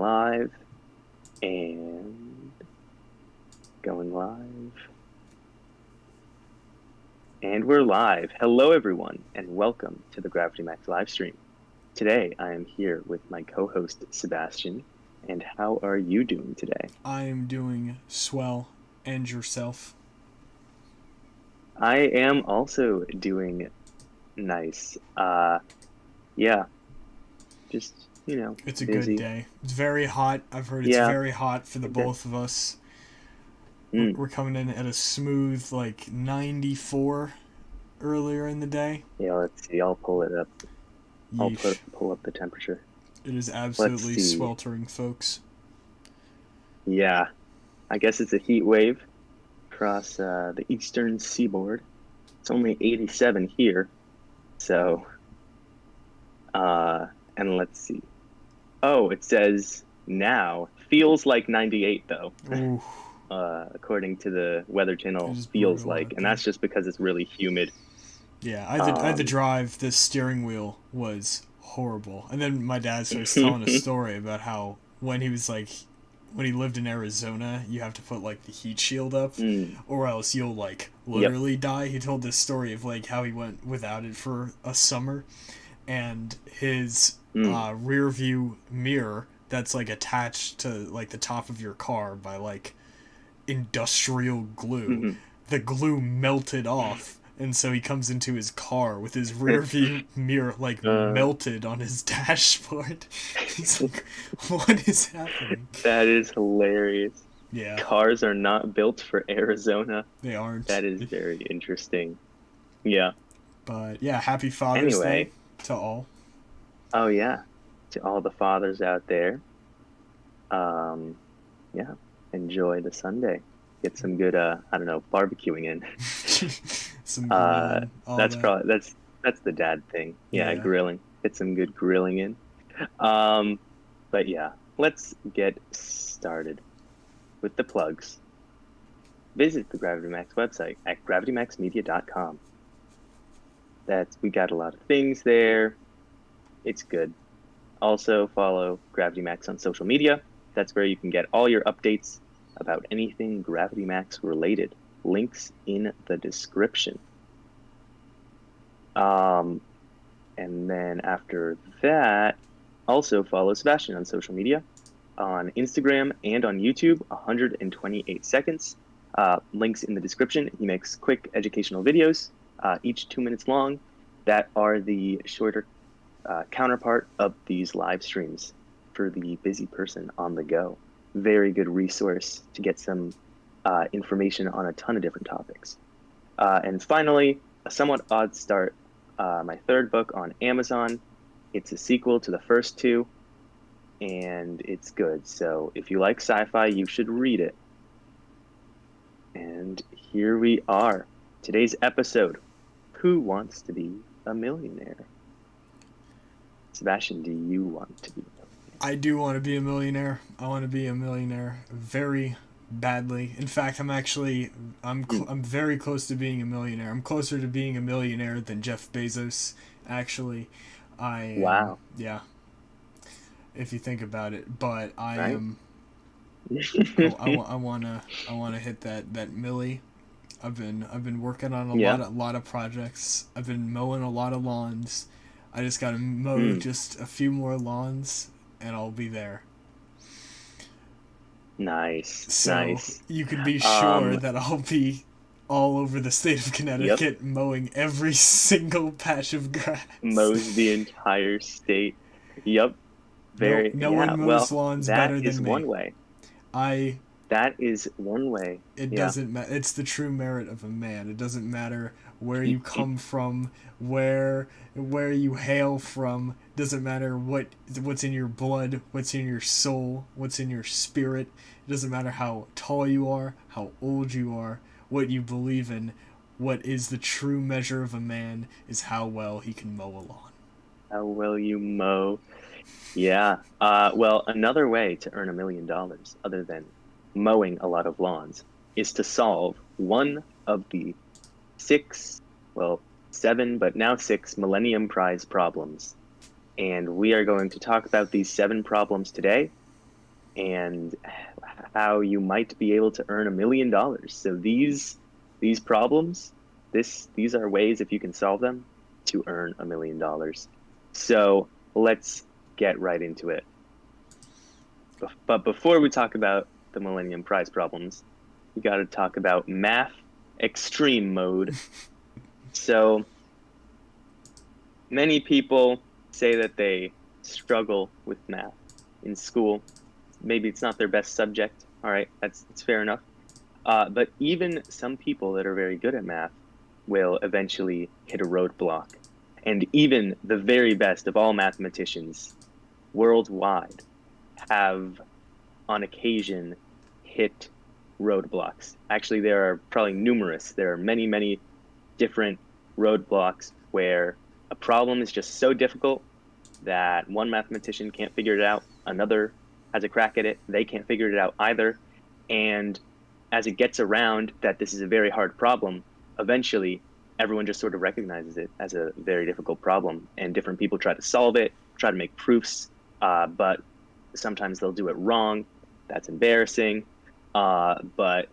live and going live. And we're live. Hello, everyone, and welcome to the Gravity Max live stream. Today, I am here with my co-host, Sebastian. And how are you doing today? I am doing swell. And yourself? I am also doing nice. Yeah, just, It's a busy. good day. It's very hot. I've heard it's very hot for the both of us. We're coming in at a smooth, 94 earlier in the day. Yeah, let's see. I'll pull it up. I'll Yeesh. pull up the temperature. It is absolutely sweltering, folks. Yeah, I guess it's a heat wave across the eastern seaboard. It's only 87 here, so, and let's see. Oh, it says now, feels like 98 though, according to the Weather Channel, feels like, and that's just because it's really humid. Yeah, I had to drive. The steering wheel was horrible. And then my dad starts telling a story about how when he lived in Arizona, you have to put the heat shield up or else you'll literally die. He told this story of how he went without it for a summer, and his rear view mirror that's attached to the top of your car by industrial glue. The glue melted off. And so he comes into his car with his rear view mirror melted on his dashboard. He's like, what is happening? That is hilarious. Yeah. Cars are not built for Arizona. They aren't. That is very interesting. Yeah. But yeah, happy Father's Day to all. Oh yeah. To all the fathers out there. Yeah. Enjoy the Sunday. Get some good barbecuing in. Some that's the dad thing. Yeah, grilling. Get some good grilling in. But yeah, let's get started with the plugs. Visit the Gravity Max website at gravitymaxmedia.com. We got a lot of things there. It's good. Also follow Gravity Max on social media. That's where you can get all your updates about anything Gravity Max related. Links in the description. And then after that, also follow Sebastian on social media, on Instagram and on YouTube, 128 seconds. Links in the description. He makes quick educational videos, each 2 minutes long, that are the shorter counterpart of these live streams for the busy person on the go. Very good resource to get some information on a ton of different topics. And finally, A Somewhat Odd Start, my third book on Amazon. It's a sequel to the first two, and it's good. So if you like sci-fi, you should read it. And here we are. Today's episode, Who Wants to Be a Millionaire? Sebastian, do you want to be a millionaire? I do want to be a millionaire. I want to be a millionaire very badly. In fact, I'm very close to being a millionaire. I'm closer to being a millionaire than Jeff Bezos, actually. Wow. Yeah. If you think about it, but I right? am. I wanna hit that milli. I've been working on a lot of projects. I've been mowing a lot of lawns. I just gotta mow just a few more lawns, and I'll be there. Nice. So you can be sure that I'll be all over the state of Connecticut mowing every single patch of grass. Mows the entire state. Yep. No one mows lawns better than me. That is one way. That is one way. It doesn't matter. It's the true merit of a man. It doesn't matter where you come from, where you hail from. Doesn't matter what's in your blood, what's in your soul, what's in your spirit. It doesn't matter how tall you are, how old you are, what you believe in. What is the true measure of a man is how well he can mow a lawn. How well you mow. Yeah. Well, another way to earn $1 million, other than mowing a lot of lawns, is to solve one of the 7, but now 6 Millennium Prize problems. And we are going to talk about these 7 problems today. and how you might be able to earn $1 million. So these problems, these are ways, if you can solve them, to earn $1 million. So let's get right into it. But before we talk about the Millennium Prize problems, we got to talk about math extreme mode. So many people say that they struggle with math in school. Maybe it's not their best subject. All right, that's fair enough. But even some people that are very good at math will eventually hit a roadblock. And even the very best of all mathematicians worldwide have, on occasion, hit roadblocks. Actually, there are probably numerous. There are many, many different roadblocks where a problem is just so difficult that one mathematician can't figure it out, another has a crack at it, they can't figure it out either. And as it gets around that this is a very hard problem, eventually everyone just sort of recognizes it as a very difficult problem, and different people try to solve it, try to make proofs, but sometimes they'll do it wrong. That's embarrassing. But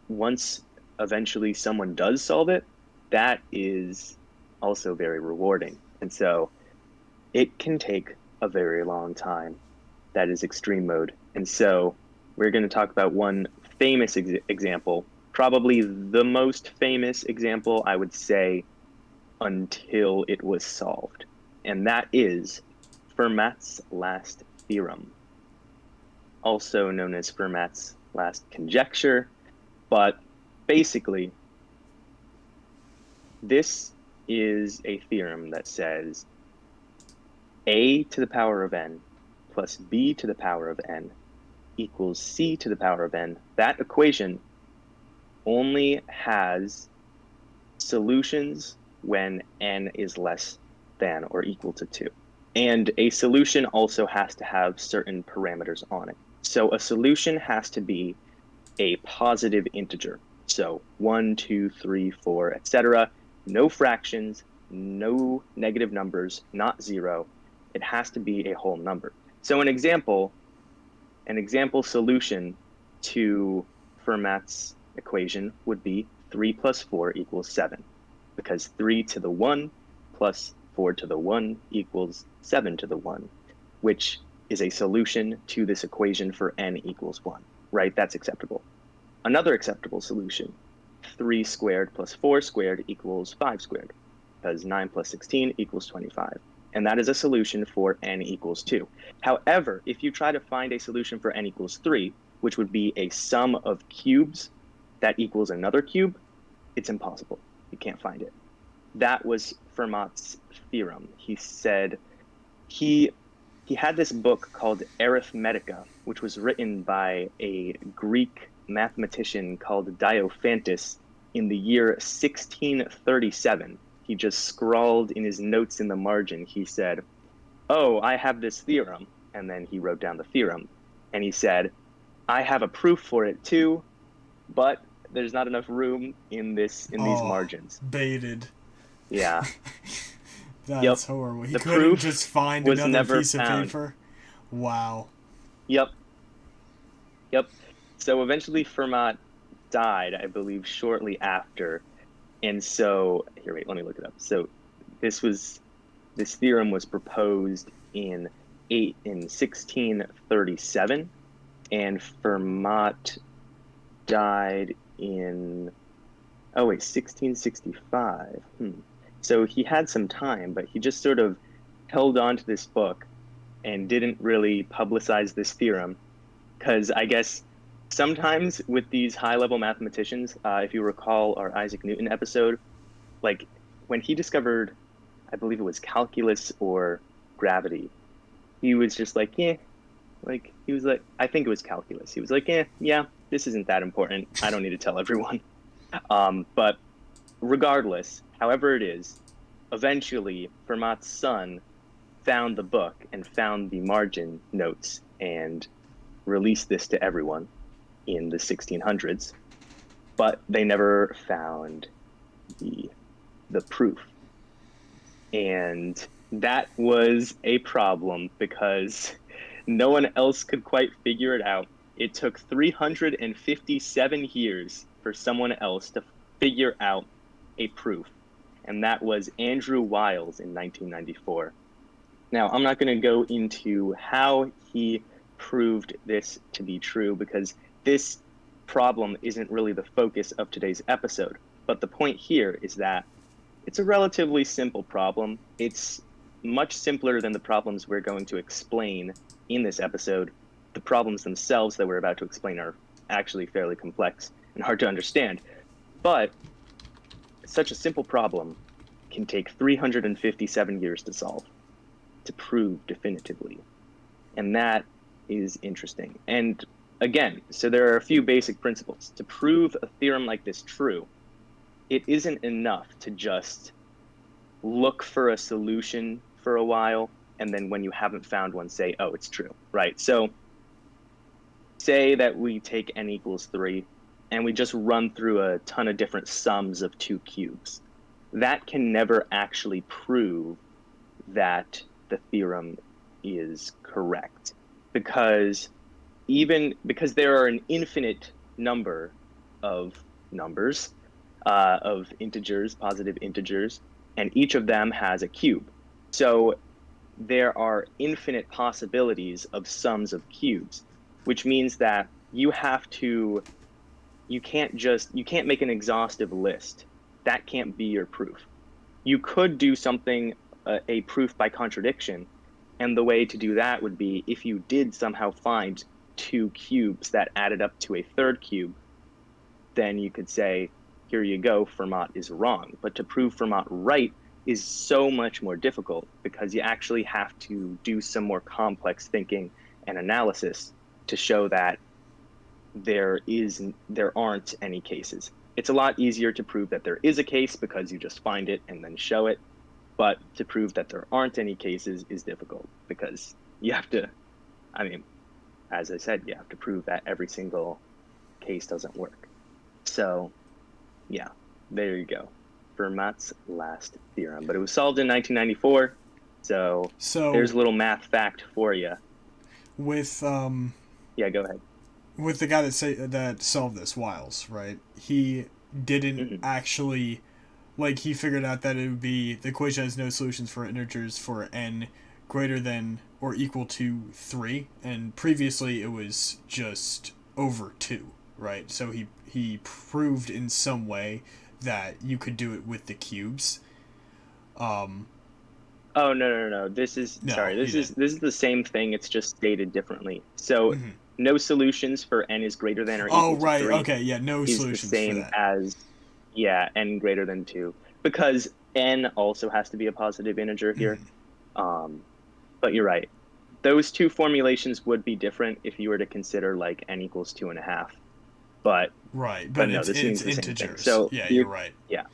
once eventually someone does solve it, that is also very rewarding. And so it can take a very long time. That is extreme mode. And so we're going to talk about one famous example, probably the most famous example, I would say, until it was solved. And that is Fermat's last theorem, also known as Fermat's last conjecture. But basically, this is a theorem that says a to the power of n plus b to the power of n equals c to the power of n. That equation only has solutions when n is less than or equal to 2. And a solution also has to have certain parameters on it. So a solution has to be a positive integer. So 1, 2, 3, 4, etc. No fractions, no negative numbers, not 0. It has to be a whole number. So an example solution to Fermat's equation would be 3 plus 4 equals 7, because 3 to the 1 plus 4 to the 1 equals 7 to the 1, which is a solution to this equation for n equals 1, right? That's acceptable. Another acceptable solution, 3 squared plus 4 squared equals 5 squared, because 9 plus 16 equals 25. And that is a solution for n equals 2. However, if you try to find a solution for n equals 3, which would be a sum of cubes that equals another cube, it's impossible. You can't find it. That was Fermat's theorem. He said he had this book called Arithmetica, which was written by a Greek mathematician called Diophantus in the year 1637. He just scrawled in his notes in the margin, he said, "Oh, I have this theorem." And then he wrote down the theorem. And he said, "I have a proof for it too, but there's not enough room in these margins." Baited. Yeah. That's horrible. He couldn't just find another piece of paper? Wow. Yep. So eventually Fermat died, I believe, shortly after. And so, here, wait, let me look it up. So this theorem was proposed in 1637, and Fermat died in 1665. So he had some time, but he just sort of held on to this book and didn't really publicize this theorem, because I guess sometimes with these high-level mathematicians, if you recall our Isaac Newton episode, like when he discovered, I believe it was calculus or gravity, he was just like, I think it was calculus. He was like, yeah, this isn't that important. I don't need to tell everyone. But regardless, however it is, eventually Fermat's son found the book and found the margin notes and released this to everyone in the 1600s, but they never found the proof. And that was a problem, because No one else could quite figure it out. It took 357 years for someone else to figure out a proof, and that was Andrew Wiles in 1994. Now, I'm not going to go into how he proved this to be true because this problem isn't really the focus of today's episode. But the point here is that it's a relatively simple problem. It's much simpler than the problems we're going to explain in this episode. The problems themselves that we're about to explain are actually fairly complex and hard to understand. But such a simple problem can take 357 years to solve, to prove definitively. And that is interesting. And again, so there are a few basic principles. To prove a theorem like this true, it isn't enough to just look for a solution for a while, and then when you haven't found one, say, oh, it's true, right? So say that we take n equals 3, and we just run through a ton of different sums of 2 cubes. That can never actually prove that the theorem is correct, because there are an infinite number of numbers, of integers, positive integers, and each of them has a cube. So there are infinite possibilities of sums of cubes, which means that you can't make an exhaustive list. That can't be your proof. You could do something, a proof by contradiction, and the way to do that would be if you did somehow find 2 cubes that added up to a third cube, then you could say, here you go, Fermat is wrong. But to prove Fermat right is so much more difficult because you actually have to do some more complex thinking and analysis to show that there aren't any cases. It's a lot easier to prove that there is a case because you just find it and then show it. But to prove that there aren't any cases is difficult because you have to, as I said, you have to prove that every single case doesn't work. So, yeah, there you go. Fermat's last theorem. But it was solved in 1994, so there's a little math fact for you. With yeah, go ahead. With the guy that solved this, Wiles, right? He didn't actually, he figured out that it would be the equation has no solutions for integers for n greater than or equal to 3, and previously it was just over 2, right? So he proved in some way that you could do it with the cubes. Oh no! This is the same thing. It's just stated differently. So no solutions for n is greater than or equal to 3. Okay, yeah, no solutions is the same for that. as n greater than 2, because n also has to be a positive integer here. But you're right. Those two formulations would be different if you were to consider like n equals 2.5. But no, this means the same thing. So yeah, you're right. Yeah.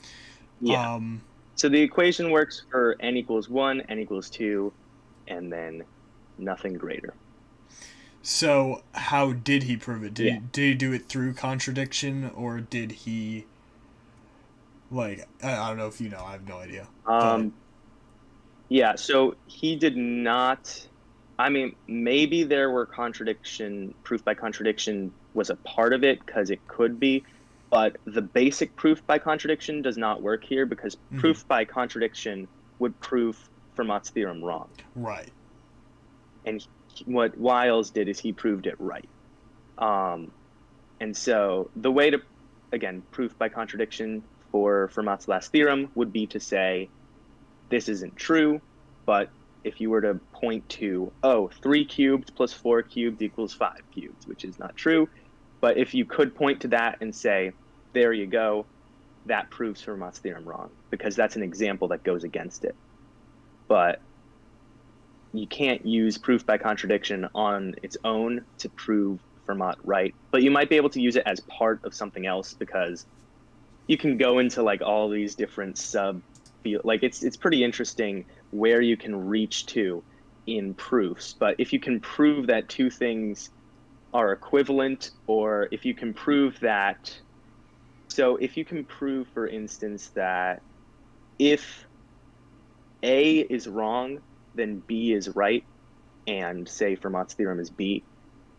So the equation works for n equals 1, n equals 2, and then nothing greater. So how did he prove it? Did he do it through contradiction, or did he, I don't know if you know, I have no idea. Yeah, so he did not, maybe there were proof by contradiction was a part of it, because it could be, but the basic proof by contradiction does not work here, because proof by contradiction would prove Fermat's theorem wrong. Right. And what Wiles did is he proved it right. And so the way to, again, proof by contradiction for Fermat's last theorem would be to say, this isn't true, but if you were to point to, 3 cubed plus 4 cubed equals 5 cubed, which is not true, but if you could point to that and say, there you go, that proves Fermat's theorem wrong, because that's an example that goes against it. But you can't use proof by contradiction on its own to prove Fermat right, but you might be able to use it as part of something else, because you can go into all these different it's pretty interesting where you can reach to in proofs. But if you can prove that two things are equivalent, or if you can prove that, if you can prove, for instance, that if A is wrong, then B is right, and say Fermat's theorem is B,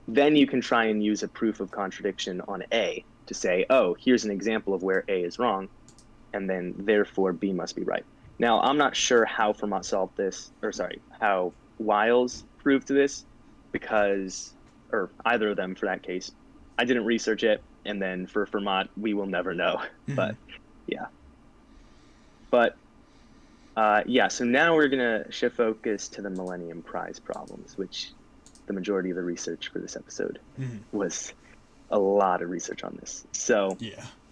then you can try and use a proof of contradiction on A to say, oh, here's an example of where A is wrong, and then therefore B must be right. Now, I'm not sure how Fermat solved this, how Wiles proved this, or either of them for that case. I didn't research it, and then for Fermat, we will never know. Mm-hmm. But yeah. But so now we're going to shift focus to the Millennium Prize problems, which the majority of the research for this episode was a lot of research on this. So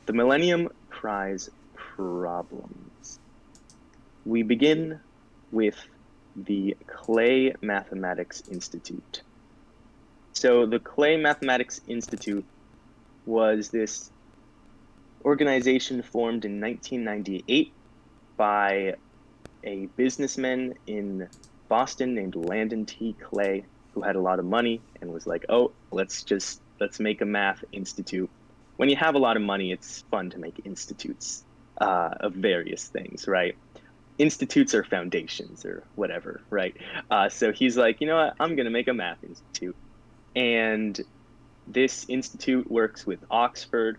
the Millennium Prize problems. We begin with the Clay Mathematics Institute. So the Clay Mathematics Institute was this organization formed in 1998 by a businessman in Boston named Landon T. Clay, who had a lot of money and was like, oh, let's make a math institute. When you have a lot of money, it's fun to make institutes of various things, right? Institutes are foundations or whatever, right? So he's like, you know what, I'm going to make a math institute. And this institute works with Oxford,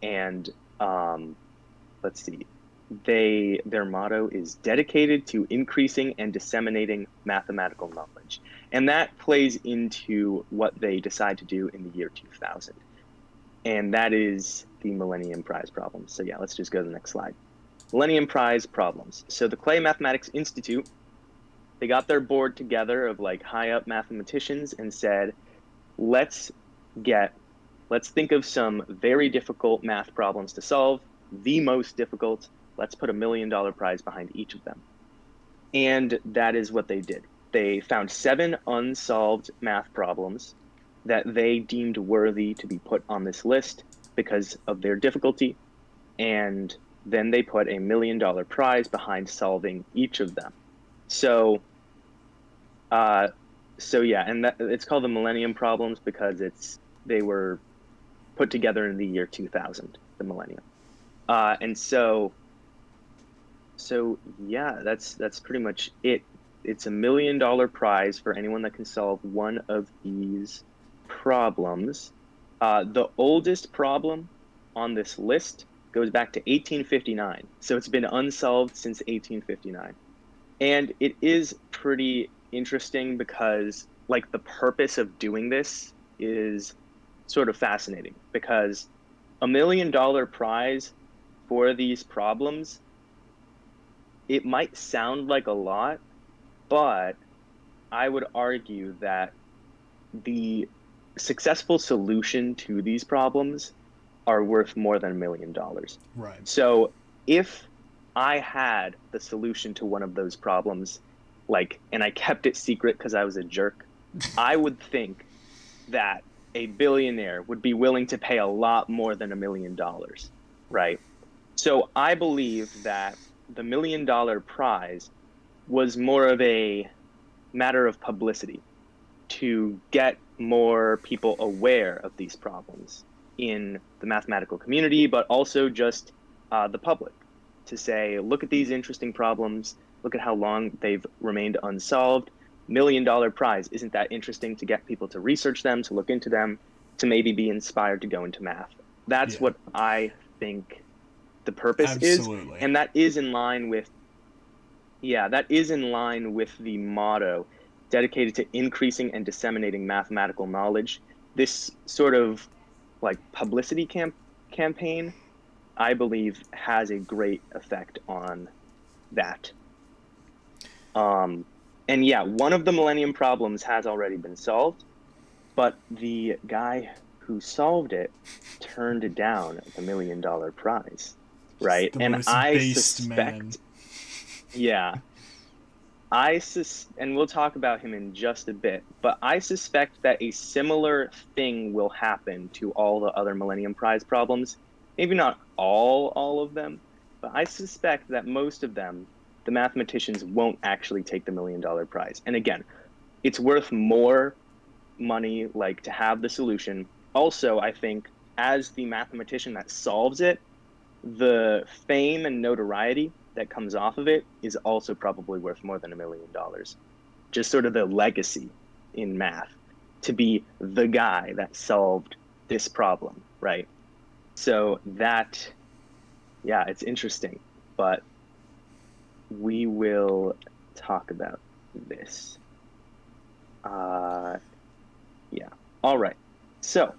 and let's see, their motto is dedicated to increasing and disseminating mathematical knowledge. And that plays into what they decide to do in the year 2000. And that is the Millennium Prize problem. So yeah, let's just go to the next slide. Millennium Prize problems. So the Clay Mathematics Institute, they got their board together of like high up mathematicians and said, let's think of some very difficult math problems to solve, the most difficult. Let's put $1 million prize behind each of them. And that is what they did. They found 7 unsolved math problems that they deemed worthy to be put on this list because of their difficulty. And then they put $1 million prize behind solving each of them. So yeah, and it's called the Millennium Problems because they were put together in the year 2000, the Millennium. And so yeah, that's pretty much it. It's $1 million prize for anyone that can solve one of these problems. The oldest problem on this list goes back to 1859. So it's been unsolved since 1859. And it is pretty interesting because like the purpose of doing this is sort of fascinating, because $1 million prize for these problems, it might sound like a lot, but I would argue that the successful solution to these problems are worth more than $1 million. Right. So if I had the solution to one of those problems, and I kept it secret because I was a jerk, I would think that a billionaire would be willing to pay a lot more than $1 million, right? So I believe that the $1 million prize was more of a matter of publicity to get more people aware of these problems in the mathematical community, but also just the public, to say, look at these interesting problems, look at how long they've remained unsolved. $1 million prize, isn't that interesting to get people to research them, to look into them, to maybe be inspired to go into math? That's what I think the purpose is, and that is in line with the motto, dedicated to increasing and disseminating mathematical knowledge. This sort of like publicity campaign, I believe, has a great effect on that. And yeah, one of the Millennium Problems has already been solved, but the guy who solved it turned down the $1 million prize, right? And I suspect, and we'll talk about him in just a bit, but I suspect that a similar thing will happen to all the other Millennium Prize problems. Maybe not all of them, but I suspect that most of them, the mathematicians won't actually take the $1 million prize. And again, it's worth more money, to have the solution. Also, I think as the mathematician that solves it, the fame and notoriety that comes off of it is also probably worth more than $1 million. Just sort of the legacy in math to be the guy that solved this problem, right? So that, yeah, it's interesting, but we will talk about this. Yeah. All right. So,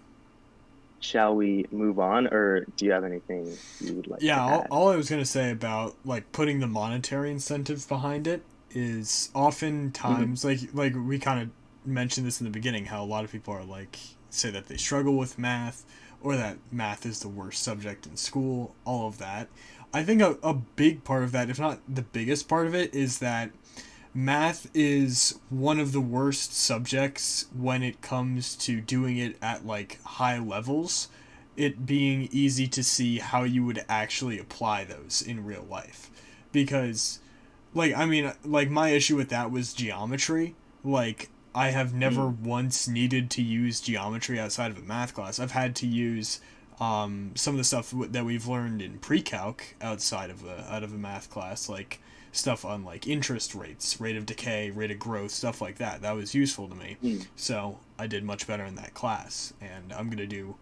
shall we move on, or do you have anything you would like to add? All I was going to say about like putting the monetary incentive behind it is oftentimes like we kind of mentioned this in the beginning, how a lot of people are like say that they struggle with math or that math is the worst subject in school, all of that. I think a big part of that, if not the biggest part of it, is that math is one of the worst subjects when it comes to doing it at like high levels, it being easy to see how you would actually apply those in real life. Because like I mean like my issue with that was geometry. Like I have never once needed to use geometry outside of a math class. I've had to use some of the stuff that we've learned in pre-calc outside of a math class, like stuff on like interest rates, rate of decay, rate of growth, stuff like that. That was useful to me. So I did much better in that class, and I'm gonna do.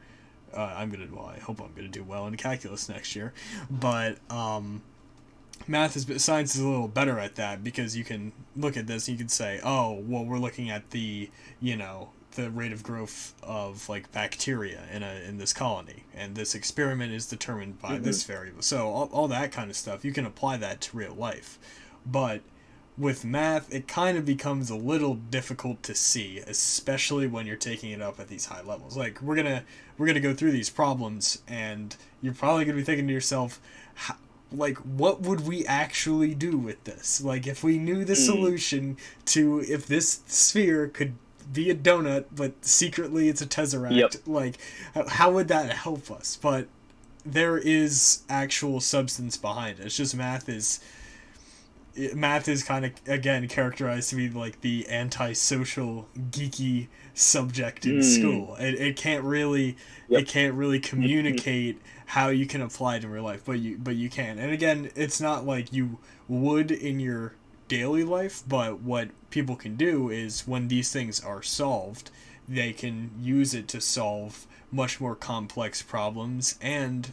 Well, I hope I'm gonna do well in calculus next year, but science is a little better at that, because you can look at this and you can say, oh, well, we're looking at the rate of growth of like bacteria in this colony, and this experiment is determined by this variable. So all that kind of stuff, you can apply that to real life. But with math, it kind of becomes a little difficult to see, especially when you're taking it up at these high levels. Like we're gonna go through these problems, and you're probably gonna be thinking to yourself, like, what would we actually do with this? Like, if we knew the solution to if this sphere could be a donut, but secretly it's a tesseract, like, how would that help us? But there is actual substance behind it. It's just math is kind of, again, characterized to be like the antisocial, geeky subject in school. It can't really communicate how you can apply it in real life, but you can. And again, it's not like you would in your daily life, but what people can do is when these things are solved, they can use it to solve much more complex problems. And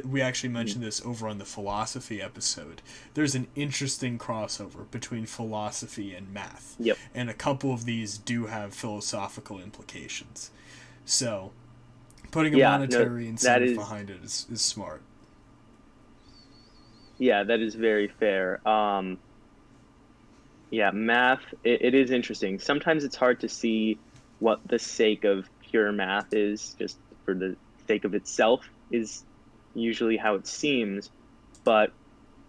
we actually mentioned this over on the philosophy episode. There's an interesting crossover between philosophy and math. And a couple of these do have philosophical implications. So putting a monetary incentive behind it is smart. Yeah, that is very fair. Math, it is interesting. Sometimes it's hard to see what the sake of pure math is, just for the sake of itself, is usually how it seems. But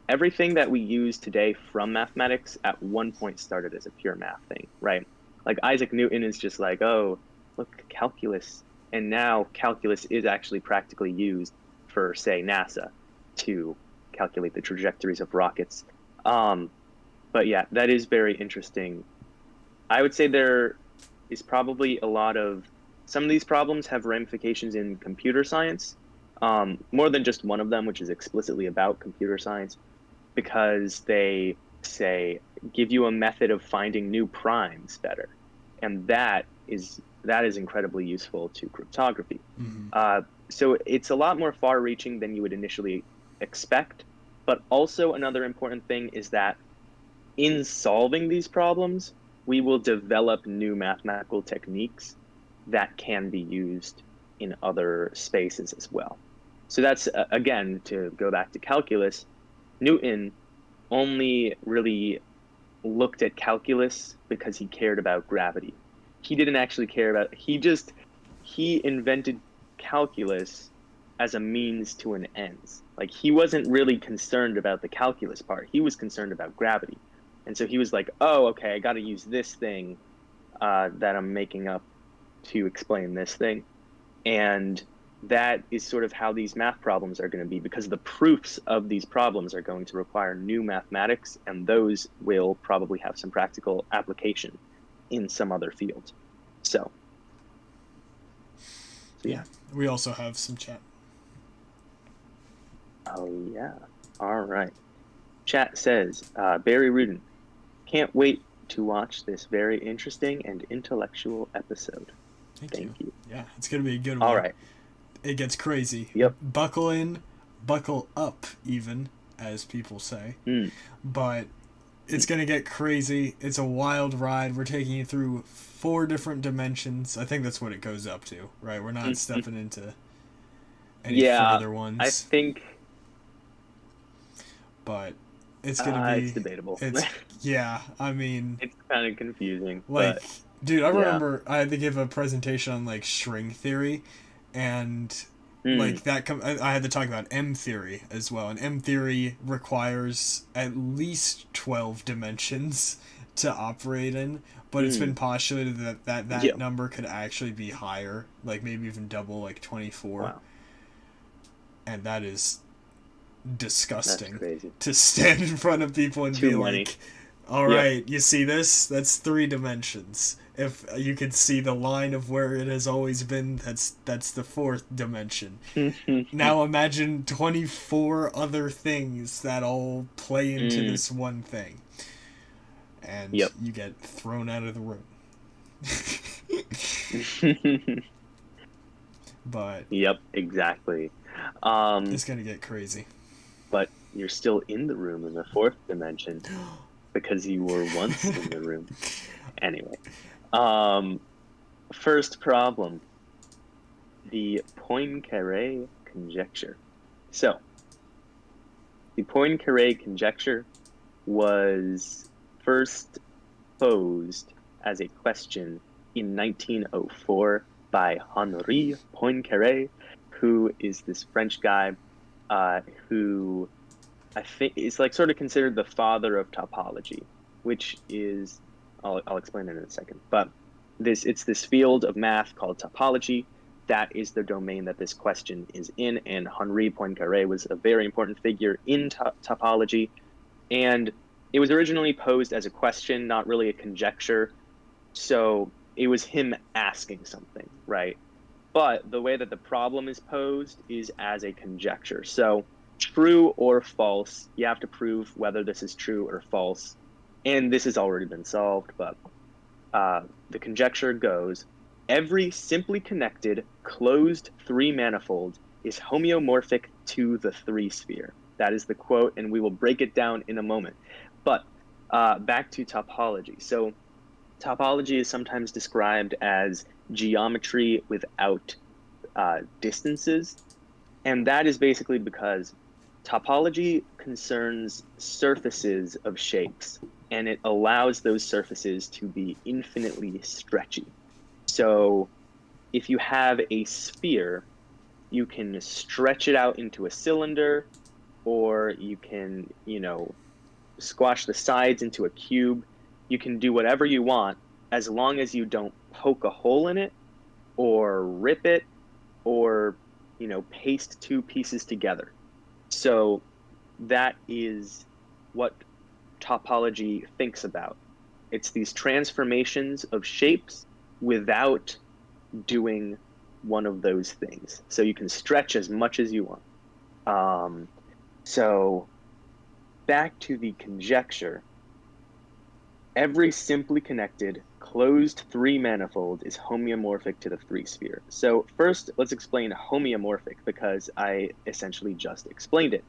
everything that we use today from mathematics at one point started as a pure math thing, right? Like Isaac Newton is just like, oh, look, calculus. And now calculus is actually practically used for, say, NASA to calculate the trajectories of rockets. But yeah, that is very interesting. I would say there is probably some of these problems have ramifications in computer science, more than just one of them, which is explicitly about computer science, because they say, give you a method of finding new primes better. And that is incredibly useful to cryptography. So it's a lot more far-reaching than you would initially expect. But also another important thing is that in solving these problems, we will develop new mathematical techniques that can be used in other spaces as well. So that's, again, to go back to calculus, Newton only really looked at calculus because he cared about gravity. He didn't actually care about, he invented calculus as a means to an end. Like, he wasn't really concerned about the calculus part. He was concerned about gravity. And so he was like, oh, okay, I got to use this thing that I'm making up to explain this thing. And that is sort of how these math problems are going to be, because the proofs of these problems are going to require new mathematics, and those will probably have some practical application in some other field. So yeah. We also have some chat. Oh, yeah. All right. Chat says, Barry Rudin, can't wait to watch this very interesting and intellectual episode. Thank you. Yeah, it's going to be a good one. All right. It gets crazy. Yep. Buckle in, buckle up, even, as people say. But it's going to get crazy. It's a wild ride. We're taking you through 4 different dimensions. I think that's what it goes up to, right? We're not stepping into any further ones. I think... But it's going to be... It's debatable. Yeah, I mean... It's kind of confusing. Like, dude, I remember I had to give a presentation on, like, string theory, and... Like that, I had to talk about M theory as well, and M theory requires at least 12 dimensions to operate in, but it's been postulated that number could actually be higher, like maybe even double, like 24. Wow. And that is disgusting. That's crazy. To stand in front of people and be like, all right, you see this? That's 3 dimensions. If you could see the line of where it has always been, that's the 4th dimension. Now imagine 24 other things that all play into this one thing. And you get thrown out of the room. But... Yep, exactly. It's going to get crazy. But you're still in the room in the 4th dimension because you were once in the room. Anyway. First problem, the Poincaré conjecture. So, the Poincaré conjecture was first posed as a question in 1904 by Henri Poincaré, who is this French guy who I think is like sort of considered the father of topology, which is... I'll explain it in a second. But it's this field of math called topology. That is the domain that this question is in. And Henri Poincaré was a very important figure in topology. And it was originally posed as a question, not really a conjecture. So it was him asking something, right? But the way that the problem is posed is as a conjecture. So true or false, you have to prove whether this is true or false. And this has already been solved, but the conjecture goes, every simply connected closed 3-manifold is homeomorphic to the 3-sphere. That is the quote, and we will break it down in a moment. But back to topology. So topology is sometimes described as geometry without distances, and that is basically because topology concerns surfaces of shapes, and it allows those surfaces to be infinitely stretchy. So if you have a sphere, you can stretch it out into a cylinder, or you can, squash the sides into a cube. You can do whatever you want as long as you don't poke a hole in it or rip it or, paste 2 pieces together. So that is what topology thinks about. It's these transformations of shapes without doing one of those things. So you can stretch as much as you want. So back to the conjecture. Every simply connected closed 3-manifold is homeomorphic to the 3-sphere. So first, let's explain homeomorphic, because I essentially just explained it.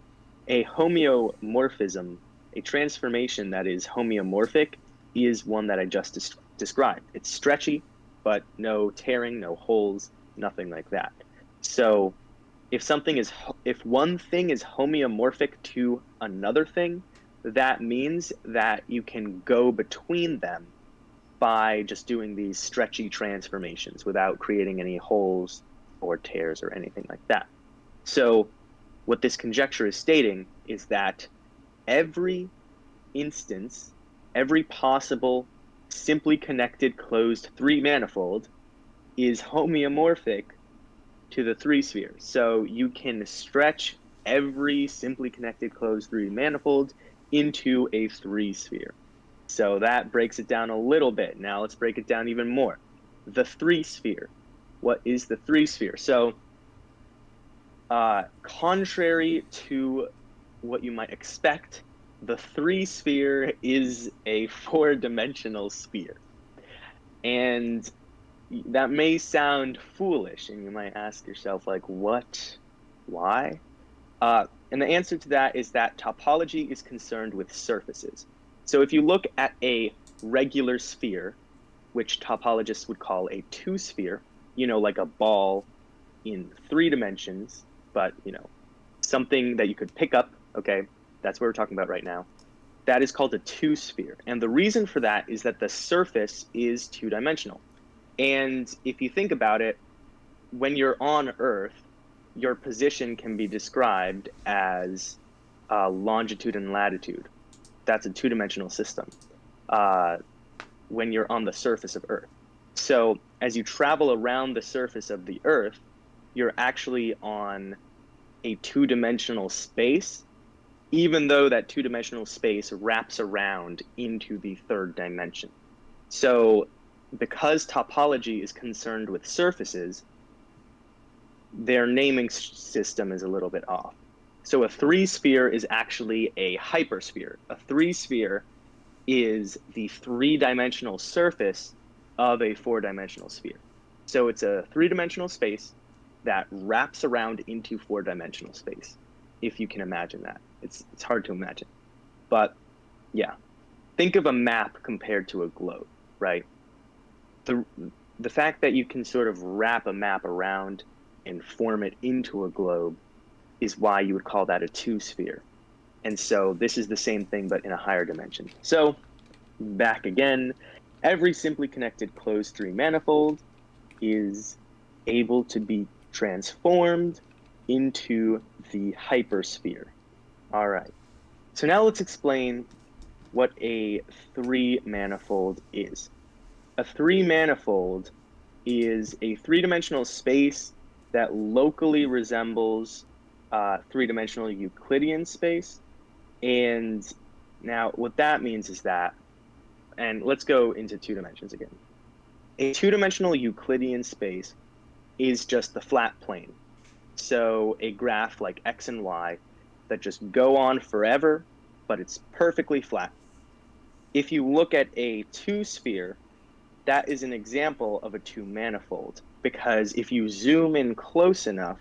A homeomorphism, a transformation that is homeomorphic, is one that I just described. It's stretchy, but no tearing, no holes, nothing like that. So if one thing is homeomorphic to another thing, that means that you can go between them by just doing these stretchy transformations without creating any holes or tears or anything like that. So what this conjecture is stating is that every instance, every possible simply connected closed 3-manifold is homeomorphic to the 3-sphere. So you can stretch every simply connected closed 3-manifold into a 3-sphere. So that breaks it down a little bit. Now let's break it down even more. The 3-sphere. What is the 3-sphere? So contrary to what you might expect, the three sphere is a four-dimensional sphere. And that may sound foolish, and you might ask yourself, like, what? Why? And the answer to that is that topology is concerned with surfaces. So if you look at a regular sphere, which topologists would call a two-sphere, like a ball in 3 dimensions, but, something that you could pick up, okay? That's what we're talking about right now. That is called a two-sphere. And the reason for that is that the surface is two-dimensional. And if you think about it, when you're on Earth, your position can be described as longitude and latitude. That's a two-dimensional system when you're on the surface of Earth. So as you travel around the surface of the Earth, you're actually on a two-dimensional space, even though that two-dimensional space wraps around into the third dimension. So because topology is concerned with surfaces, their naming system is a little bit off. So a three-sphere is actually a hypersphere. A three-sphere is the three-dimensional surface of a four-dimensional sphere. So it's a three-dimensional space that wraps around into four-dimensional space, if you can imagine that. It's hard to imagine. But yeah, think of a map compared to a globe, right? The fact that you can sort of wrap a map around and form it into a globe is why you would call that a two-sphere. And so this is the same thing, but in a higher dimension. So back again, every simply connected closed three-manifold is able to be transformed into the hypersphere. All right. So now let's explain what a three-manifold is. A three-manifold is a three-dimensional space that locally resembles three-dimensional Euclidean space. And now what that means is that, and let's go into 2 dimensions again. A two-dimensional Euclidean space is just the flat plane. So a graph like X and Y that just go on forever, but it's perfectly flat. If you look at a two-sphere, that is an example of a two-manifold, because if you zoom in close enough,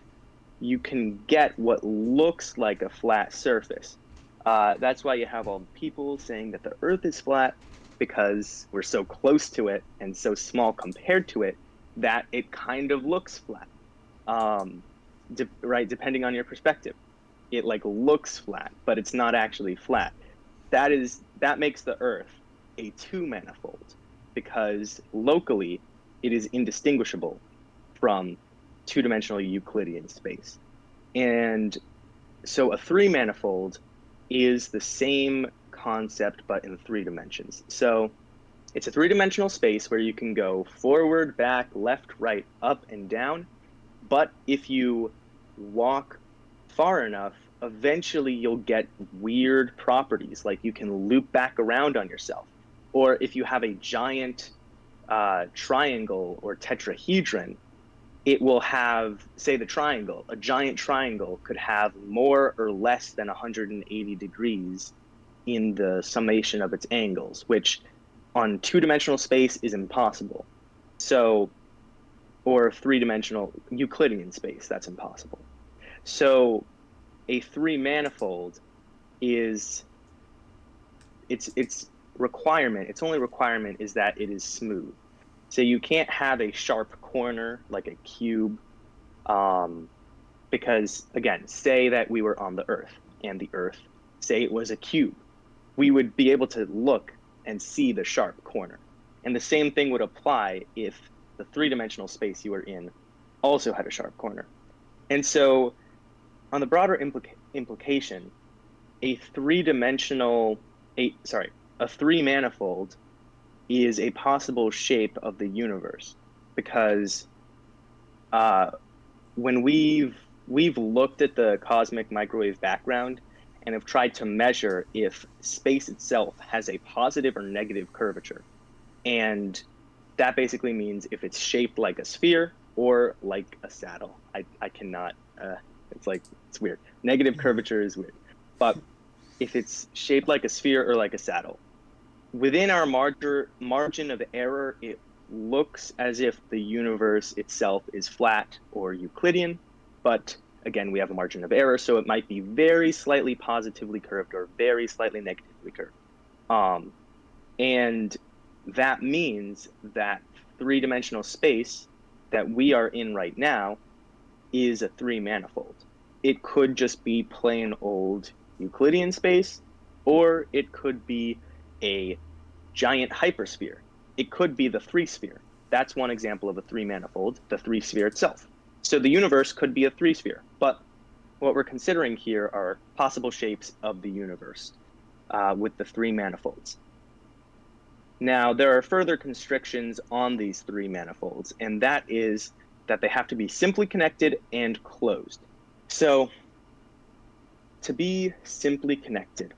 you can get what looks like a flat surface. That's why you have all the people saying that the Earth is flat, because we're so close to it and so small compared to it that it kind of looks flat, right? Depending on your perspective, it like looks flat, but it's not actually flat. That makes the Earth a two-manifold, because locally it is indistinguishable from two-dimensional Euclidean space. And so a three-manifold is the same concept, but in 3 dimensions. So it's a three-dimensional space where you can go forward, back, left, right, up, and down. But if you walk far enough, eventually you'll get weird properties, like you can loop back around on yourself. Or if you have a giant triangle or tetrahedron, it will have, say the triangle, a giant triangle could have more or less than 180 degrees in the summation of its angles, which on two-dimensional space is impossible. So, or three-dimensional Euclidean space, that's impossible. So a three-manifold is, its only requirement is that it is smooth. So you can't have a sharp corner like a cube, because again, say that we were on the Earth, and the Earth, say it was a cube, we would be able to look and see the sharp corner. And the same thing would apply if the three-dimensional space you were in also had a sharp corner. And so on the broader implication, a three-manifold is a possible shape of the universe, because when we've looked at the cosmic microwave background and have tried to measure if space itself has a positive or negative curvature. And that basically means if it's shaped like a sphere or like a saddle. I cannot, it's weird. Negative curvature is weird. But if it's shaped like a sphere or like a saddle. Within our margin of error, it looks as if the universe itself is flat or Euclidean, but again, we have a margin of error, so it might be very slightly positively curved or very slightly negatively curved. And that means that three-dimensional space that we are in right now is a three-manifold. It could just be plain old Euclidean space, or it could be a giant hypersphere. It could be the three-sphere. That's one example of a three-manifold, the three-sphere itself. So the universe could be a three-sphere, but what we're considering here are possible shapes of the universe with the three manifolds. Now, there are further constrictions on these three manifolds, and that is that they have to be simply connected and closed. So, to be simply connected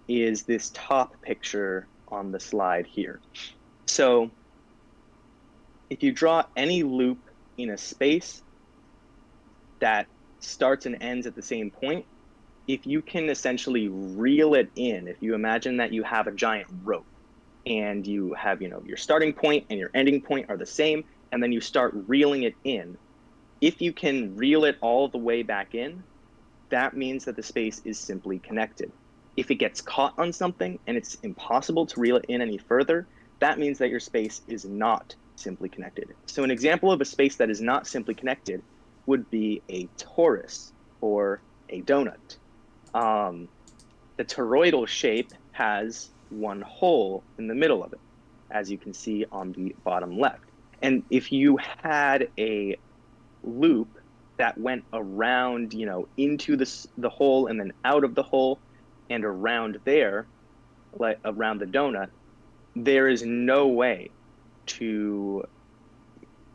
is this top picture on the slide here. So, if you draw any loop in a space that starts and ends at the same point, if you can essentially reel it in, if you imagine that you have a giant rope and you have, your starting point and your ending point are the same, and then you start reeling it in, if you can reel it all the way back in, that means that the space is simply connected. If it gets caught on something and it's impossible to reel it in any further, that means that your space is not simply connected. So an example of a space that is not simply connected would be a torus or a donut. The toroidal shape has one hole in the middle of it, as you can see on the bottom left. And if you had a loop that went around, into the hole and then out of the hole and around there, like around the donut, there is no way to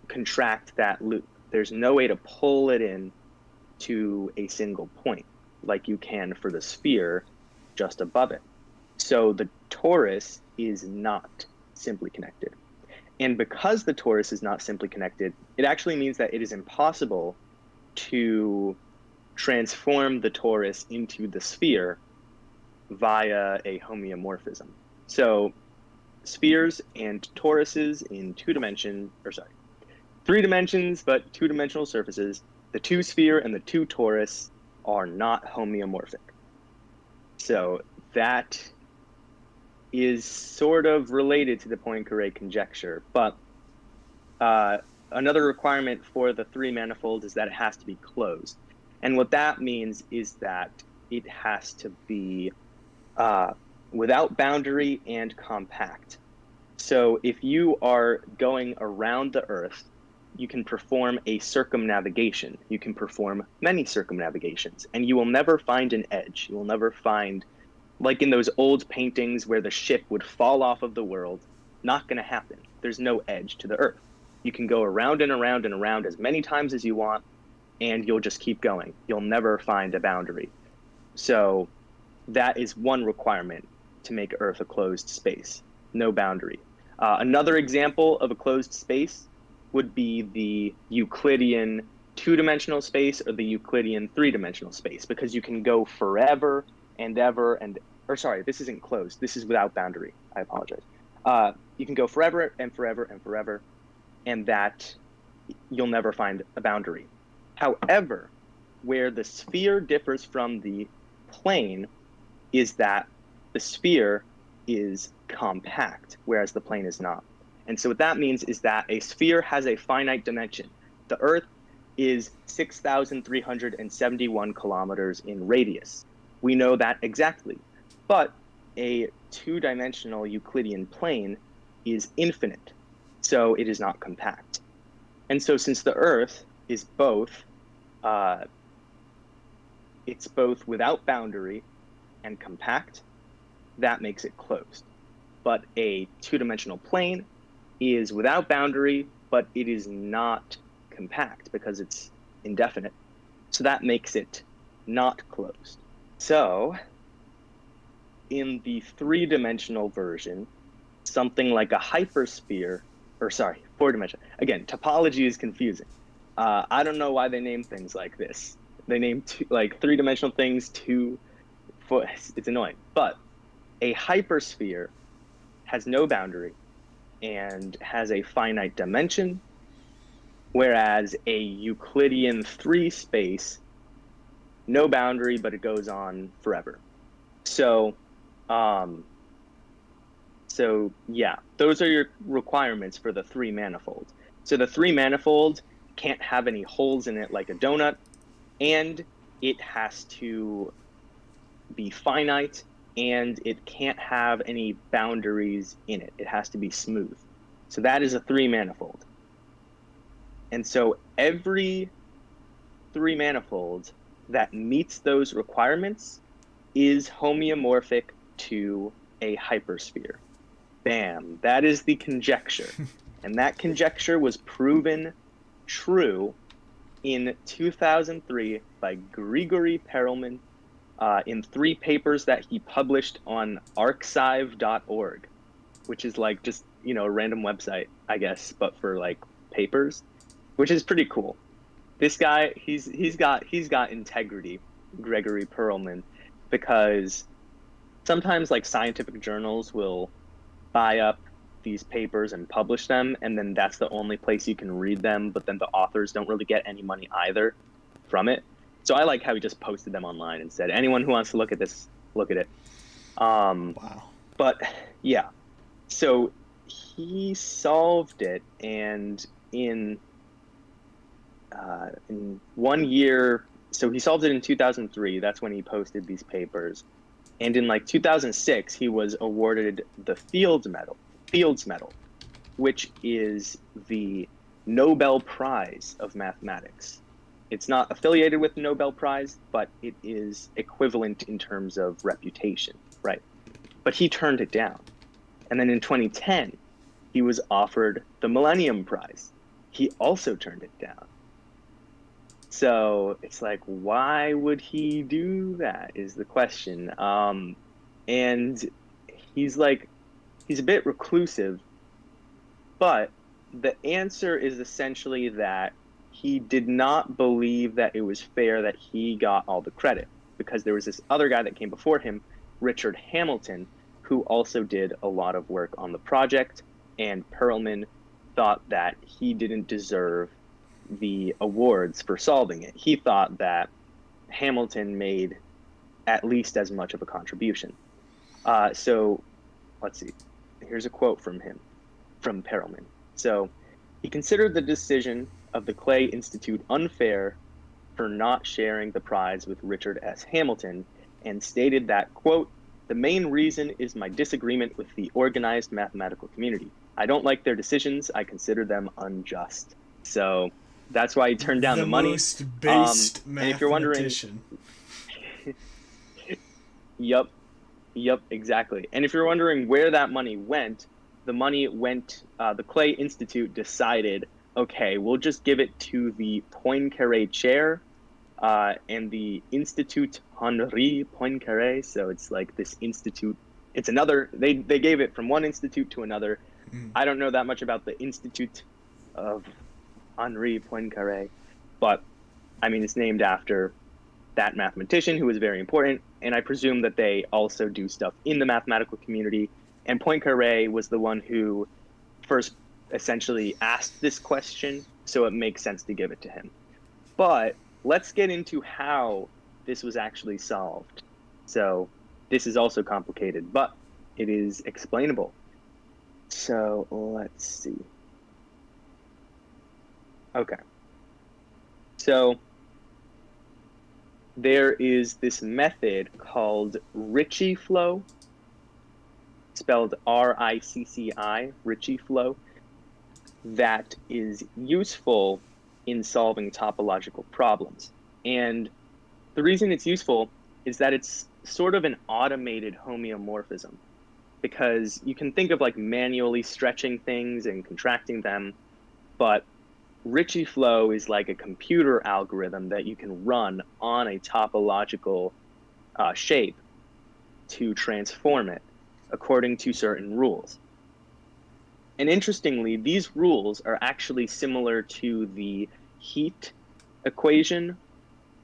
contract that loop. There's no way to pull it in to a single point like you can for the sphere just above it. So the torus is not simply connected. And because the torus is not simply connected, it actually means that it is impossible to transform the torus into the sphere via a homeomorphism. So spheres and toruses in three dimensions, but two-dimensional surfaces, the two sphere and the two torus are not homeomorphic. So that is sort of related to the Poincare conjecture, but another requirement for the three manifold is that it has to be closed. And what that means is that it has to be without boundary and compact. So if you are going around the Earth, you can perform a circumnavigation. You can perform many circumnavigations, and you will never find an edge. You will never find, like in those old paintings where the ship would fall off of the world. Not going to happen. There's no edge to the Earth. You can go around and around and around as many times as you want, and you'll just keep going. You'll never find a boundary. So that is one requirement to make Earth a closed space. No boundary. Another example of a closed space would be the Euclidean two-dimensional space or the Euclidean three-dimensional space, because you can go forever and ever this isn't closed. This is without boundary. I apologize. You can go forever and forever and forever, and that you'll never find a boundary. However, where the sphere differs from the plane is that the sphere is compact, whereas the plane is not. And so what that means is that a sphere has a finite dimension. The Earth is 6,371 kilometers in radius. We know that exactly. But a two-dimensional Euclidean plane is infinite, so it is not compact. And so since the Earth is both, it's both without boundary and compact, that makes it closed. But a two-dimensional plane is without boundary, but it is not compact because it's indefinite. So that makes it not closed. So in the three-dimensional version, something like a hypersphere, four-dimensional. Again, topology is confusing. I don't know why they name things like this. They name three-dimensional things it's annoying. But a hypersphere has no boundary and has a finite dimension, whereas a Euclidean 3 space, no boundary, but it goes on forever. So, yeah, those are your requirements for the 3 manifold. So the 3 manifold can't have any holes in it like a donut, and it has to be finite, and it can't have any boundaries in it. It has to be smooth. So that is a 3 manifold. And so every 3 manifold that meets those requirements is homeomorphic to a hypersphere. Bam, that is the conjecture. And that conjecture was proven true in 2003 by Grigory Perelman in 3 papers that he published on arxiv.org, which is like just, a random website, I guess, but for like papers, which is pretty cool. This guy, he's got integrity, Gregory Perelman, because sometimes like scientific journals will buy up these papers and publish them, and then that's the only place you can read them, but then the authors don't really get any money either from it. So I like how he just posted them online and said, anyone who wants to look at this, look at it. Wow. But yeah, so he solved it, and in 1 year, so he solved it in 2003. That's when he posted these papers. And in like 2006, he was awarded the Fields Medal, which is the Nobel Prize of mathematics. It's not affiliated with the Nobel Prize, but it is equivalent in terms of reputation, right? But he turned it down. And then in 2010, he was offered the Millennium Prize. He also turned it down. So it's like, why would he do that is the question. And he's a bit reclusive, but the answer is essentially that he did not believe that it was fair that he got all the credit, because there was this other guy that came before him, Richard Hamilton, who also did a lot of work on the project, and Perelman thought that he didn't deserve the awards for solving it. He thought that Hamilton made at least as much of a contribution. So let's see. Here's a quote from Perelman. So he considered the decision of the Clay Institute unfair for not sharing the prize with Richard S. Hamilton, and stated that, quote, "The main reason is my disagreement with the organized mathematical community. I don't like their decisions. I consider them unjust." So that's why he turned down the money. Most based and if you're wondering, Yep, exactly. And if you're wondering where that money went, the Clay Institute decided, okay, we'll just give it to the Poincaré chair and the Institut Henri Poincaré. So it's like this institute. It's another, they gave it from one institute to another. I don't know that much about the Institute of Henri Poincaré, but I mean, it's named after that mathematician who was very important, and I presume that they also do stuff in the mathematical community. And Poincaré was the one who first essentially asked this question, so it makes sense to give it to him. But let's get into how this was actually solved. So this is also complicated, but it is explainable. So let's see. Okay. So there is this method called Ricci flow, spelled R-I-C-C-I, Ricci flow, that is useful in solving topological problems. And the reason it's useful is that it's sort of an automated homeomorphism, because you can think of like manually stretching things and contracting them, but Ricci flow is like a computer algorithm that you can run on a topological shape to transform it according to certain rules. And interestingly, these rules are actually similar to the heat equation,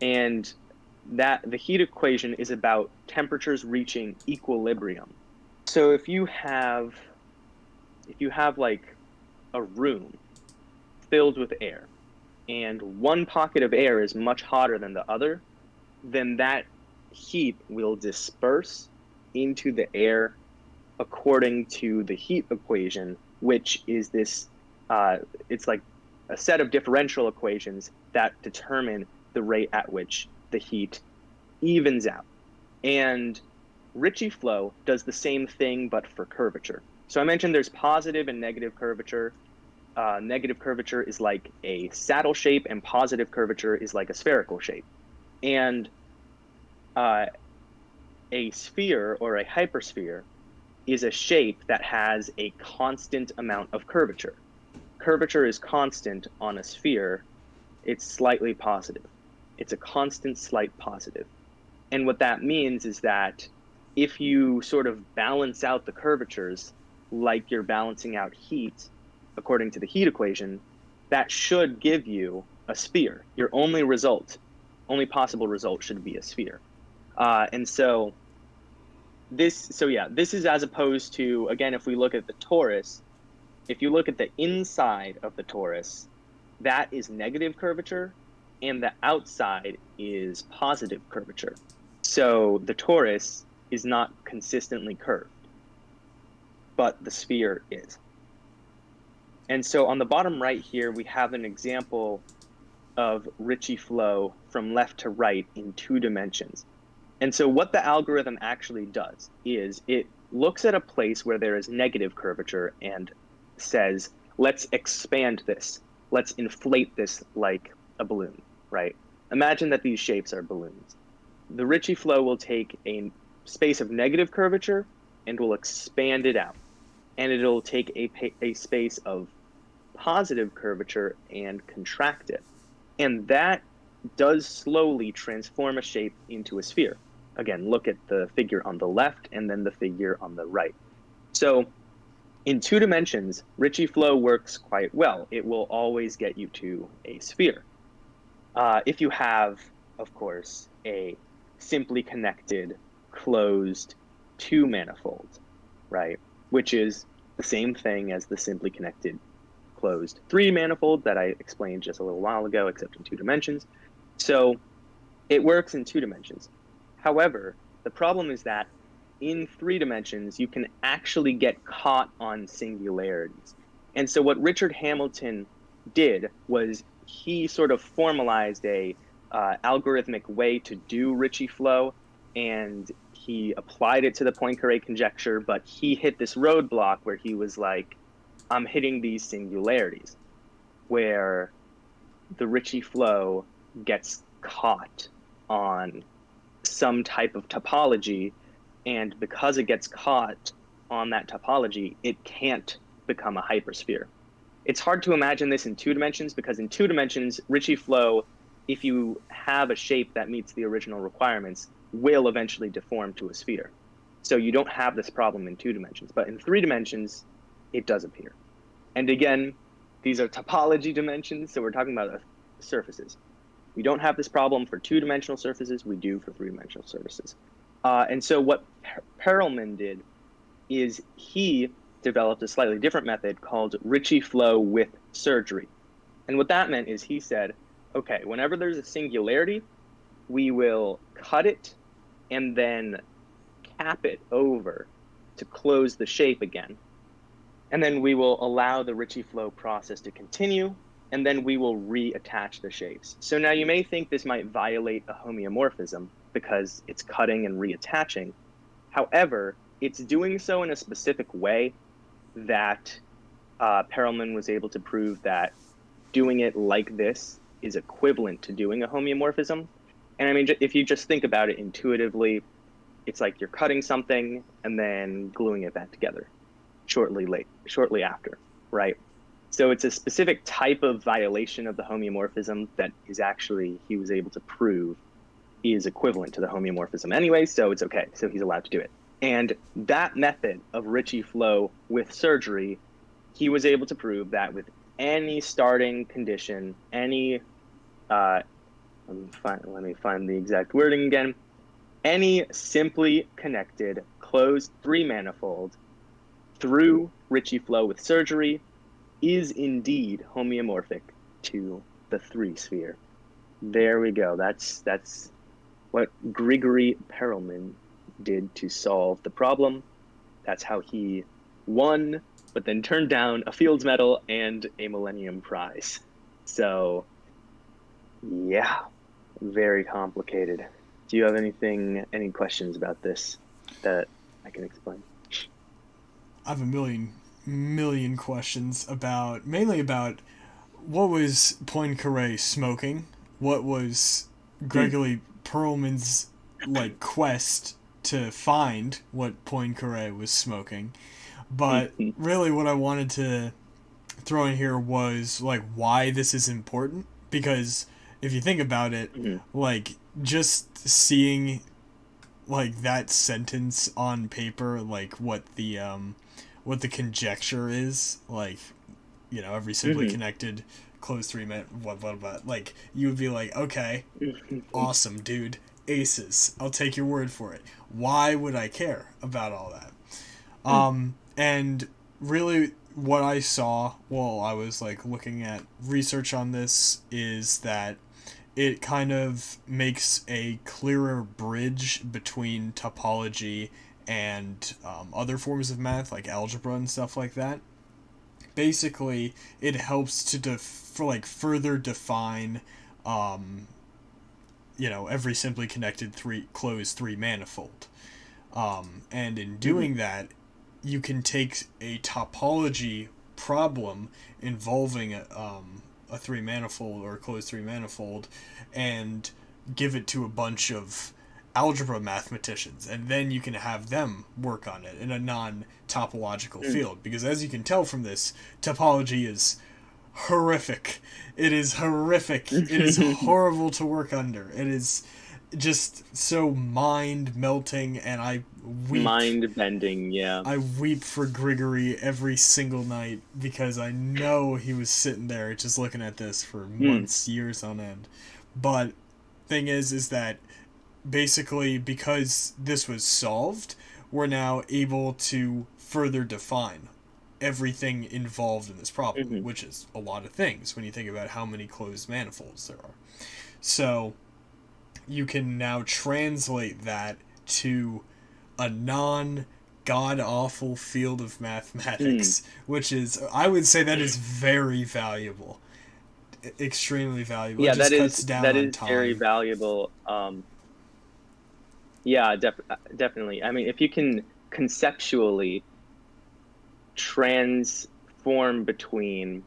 and that the heat equation is about temperatures reaching equilibrium. So if you have like a room filled with air, and one pocket of air is much hotter than the other, then that heat will disperse into the air according to the heat equation, which is this, it's like a set of differential equations that determine the rate at which the heat evens out. And Ricci flow does the same thing, but for curvature. So I mentioned there's positive and negative curvature. Negative curvature is like a saddle shape, and positive curvature is like a spherical shape. And a sphere or a hypersphere is a shape that has a constant amount of curvature. Curvature is constant on a sphere. It's slightly positive. It's a constant slight positive. And what that means is that if you sort of balance out the curvatures like you're balancing out heat according to the heat equation, that should give you a sphere. Your only possible result should be a sphere. And so this is as opposed to, again, if we look at the torus, if you look at the inside of the torus, that is negative curvature, and the outside is positive curvature. So the torus is not consistently curved, but the sphere is. And so on the bottom right here, we have an example of Ricci flow from left to right in 2 dimensions. And so what the algorithm actually does is it looks at a place where there is negative curvature and says, let's expand this. Let's inflate this like a balloon, right? Imagine that these shapes are balloons. The Ricci flow will take a space of negative curvature and will expand it out. And it'll take a space of positive curvature and contract it. And that does slowly transform a shape into a sphere. Again, look at the figure on the left and then the figure on the right. So in 2 dimensions, Ricci flow works quite well. It will always get you to a sphere. If you have, of course, a simply connected, closed 2 manifold, right? Which is the same thing as the simply connected, closed 3 manifold that I explained just a little while ago, except in 2 dimensions. So it works in 2 dimensions. However, the problem is that in 3 dimensions, you can actually get caught on singularities. And so what Richard Hamilton did was he sort of formalized a algorithmic way to do Ricci flow, and he applied it to the Poincare conjecture, but he hit this roadblock where he was like, I'm hitting these singularities, where the Ricci flow gets caught on some type of topology, and because it gets caught on that topology, it can't become a hypersphere. It's hard to imagine this in 2 dimensions, because in 2 dimensions, Ricci flow, if you have a shape that meets the original requirements, will eventually deform to a sphere. So you don't have this problem in 2 dimensions, but in 3 dimensions, it does appear. And again, these are topology dimensions, so we're talking about surfaces. We don't have this problem for 2-dimensional surfaces, we do for 3-dimensional surfaces. And so what Perelman did is he developed a slightly different method called Ricci flow with surgery. And what that meant is he said, okay, whenever there's a singularity, we will cut it and then cap it over to close the shape again. And then we will allow the Ricci flow process to continue, and then we will reattach the shapes. So now you may think this might violate a homeomorphism because it's cutting and reattaching. However, it's doing so in a specific way that Perelman was able to prove that doing it like this is equivalent to doing a homeomorphism. And I mean, if you just think about it intuitively, it's like you're cutting something and then gluing it back together shortly after, right? So it's a specific type of violation of the homeomorphism that is actually, he was able to prove is equivalent to the homeomorphism anyway, so it's okay. So he's allowed to do it. And that method of Ricci flow with surgery, he was able to prove that with any starting condition, any Let me find the exact wording again. Any simply connected closed three-manifold through Ricci flow with surgery is indeed homeomorphic to the three-sphere. There we go. That's what Grigory Perelman did to solve the problem. That's how he won, but then turned down a Fields Medal and a Millennium Prize. So, yeah, very complicated. Do you have any questions about this that I can explain? I have a million questions mainly about what was Poincaré smoking, what was Gregory Perelman's like quest to find what Poincaré was smoking, but really what I wanted to throw in here was like why this is important, because if you think about it, like just seeing like that sentence on paper, like what the conjecture is, like, you know, every simply connected closed three minute what, like you would be like, okay, awesome, dude, aces, I'll take your word for it. Why would I care about all that? And really what I saw while I was like looking at research on this is that it kind of makes a clearer bridge between topology and other forms of math like algebra and stuff like that. Basically, it helps to further define, you know, every simply connected closed three manifold. And in doing that, you can take a topology problem involving a three manifold or a closed three manifold and give it to a bunch of algebra mathematicians, and then you can have them work on it in a non-topological field, because as you can tell from this, topology is horrific. It is horrific. It is horrible to work under. It is just so mind-melting, and I weep. Mind-bending, yeah. I weep for Grigory every single night, because I know he was sitting there just looking at this for months, years on end. But thing is that basically, because this was solved, we're now able to further define everything involved in this problem, which is a lot of things when you think about how many closed manifolds there are. So you can now translate that to a non-god-awful field of mathematics, which is, I would say that is very valuable. Extremely valuable. Yeah, it just cuts down that on is time. very valuable. Yeah, definitely. I mean, if you can conceptually transform between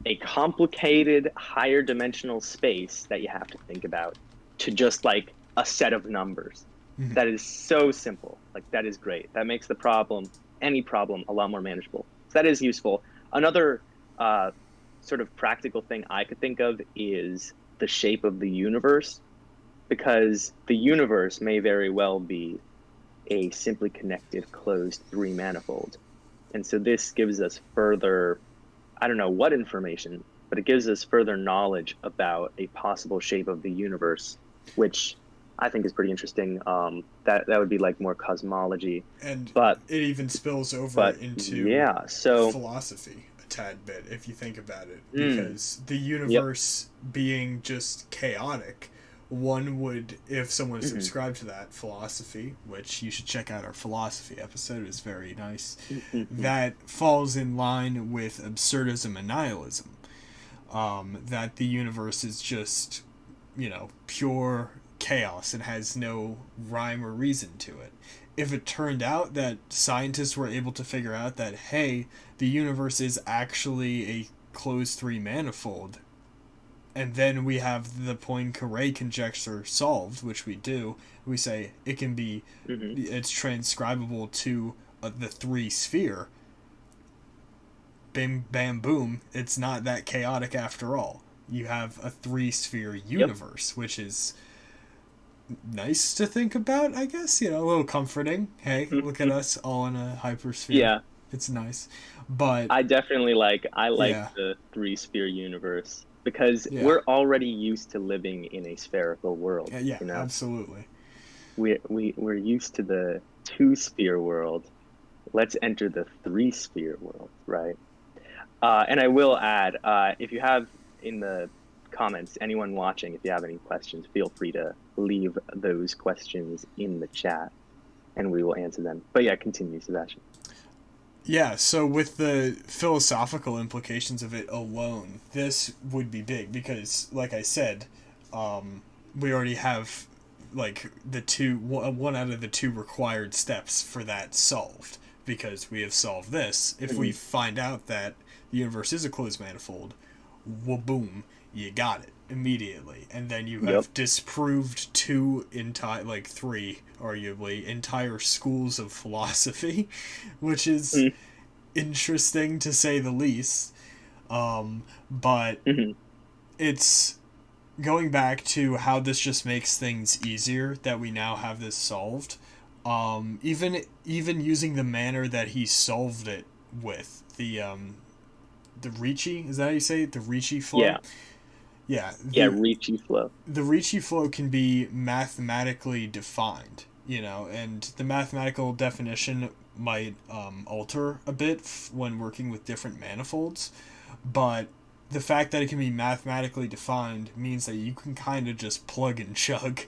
a complicated higher dimensional space that you have to think about to just like a set of numbers, that is so simple. Like, that is great. That makes the problem, any problem, a lot more manageable. So that is useful. Another sort of practical thing I could think of is the shape of the universe, because the universe may very well be a simply connected closed three manifold. And so this gives us further, I don't know what information, but it gives us further knowledge about a possible shape of the universe, which I think is pretty interesting. That would be like more cosmology. But it even spills over into philosophy a tad bit, if you think about it, because the universe being just chaotic, one would, if someone subscribed to that philosophy, which you should check out our philosophy episode, is very nice, that falls in line with absurdism and nihilism. That the universe is just, you know, pure chaos and has no rhyme or reason to it. If it turned out that scientists were able to figure out that, hey, the universe is actually a closed three manifold, and then we have the Poincaré conjecture solved, which we do, we say it can be, it's transcribable to the three sphere. Bim, bam, boom. It's not that chaotic after all. You have a three sphere universe, which is nice to think about, I guess. You know, a little comforting. Hey, look at us all in a hypersphere. Yeah. It's nice. But I definitely like the three sphere universe. because Yeah. we're already used to living in a spherical world. Yeah, You know, absolutely. we're used to the two-sphere world. Let's enter the three-sphere world, right? And I will add, if you have in the comments, anyone watching, if you have any questions, feel free to leave those questions in the chat and we will answer them. But yeah, continue, Sebastian. Yeah, so with the philosophical implications of it alone, this would be big because, like I said, we already have like the one out of the two required steps for that solved because we have solved this. If we Mm-hmm. find out that the universe is a closed manifold, boom, you got it immediately, and then you Yep. have disproved two entire, like three, arguably entire schools of philosophy, which is interesting to say the least. But Mm-hmm. it's going back to how this just makes things easier that we now have this solved. Even using the manner that he solved it with the Ricci, is that how you say it? The Ricci flow? Yeah. Yeah, Yeah. Ricci flow. the Ricci flow can be mathematically defined, and the mathematical definition might alter a bit when working with different manifolds, but the fact that it can be mathematically defined means that you can kind of just plug and chug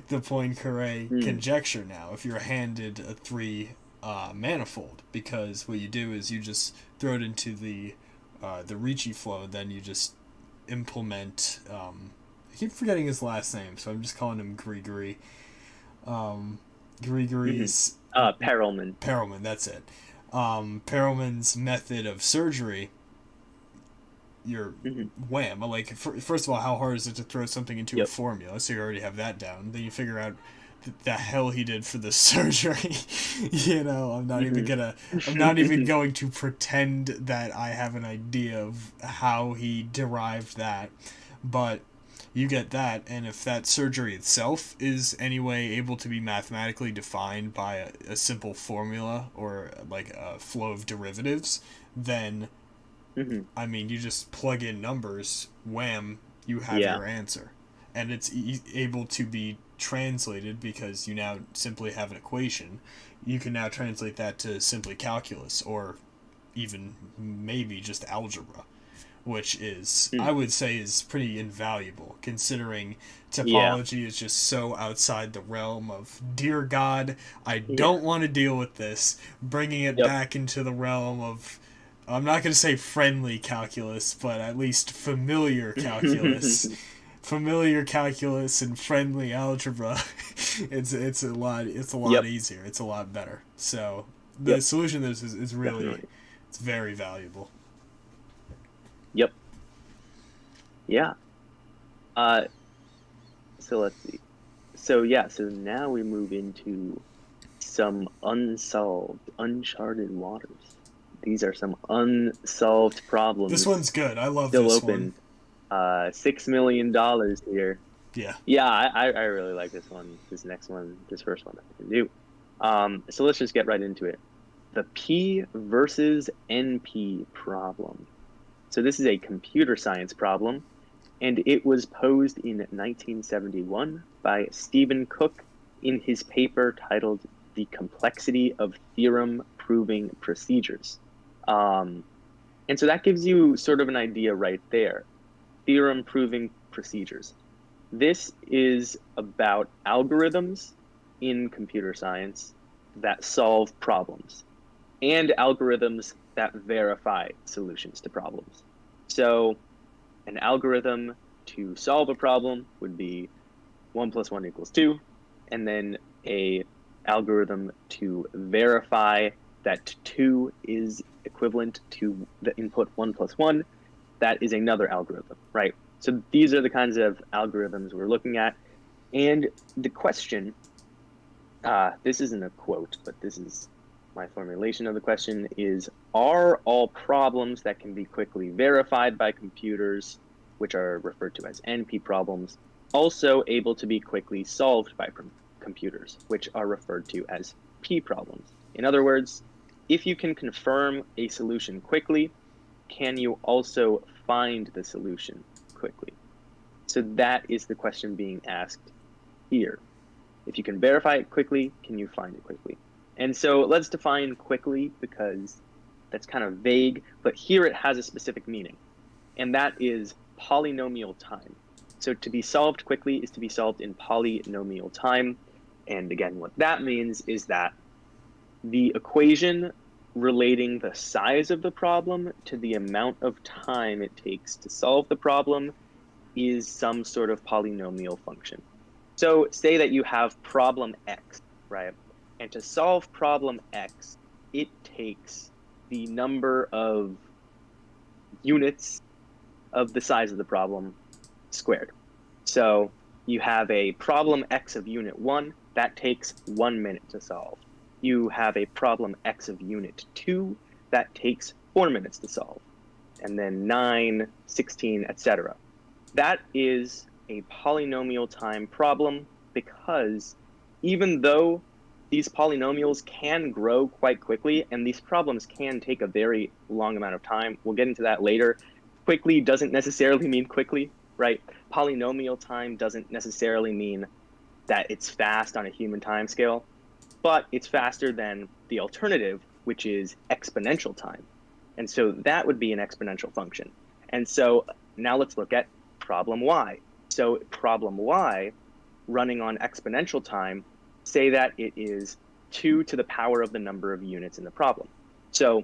the Poincare Mm. conjecture now if you're handed a three manifold, because what you do is you just throw it into the Ricci flow, then you just implement. I keep forgetting his last name, so I'm just calling him Grigori. Mm-hmm. Grigori's Perelman. Perelman, that's it. Perelman's method of surgery. You're Mm-hmm. wham. Like, first of all, how hard is it to throw something into a Yep. formula? So you already have that down. Then you figure out the hell he did for the surgery. I'm not even gonna. I'm not even going to pretend that I have an idea of how he derived that, but you get that, and if that surgery itself is anyway able to be mathematically defined by a simple formula or like a flow of derivatives, then Mm-hmm. I mean, you just plug in numbers, wham, you have Yeah. your answer. And it's able to be translated because you now simply have an equation. You can now translate that to simply calculus or even maybe just algebra, which is, Mm. I would say, is pretty invaluable considering Yeah. topology is just so outside the realm of, dear God, I Yeah. don't want to deal with this, bringing it Yep. back into the realm of, I'm not going to say friendly calculus, but at least familiar calculus. Familiar calculus and friendly algebra. It's a lot Yep. easier. It's a lot better. So the Yep. solution to this is really, Definitely. it's very valuable. Yep. Yeah. Uh, so let's see. So yeah, so now we move into some unsolved, uncharted waters. These are some unsolved problems. This one's good. I love still this open. one. $6 million here. Yeah. Yeah, I really like this one. This next one, this first one that we can do. So let's just get right into it. The P versus NP problem. So this is a computer science problem, and it was posed in 1971 by Stephen Cook in his paper titled "The Complexity of Theorem Proving Procedures." And so that gives you sort of an idea right there. Theorem proving procedures. This is about algorithms in computer science that solve problems and algorithms that verify solutions to problems. So an algorithm to solve a problem would be 1 + 1 = 2, and then a algorithm to verify that 2 is equivalent to the input 1 + 1, that is another algorithm, right? So these are the kinds of algorithms we're looking at. And the question, this isn't a quote, but this is my formulation of the question, is, are all problems that can be quickly verified by computers, which are referred to as NP problems, also able to be quickly solved by computers, which are referred to as P problems? In other words, if you can confirm a solution quickly, can you also find the solution quickly? So that is the question being asked here. If you can verify it quickly, can you find it quickly? And so let's define quickly, because that's kind of vague, but here it has a specific meaning, and that is polynomial time. So to be solved quickly is to be solved in polynomial time. And again, what that means is that the equation relating the size of the problem to the amount of time it takes to solve the problem is some sort of polynomial function. So say that you have problem X, right? And to solve problem X, it takes the number of units of the size of the problem squared. So you have a problem X of unit 1, that takes 1 minute to solve. You have a problem X of unit 2, that takes 4 minutes to solve. And then 9, 16, etc. That is a polynomial time problem, because even though these polynomials can grow quite quickly, and these problems can take a very long amount of time, we'll get into that later. Quickly doesn't necessarily mean quickly, right? Polynomial time doesn't necessarily mean that it's fast on a human time scale, but it's faster than the alternative, which is exponential time. And so that would be an exponential function. And so now let's look at problem Y. So problem Y, running on exponential time, say that it is 2 to the power of the number of units in the problem. So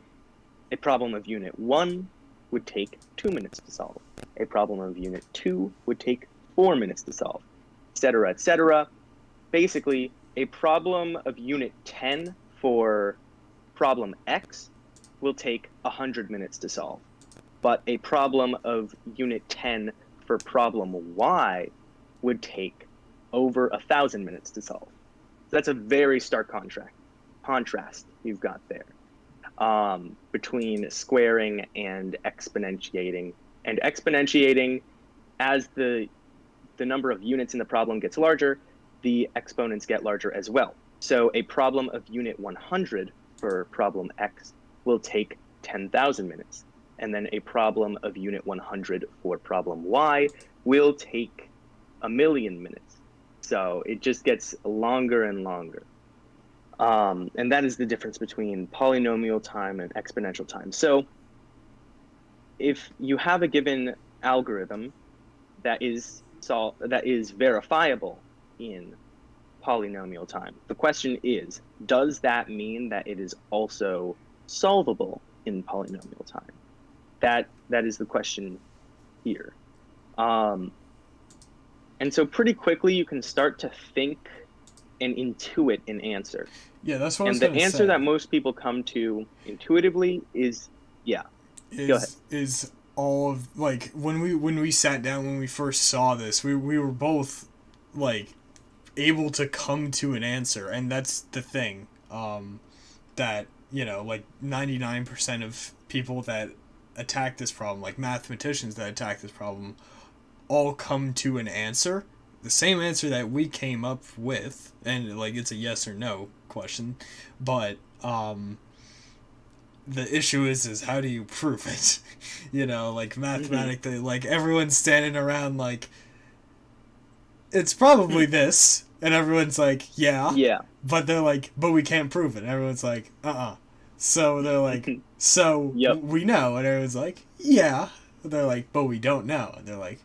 a problem of unit 1 would take 2 minutes to solve. A problem of unit 2 would take 4 minutes to solve, etc., etc. Basically, a problem of unit 10 for problem X will take 100 minutes to solve. But a problem of unit 10 for problem Y would take over 1,000 minutes to solve. So that's a very stark contrast you've got there between squaring and exponentiating. And exponentiating, as the number of units in the problem gets larger, the exponents get larger as well. So a problem of unit 100 for problem X will take 10,000 minutes. And then a problem of unit 100 for problem Y will take 1,000,000 minutes. So it just gets longer and longer. And that is the difference between polynomial time and exponential time. So if you have a given algorithm that is verifiable in polynomial time, the question is, does that mean that it is also solvable in polynomial time? That is the question here. And so pretty quickly you can start to think and intuit an answer. Yeah, that's what I was going to say. And the answer that most people come to intuitively is, go ahead. Is all of, like, when we sat down, when we first saw this, we were both, like, able to come to an answer, and that's the thing, that, like, 99% of people that attack this problem, like mathematicians that attack this problem, all come to an answer, the same answer that we came up with, and like it's a yes or no question, but the issue is how do you prove it? Like mathematically, like everyone's standing around like it's probably this, and everyone's like yeah, but they're like, but we can't prove it, and everyone's like so they're like, so yep. We know, and everyone's like, yeah. They're like, but we don't know, and they're like,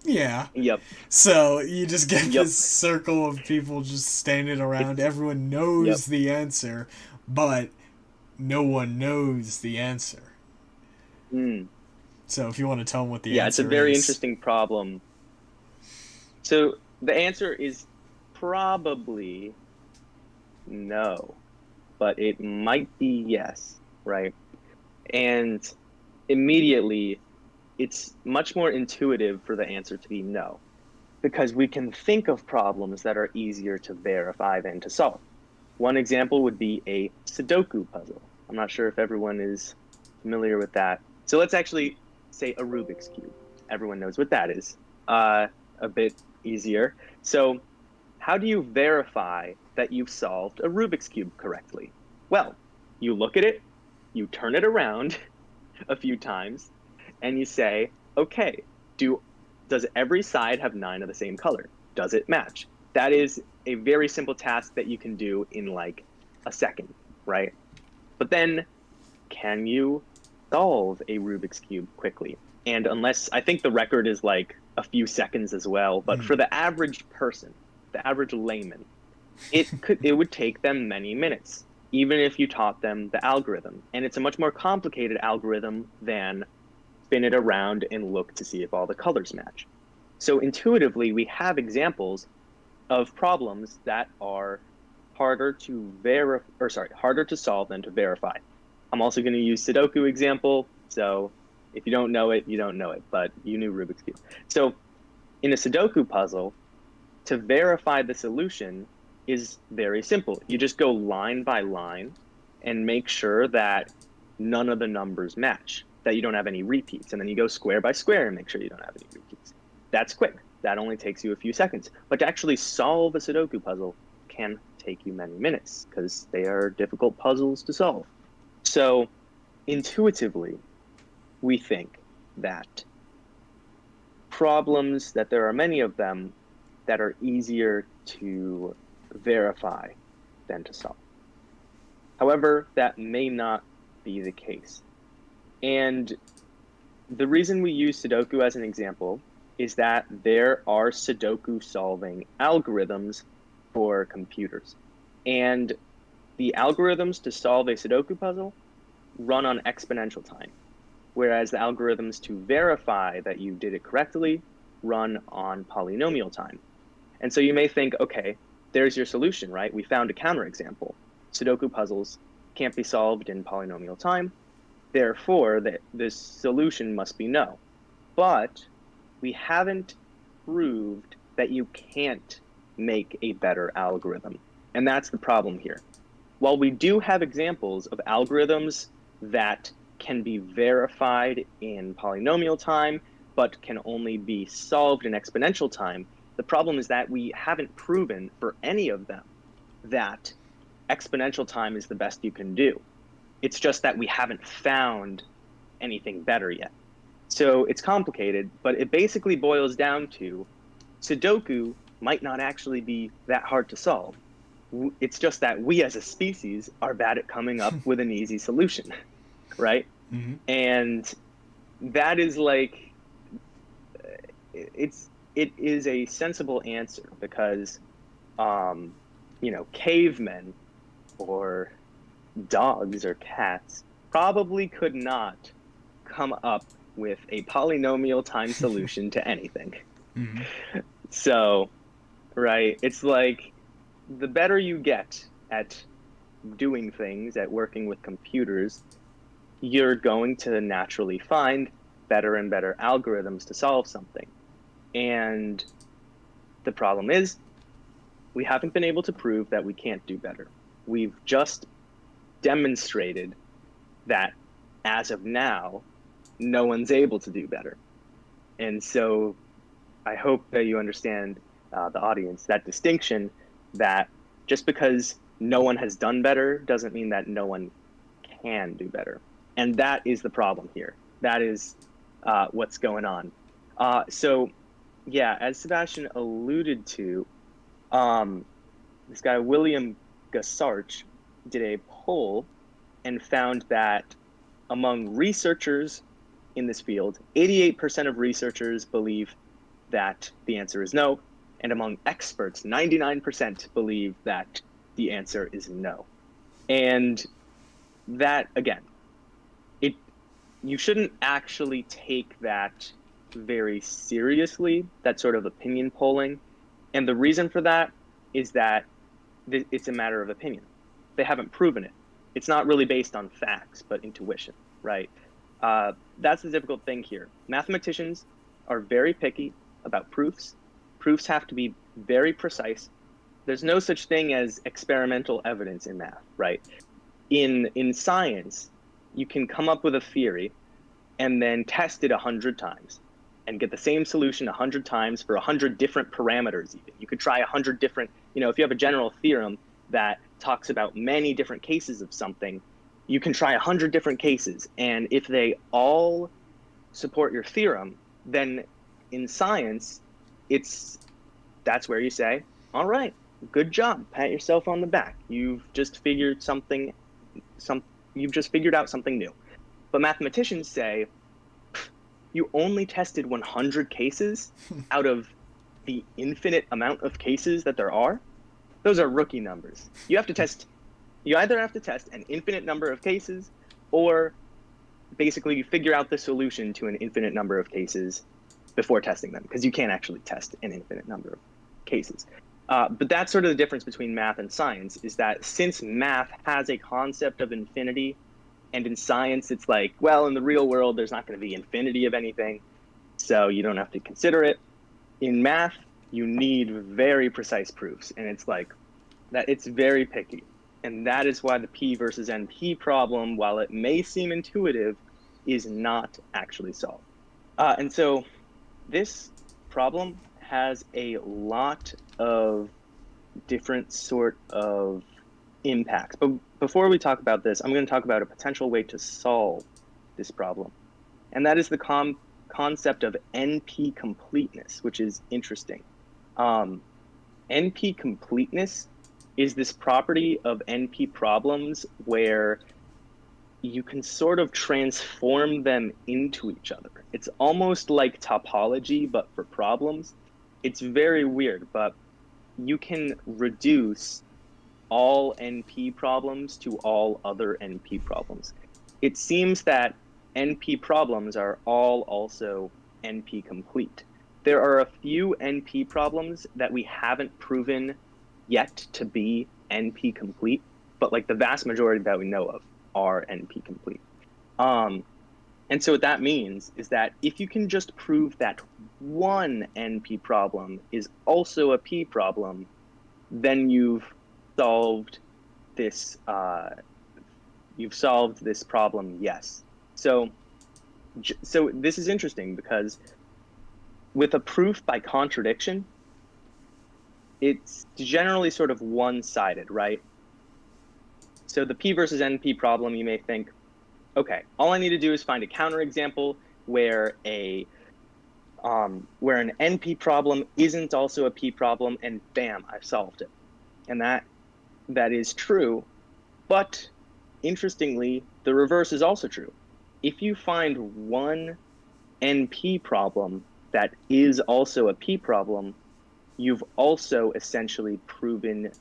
yeah. Yep. So you just get this circle of people just standing around. Everyone knows the answer, but no one knows the answer. So if you want to tell them what the answer is. Yeah, it's a very interesting problem. So the answer is probably no, but it might be yes, right? And immediately, it's much more intuitive for the answer to be no, because we can think of problems that are easier to verify than to solve. One example would be a Sudoku puzzle. I'm not sure if everyone is familiar with that. So let's actually say a Rubik's Cube. Everyone knows what that is. A bit easier. So how do you verify that you've solved a Rubik's Cube correctly? Well, you look at it, you turn it around a few times, and you say, okay, do Does every side have 9 of the same color? Does it match? That is a very simple task that you can do in like a second, right? But then, can you solve a Rubik's Cube quickly? And unless, I think the record is like a few seconds as well, but for the average person, the average layman, it would take them many minutes, even if you taught them the algorithm. And it's a much more complicated algorithm than spin it around and look to see if all the colors match. So intuitively, we have examples of problems that are harder to solve than to verify. I'm also going to use Sudoku example. So if you don't know it, you don't know it, but you knew Rubik's Cube. So in a Sudoku puzzle, to verify the solution is very simple. You just go line by line and make sure that none of the numbers match, that you don't have any repeats. And then you go square by square and make sure you don't have any repeats. That's quick. That only takes you a few seconds. But to actually solve a Sudoku puzzle can take you many minutes because they are difficult puzzles to solve. So intuitively, we think that problems, that there are many of them that are easier to verify than to solve. However, that may not be the case. And the reason we use Sudoku as an example is that there are Sudoku solving algorithms for computers. And the algorithms to solve a Sudoku puzzle run on exponential time, whereas the algorithms to verify that you did it correctly run on polynomial time. And so you may think, okay, there's your solution, right? We found a counterexample. Sudoku puzzles can't be solved in polynomial time. Therefore, the solution must be no. But we haven't proved that you can't make a better algorithm. And that's the problem here. While we do have examples of algorithms that can be verified in polynomial time, but can only be solved in exponential time, the problem is that we haven't proven for any of them that exponential time is the best you can do. It's just that we haven't found anything better yet. So it's complicated, but it basically boils down to Sudoku might not actually be that hard to solve. It's just that we as a species are bad at coming up with an easy solution, right? Mm-hmm. And that is like, it is a sensible answer because, cavemen or dogs or cats probably could not come up with a polynomial time solution to anything. Mm-hmm. So, right, it's like the better you get at doing things, at working with computers, you're going to naturally find better and better algorithms to solve something. And the problem is, we haven't been able to prove that we can't do better. We've just demonstrated that as of now, no one's able to do better. And so I hope that you understand, the audience, that distinction, that just because no one has done better doesn't mean that no one can do better. And that is the problem here. That is what's going on. So yeah, as Sebastian alluded to, this guy, William Gassarch, did a poll and found that among researchers in this field, 88% of researchers believe that the answer is no, and among experts, 99% believe that the answer is no. And that, again, you shouldn't actually take that very seriously, that sort of opinion polling. And the reason for that is that it's a matter of opinion. They haven't proven it. It's not really based on facts, but intuition, right? That's the difficult thing here. Mathematicians are very picky about proofs. Proofs have to be very precise. There's no such thing as experimental evidence in math, right? In science, you can come up with a theory and then test it 100 times and get the same solution 100 times for 100 different parameters even. You could try 100 different, if you have a general theorem that talks about many different cases of something, you can try 100 different cases. And if they all support your theorem, then In science, that's where you say, all right, good job, pat yourself on the back. You've just figured you've just figured out something new. But mathematicians say, you only tested 100 cases out of the infinite amount of cases that there are. Those are rookie numbers. You either have to test an infinite number of cases, or basically you figure out the solution to an infinite number of cases before testing them, because you can't actually test an infinite number of cases. But that's sort of the difference between math and science, is that since math has a concept of infinity, and in science it's like, well, in the real world there's not going to be infinity of anything, so you don't have to consider it. In math, you need very precise proofs, and it's like that, it's very picky. And that is why the P versus NP problem, while it may seem intuitive, is not actually solved. And so this problem has a lot of different sort of impacts. But before we talk about this, I'm going to talk about a potential way to solve this problem. And that is the concept of NP completeness, which is interesting. NP completeness is this property of NP problems where you can sort of transform them into each other. It's almost like topology, but for problems. It's very weird, but you can reduce all NP problems to all other NP problems. It seems that NP problems are all also NP complete. There are a few NP problems that we haven't proven yet to be NP complete, but like the vast majority that we know of are NP complete. And so what that means is that if you can just prove that one NP problem is also a P problem, then you've solved this problem, yes. So this is interesting because with a proof by contradiction, it's generally sort of one-sided, right? So the P versus NP problem, you may think, okay, all I need to do is find a counterexample where an NP problem isn't also a P problem, and bam, I've solved it. And that is true, but interestingly, the reverse is also true. If you find one NP problem that is also a P problem, you've also essentially proven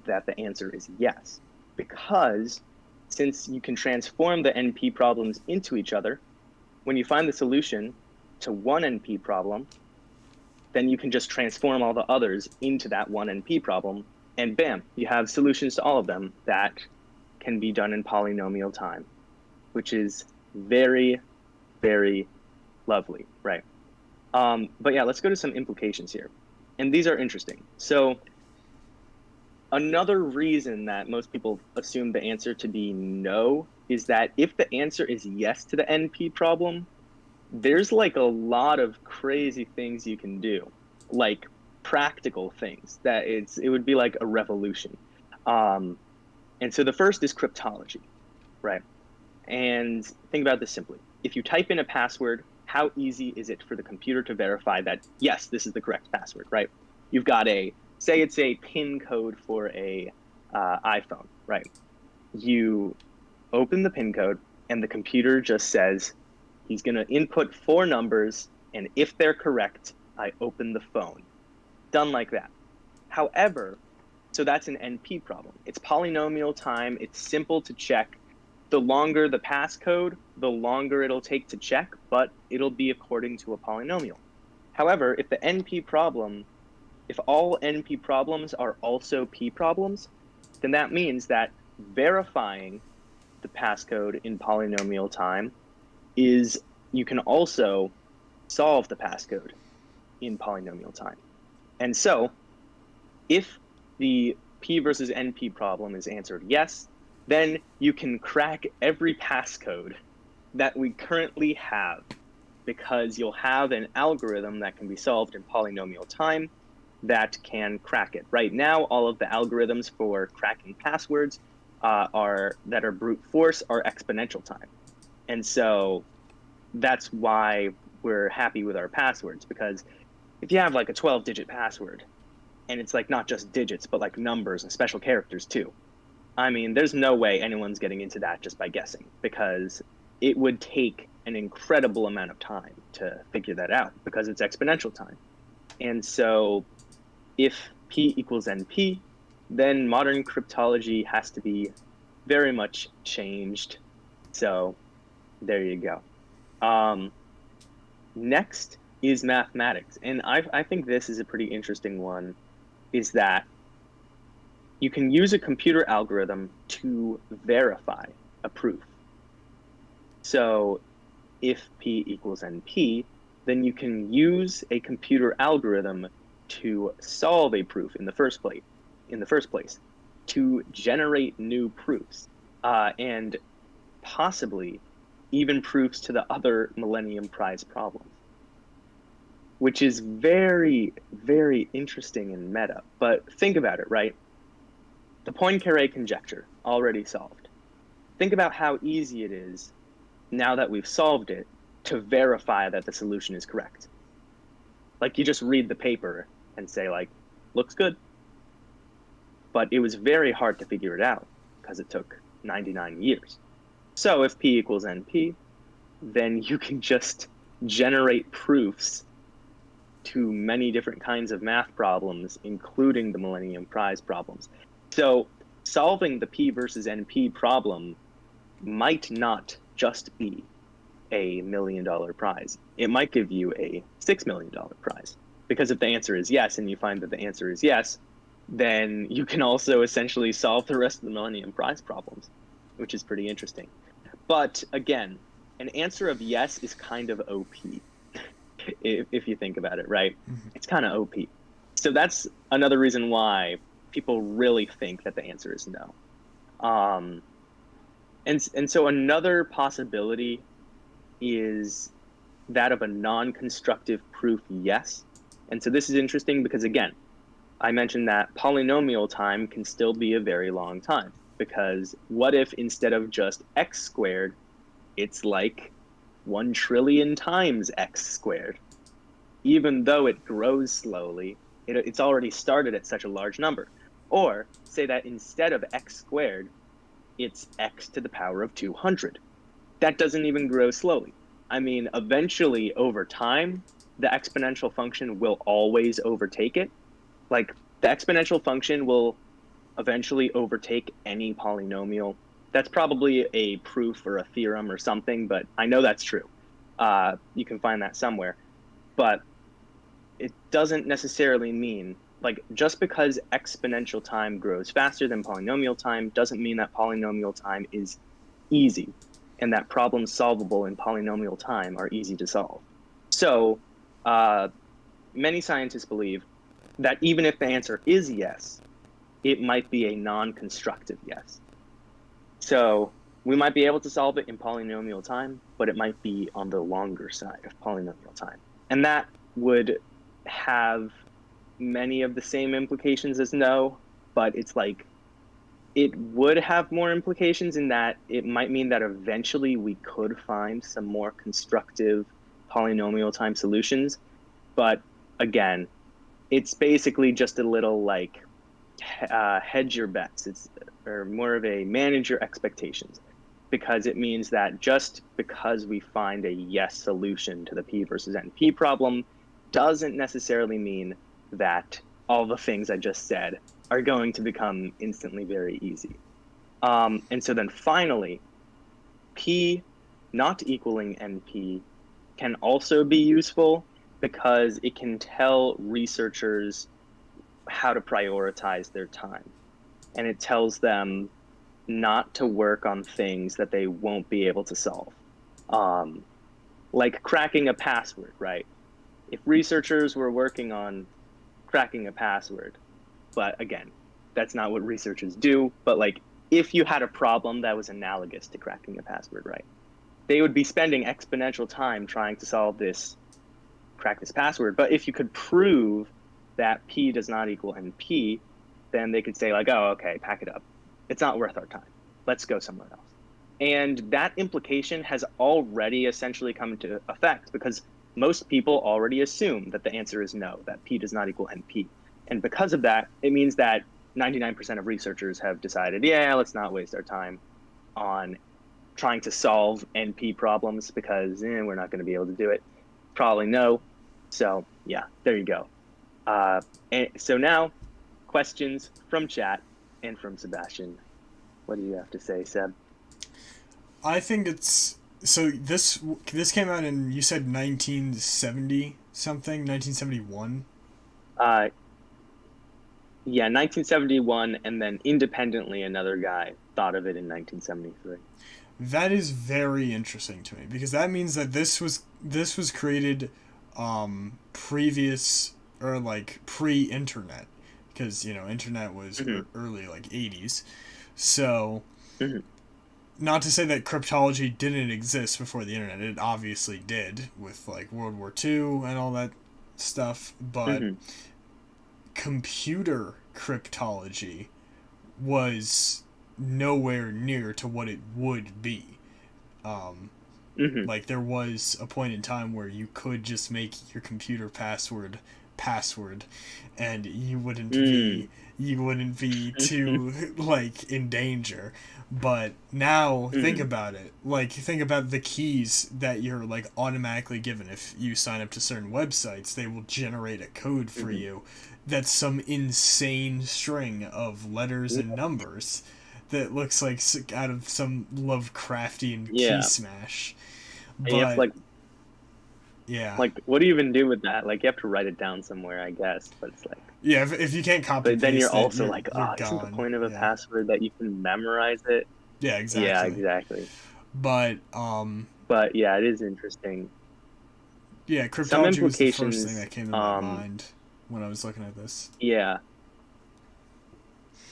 that the answer is yes. Because since you can transform the NP problems into each other, when you find the solution to one NP problem, then you can just transform all the others into that one NP problem, and bam, you have solutions to all of them that can be done in polynomial time, which is very, very lovely, right? But yeah, let's go to some implications here. And these are interesting. So another reason that most people assume the answer to be no is that if the answer is yes to the NP problem, there's like a lot of crazy things you can do, like practical things that it would be like a revolution. And so the first is cryptology, right? And think about this simply. If you type in a password, how easy is it for the computer to verify that, yes, this is the correct password, right? You've got say it's a PIN code for a iPhone, right? You open the PIN code and the computer just says, he's going to input 4 numbers, and if they're correct, I open the phone. Done like that. However, so that's an NP problem. It's polynomial time. It's simple to check. The longer the passcode, the longer it'll take to check, but it'll be according to a polynomial. However, if all NP problems are also P problems, then that means that verifying the passcode in polynomial time is you can also solve the passcode in polynomial time. And so if the P versus NP problem is answered yes, then you can crack every passcode that we currently have, because you'll have an algorithm that can be solved in polynomial time that can crack it. Right now, all of the algorithms for cracking passwords that are brute force are exponential time. And so that's why we're happy with our passwords, because if you have like a 12-digit password and it's like not just digits, but like numbers and special characters too, I mean, there's no way anyone's getting into that just by guessing, because it would take an incredible amount of time to figure that out because it's exponential time. And so if P equals NP, then modern cryptology has to be very much changed. So there you go. Next is mathematics. And I think this is a pretty interesting one, is that you can use a computer algorithm to verify a proof. So if P equals NP, then you can use a computer algorithm to solve a proof in the first place, to generate new proofs, and possibly even proofs to the other Millennium Prize problems, which is very, very interesting and meta. But think about it, right? The Poincaré conjecture, already solved. Think about how easy it is, now that we've solved it, to verify that the solution is correct. Like, you just read the paper and say, like, looks good. But it was very hard to figure it out because it took 99 years. So if P equals NP, then you can just generate proofs to many different kinds of math problems, including the Millennium Prize problems. So solving the P versus NP problem might not just be a $1 million prize. It might give you a $6 million prize. Because if the answer is yes, and you find that the answer is yes, then you can also essentially solve the rest of the Millennium Prize problems, which is pretty interesting. But again, an answer of yes is kind of OP, if you think about it, right? Mm-hmm. It's kind of OP. So that's another reason why people really think that the answer is no. And so another possibility is that of a non-constructive proof yes. And so this is interesting because, again, I mentioned that polynomial time can still be a very long time, because what if instead of just x squared, it's like 1 trillion times x squared? Even though it grows slowly, it's already started at such a large number. Or say that instead of x squared, it's x to the power of 200. That doesn't even grow slowly. I mean, eventually, over time, the exponential function will always overtake it. Like, the exponential function will eventually overtake any polynomial. That's probably a proof or a theorem or something, but I know that's true. You can find that somewhere. But it doesn't necessarily mean, like, just because exponential time grows faster than polynomial time doesn't mean that polynomial time is easy and that problems solvable in polynomial time are easy to solve. So many scientists believe that even if the answer is yes, it might be a non-constructive yes. So we might be able to solve it in polynomial time, but it might be on the longer side of polynomial time. And that would have many of the same implications as no, but it's like, it would have more implications in that it might mean that eventually we could find some more constructive polynomial time solutions. But again, it's basically just a little like hedge your bets. It's or more of a manage your expectations, because it means that just because we find a yes solution to the P versus NP problem doesn't necessarily mean that all the things I just said are going to become instantly very easy. And so then finally, P not equaling NP can also be useful because it can tell researchers how to prioritize their time. And it tells them not to work on things that they won't be able to solve. Like cracking a password, right? If researchers were working on cracking a password, but again, that's not what researchers do, but like if you had a problem that was analogous to cracking a password, right? They would be spending exponential time trying to solve this, crack this password. But if you could prove that P does not equal NP, then they could say like, oh, okay, pack it up. It's not worth our time. Let's go somewhere else. And that implication has already essentially come into effect, because most people already assume that the answer is no, that P does not equal NP. And because of that, it means that 99% of researchers have decided, yeah, let's not waste our time on trying to solve NP problems because we're not going to be able to do it. Probably no. So yeah, there you go. And so now, questions from chat and from Sebastian. What do you have to say, Seb? I think it's so this came out in, you said 1970 something, 1971. Yeah, 1971, and then independently another guy thought of it in 1973. That is very interesting to me because that means that this was created previous or like pre-internet, because internet was early like 80s. So not to say that cryptology didn't exist before the internet. It obviously did with like World War II and all that stuff, but computer cryptology was nowhere near to what it would be. Like there was a point in time where you could just make your computer password, and you wouldn't be too like in danger. But now think about it. Like think about the keys that you're like automatically given. If you sign up to certain websites, they will generate a code for you that's some insane string of letters and numbers that looks like out of some Lovecraftian key smash. But you have to, yeah, like what do you even do with that? Like you have to write it down somewhere, I guess. But it's like, yeah, if you can't copy, but then you're it, also you're like, gone. Isn't the point of a password that you can memorize it? Yeah, exactly. Yeah, exactly. But yeah, it is interesting. Yeah, cryptology was the first thing that came to my mind when I was looking at this. Yeah.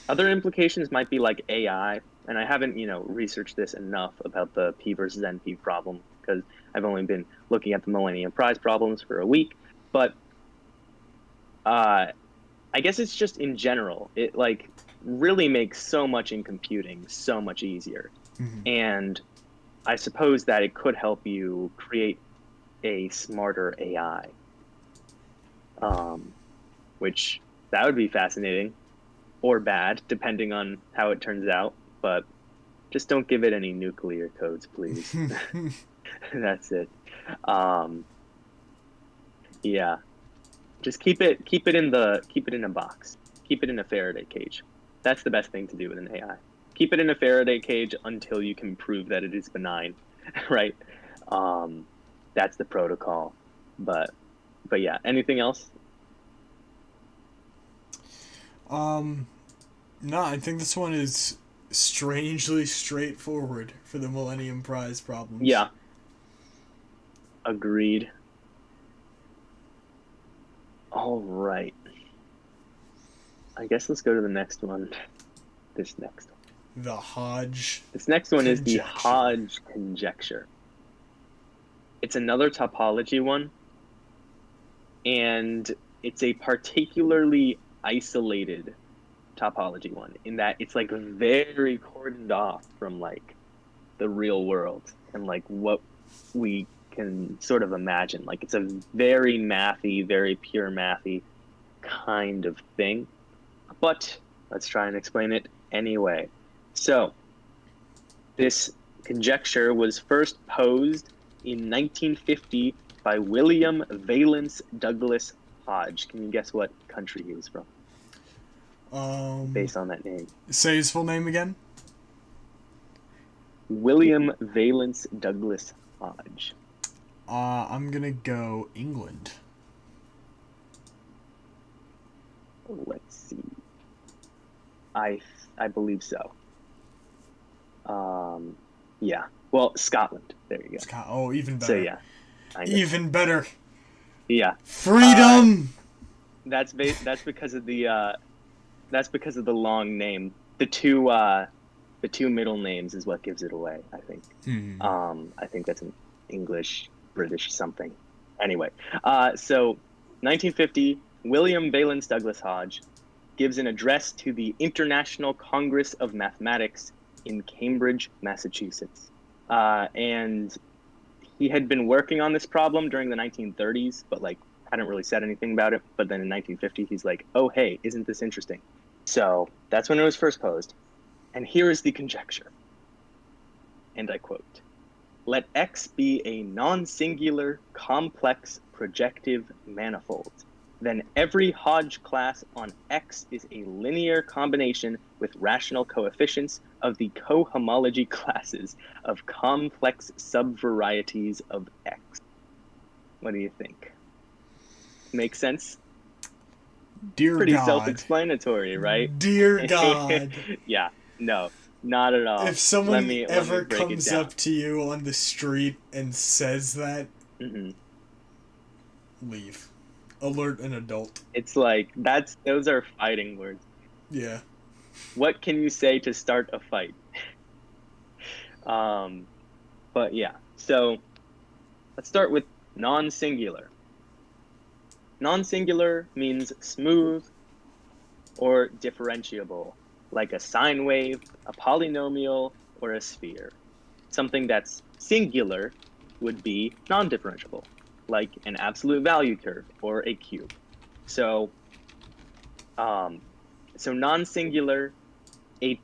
Other implications might be like AI, and I haven't, researched this enough about the P versus NP problem because I've only been looking at the Millennium Prize problems for a week. But I guess it's just in general, it like really makes so much in computing so much easier. And I suppose that it could help you create a smarter AI, which that would be fascinating or bad, depending on how it turns out. But just don't give it any nuclear codes, please. That's it. Yeah, just keep it in a box. Keep it in a Faraday cage. That's the best thing to do with an AI. Keep it in a Faraday cage until you can prove that it is benign, right? That's the protocol. But yeah, anything else? No, I think this one is strangely straightforward for the Millennium Prize problems. Yeah. Agreed. All right. I guess let's go to the next one. This next one. The Hodge. This next one is the Hodge conjecture. It's another topology one, and it's a particularly isolated topology one in that it's like very cordoned off from like the real world and like what we can sort of imagine. Like it's a very mathy, very pure mathy kind of thing. But let's try and explain it anyway. So this conjecture was first posed in 1950 by William Valence Douglas Hodge. Can you guess what country he was from? Based on that name. Say his full name again. William Valence Douglas Hodge. I'm gonna go England. Let's see. I believe so. Yeah. Well, Scotland. There you go. Oh, even better. So yeah. Even better. Yeah. Freedom. That's because of the long name. The two middle names is what gives it away, I think. I think that's an English, British something. Anyway, so 1950, William Valence Douglas Hodge gives an address to the International Congress of Mathematics in Cambridge, Massachusetts. And He had been working on this problem during the 1930s, but like hadn't really said anything about it. But then in 1950, he's like, oh, hey, isn't this interesting? So that's when it was first posed. And here is the conjecture. And I quote, let X be a non-singular, complex, projective manifold. Then every Hodge class on X is a linear combination with rational coefficients of the cohomology classes of complex subvarieties of X. What do you think? Make sense? Dear Pretty God. self-explanatory, right? Dear God. Yeah, no, not at all. If someone let ever me break comes it down. up to you on the street and says that, leave. Alert an adult. It's like, those are fighting words. Yeah. What can you say to start a fight? But yeah, so let's start with non-singular. Non-singular means smooth or differentiable, like a sine wave, a polynomial, or a sphere. Something that's singular would be non-differentiable, like an absolute value curve or a cube. So non-singular, okay.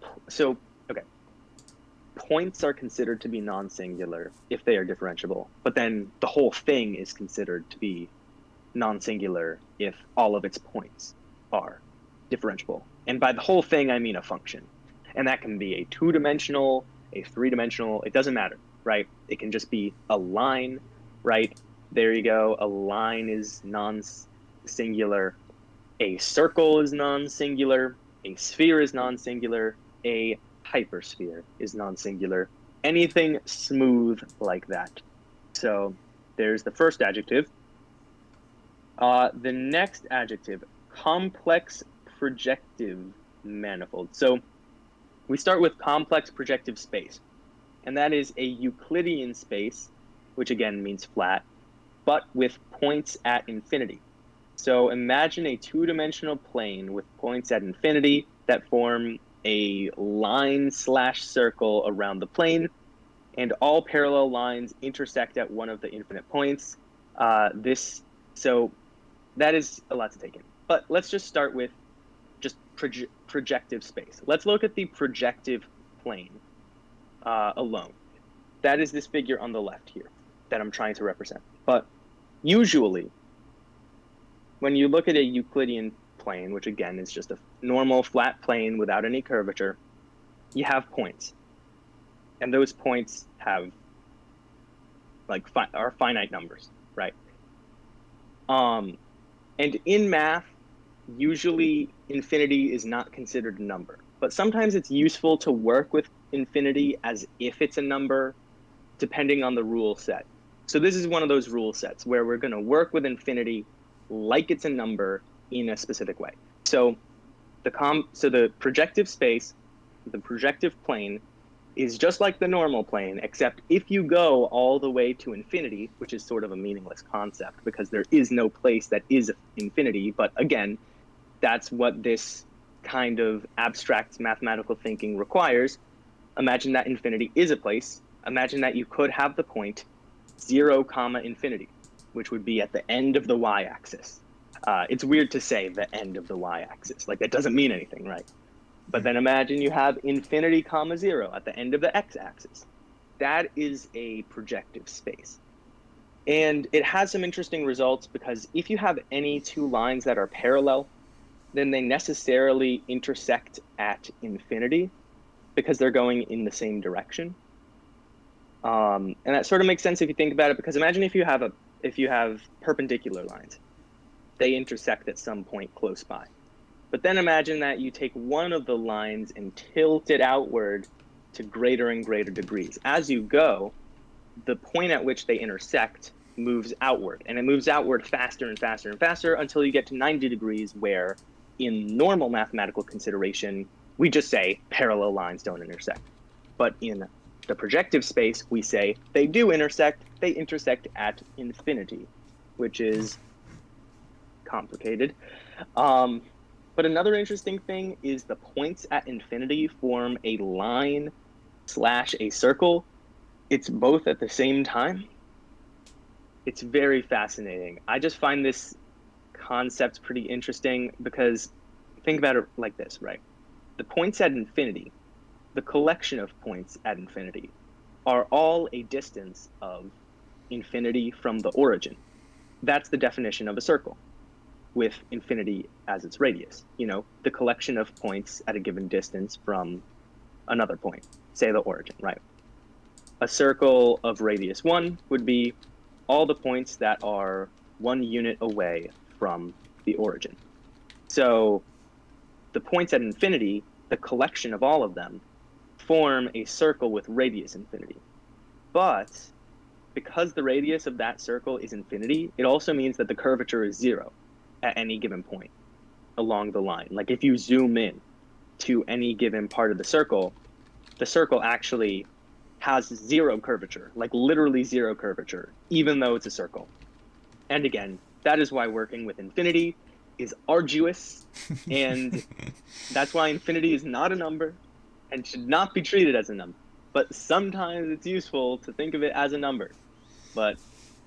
Points are considered to be non-singular if they are differentiable, but then the whole thing is considered to be non-singular if all of its points are differentiable. And by the whole thing, I mean a function. And that can be a two-dimensional, a three-dimensional, it doesn't matter, right? It can just be a line, right? There you go. A line is non-singular. A circle is non-singular. A sphere is non-singular. A hypersphere is non-singular. Anything smooth like that. So there's the first adjective. The next adjective, complex projective manifold. So we start with complex projective space, and that is a Euclidean space, which again means flat, but with points at infinity. So imagine a two-dimensional plane with points at infinity that form a line/circle around the plane, and all parallel lines intersect at one of the infinite points. So that is a lot to take in. But let's just start with just projective space. Let's look at the projective plane alone. That is this figure on the left here that I'm trying to represent. But usually, when you look at a Euclidean plane, which again is just a normal flat plane without any curvature, you have points. And those points have are finite numbers, right? And in math, usually infinity is not considered a number, but sometimes it's useful to work with infinity as if it's a number, depending on the rule set. So this is one of those rule sets where we're going to work with infinity like it's a number in a specific way. So the projective space, the projective plane, is just like the normal plane, except if you go all the way to infinity, which is sort of a meaningless concept because there is no place that is infinity, but again, that's what this kind of abstract mathematical thinking requires. Imagine that infinity is a place. Imagine that you could have the point 0, infinity, which would be at the end of the y-axis. It's weird to say the end of the y-axis. Like, that doesn't mean anything, right? But then imagine you have infinity, 0 at the end of the x-axis. That is a projective space. And it has some interesting results because if you have any two lines that are parallel, then they necessarily intersect at infinity because they're going in the same direction. And that sort of makes sense if you think about it, because imagine if you have perpendicular lines. They intersect at some point close by. But then imagine that you take one of the lines and tilt it outward to greater and greater degrees. As you go, the point at which they intersect moves outward, and it moves outward faster and faster and faster until you get to 90 degrees, where in normal mathematical consideration, we just say parallel lines don't intersect. But in the projective space, we say they do intersect, they intersect at infinity, which is complicated. But another interesting thing is the points at infinity form a line / a circle. It's both at the same time. It's very fascinating. I just find this concept pretty interesting because think about it like this, right? The points at infinity, the collection of points at infinity, are all a distance of infinity from the origin. That's the definition of a circle, with infinity as its radius. The collection of points at a given distance from another point, say the origin, right? A circle of radius 1 would be all the points that are 1 unit away from the origin. So the points at infinity, the collection of all of them, form a circle with radius infinity. But because the radius of that circle is infinity, it also means that the curvature is 0 at any given point along the line. Like if you zoom in to any given part of the circle actually has 0 curvature, like literally 0 curvature, even though it's a circle. And again, that is why working with infinity is arduous, and that's why infinity is not a number and should not be treated as a number. But sometimes it's useful to think of it as a number. But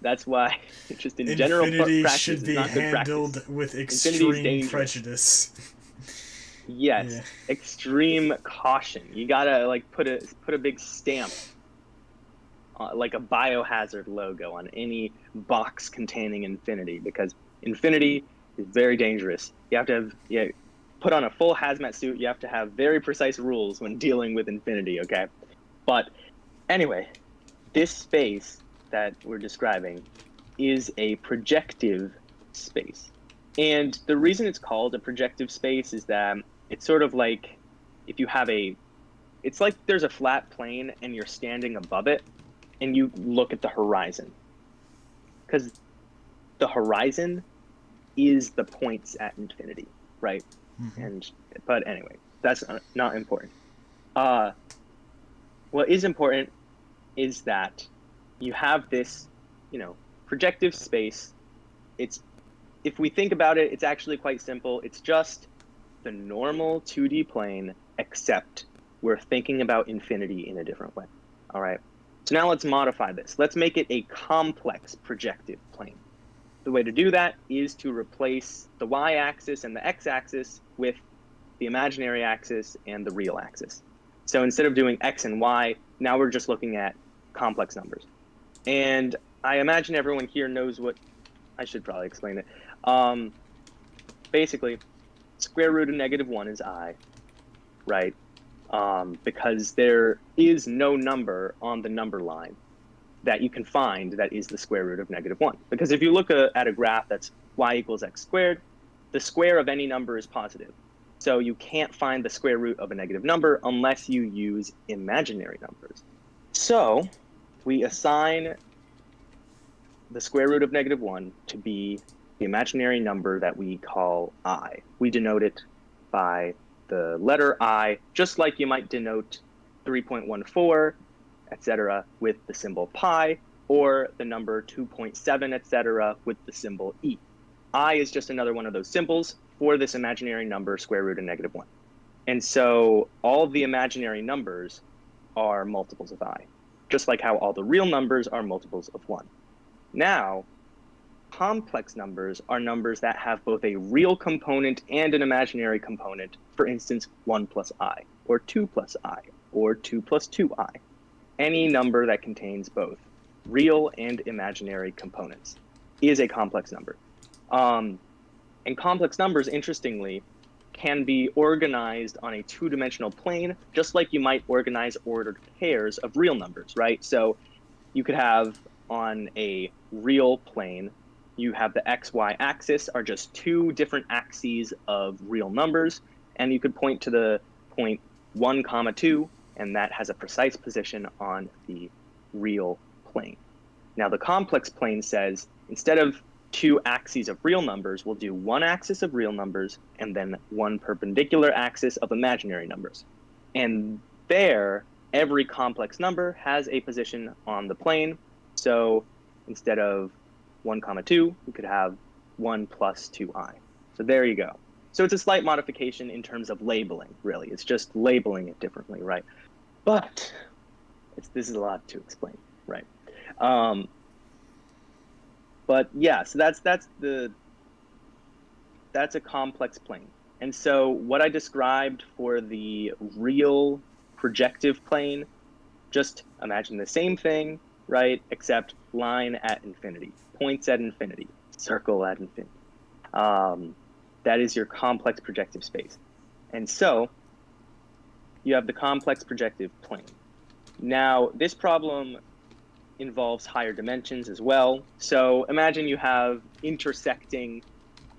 that's why, just in general Infinity practice, should be not good handled practice. with extreme prejudice. Yes, yeah. Extreme caution. You gotta put a big stamp, like a biohazard logo on any box containing infinity, because infinity is very dangerous. You have to have put on a full hazmat suit. You have to have very precise rules when dealing with infinity. Okay, but anyway, this space that we're describing is a projective space. And the reason it's called a projective space is that it's sort of like if you have it's like there's a flat plane and you're standing above it and you look at the horizon. Because the horizon is the points at infinity, right? Mm-hmm. But anyway, that's not important. What is important is that you have this, projective space. If we think about it, it's actually quite simple. It's just the normal 2D plane, except we're thinking about infinity in a different way. All right. So now let's modify this. Let's make it a complex projective plane. The way to do that is to replace the y-axis and the x-axis with the imaginary axis and the real axis. So instead of doing x and y, now we're just looking at complex numbers. And I imagine everyone here knows what, I should probably explain it. Basically, square root of -1 is I, right? Because there is no number on the number line that you can find that is the square root of -1. Because if you look at a graph that's y equals x squared, the square of any number is positive. So you can't find the square root of a negative number unless you use imaginary numbers. So we assign the square root of -1 to be the imaginary number that we call I. We denote it by the letter I, just like you might denote 3.14, etc., with the symbol pi, or the number 2.7, etc., with the symbol e. I is just another one of those symbols for this imaginary number, square root of -1. And so all of the imaginary numbers are multiples of I, just like how all the real numbers are multiples of 1. Now, complex numbers are numbers that have both a real component and an imaginary component. For instance, 1 plus I, or 2 plus I, or 2 plus 2I. Any number that contains both real and imaginary components is a complex number. And complex numbers, interestingly, can be organized on a two-dimensional plane, just like you might organize ordered pairs of real numbers, right? So you could have on a real plane, you have the xy axis are just two different axes of real numbers, and you could point to the point 1, 2, and that has a precise position on the real plane. Now the complex plane says, instead of two axes of real numbers, we'll do one axis of real numbers and then one perpendicular axis of imaginary numbers. And there, every complex number has a position on the plane. So instead of 1, 2, we could have 1 plus 2i. So there you go. So it's a slight modification in terms of labeling, really. It's just labeling it differently, right? But this is a lot to explain, right? But yeah, so that's a complex plane. And so what I described for the real projective plane, just imagine the same thing, right? Except line at infinity, points at infinity, circle at infinity. That is your complex projective space. And so you have the complex projective plane. Now, this problem involves higher dimensions as well. So imagine you have intersecting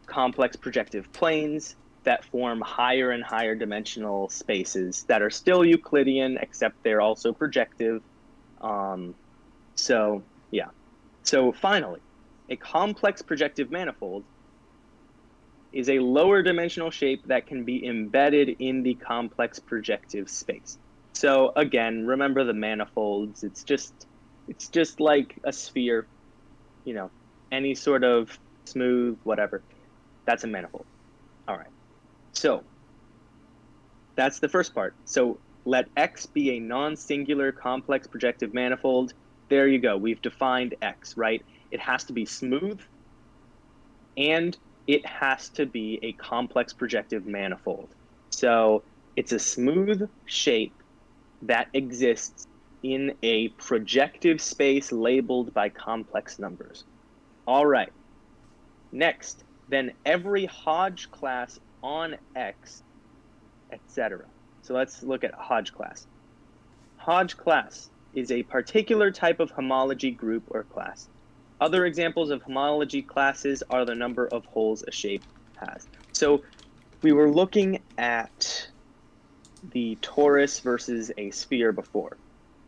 complex projective planes that form higher and higher dimensional spaces that are still Euclidean, except they're also projective. So yeah. So finally, a complex projective manifold is a lower dimensional shape that can be embedded in the complex projective space. So again, remember the manifolds. It's just like a sphere, you know, any sort of smooth, whatever. That's a manifold. All right. So that's the first part. So let X be a non-singular complex projective manifold. There you go. We've defined X, right? It has to be smooth, and it has to be a complex projective manifold. So it's a smooth shape that exists in a projective space labeled by complex numbers. All right. Next, then every Hodge class on X, etc. So let's look at Hodge class. Hodge class is a particular type of homology group or class. Other examples of homology classes are the number of holes a shape has. So we were looking at the torus versus a sphere before.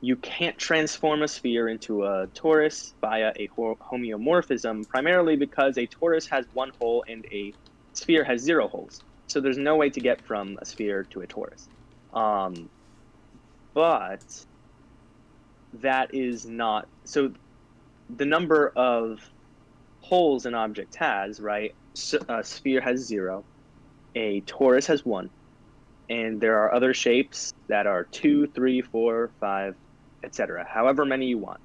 You can't transform a sphere into a torus via a homeomorphism, primarily because a torus has one hole and a sphere has 0 holes. So there's no way to get from a sphere to a torus. But that is not, so the number of holes an object has, right? So a sphere has 0, a torus has 1, and there are other shapes that are 2, 3, 4, 5, etc., however many you want.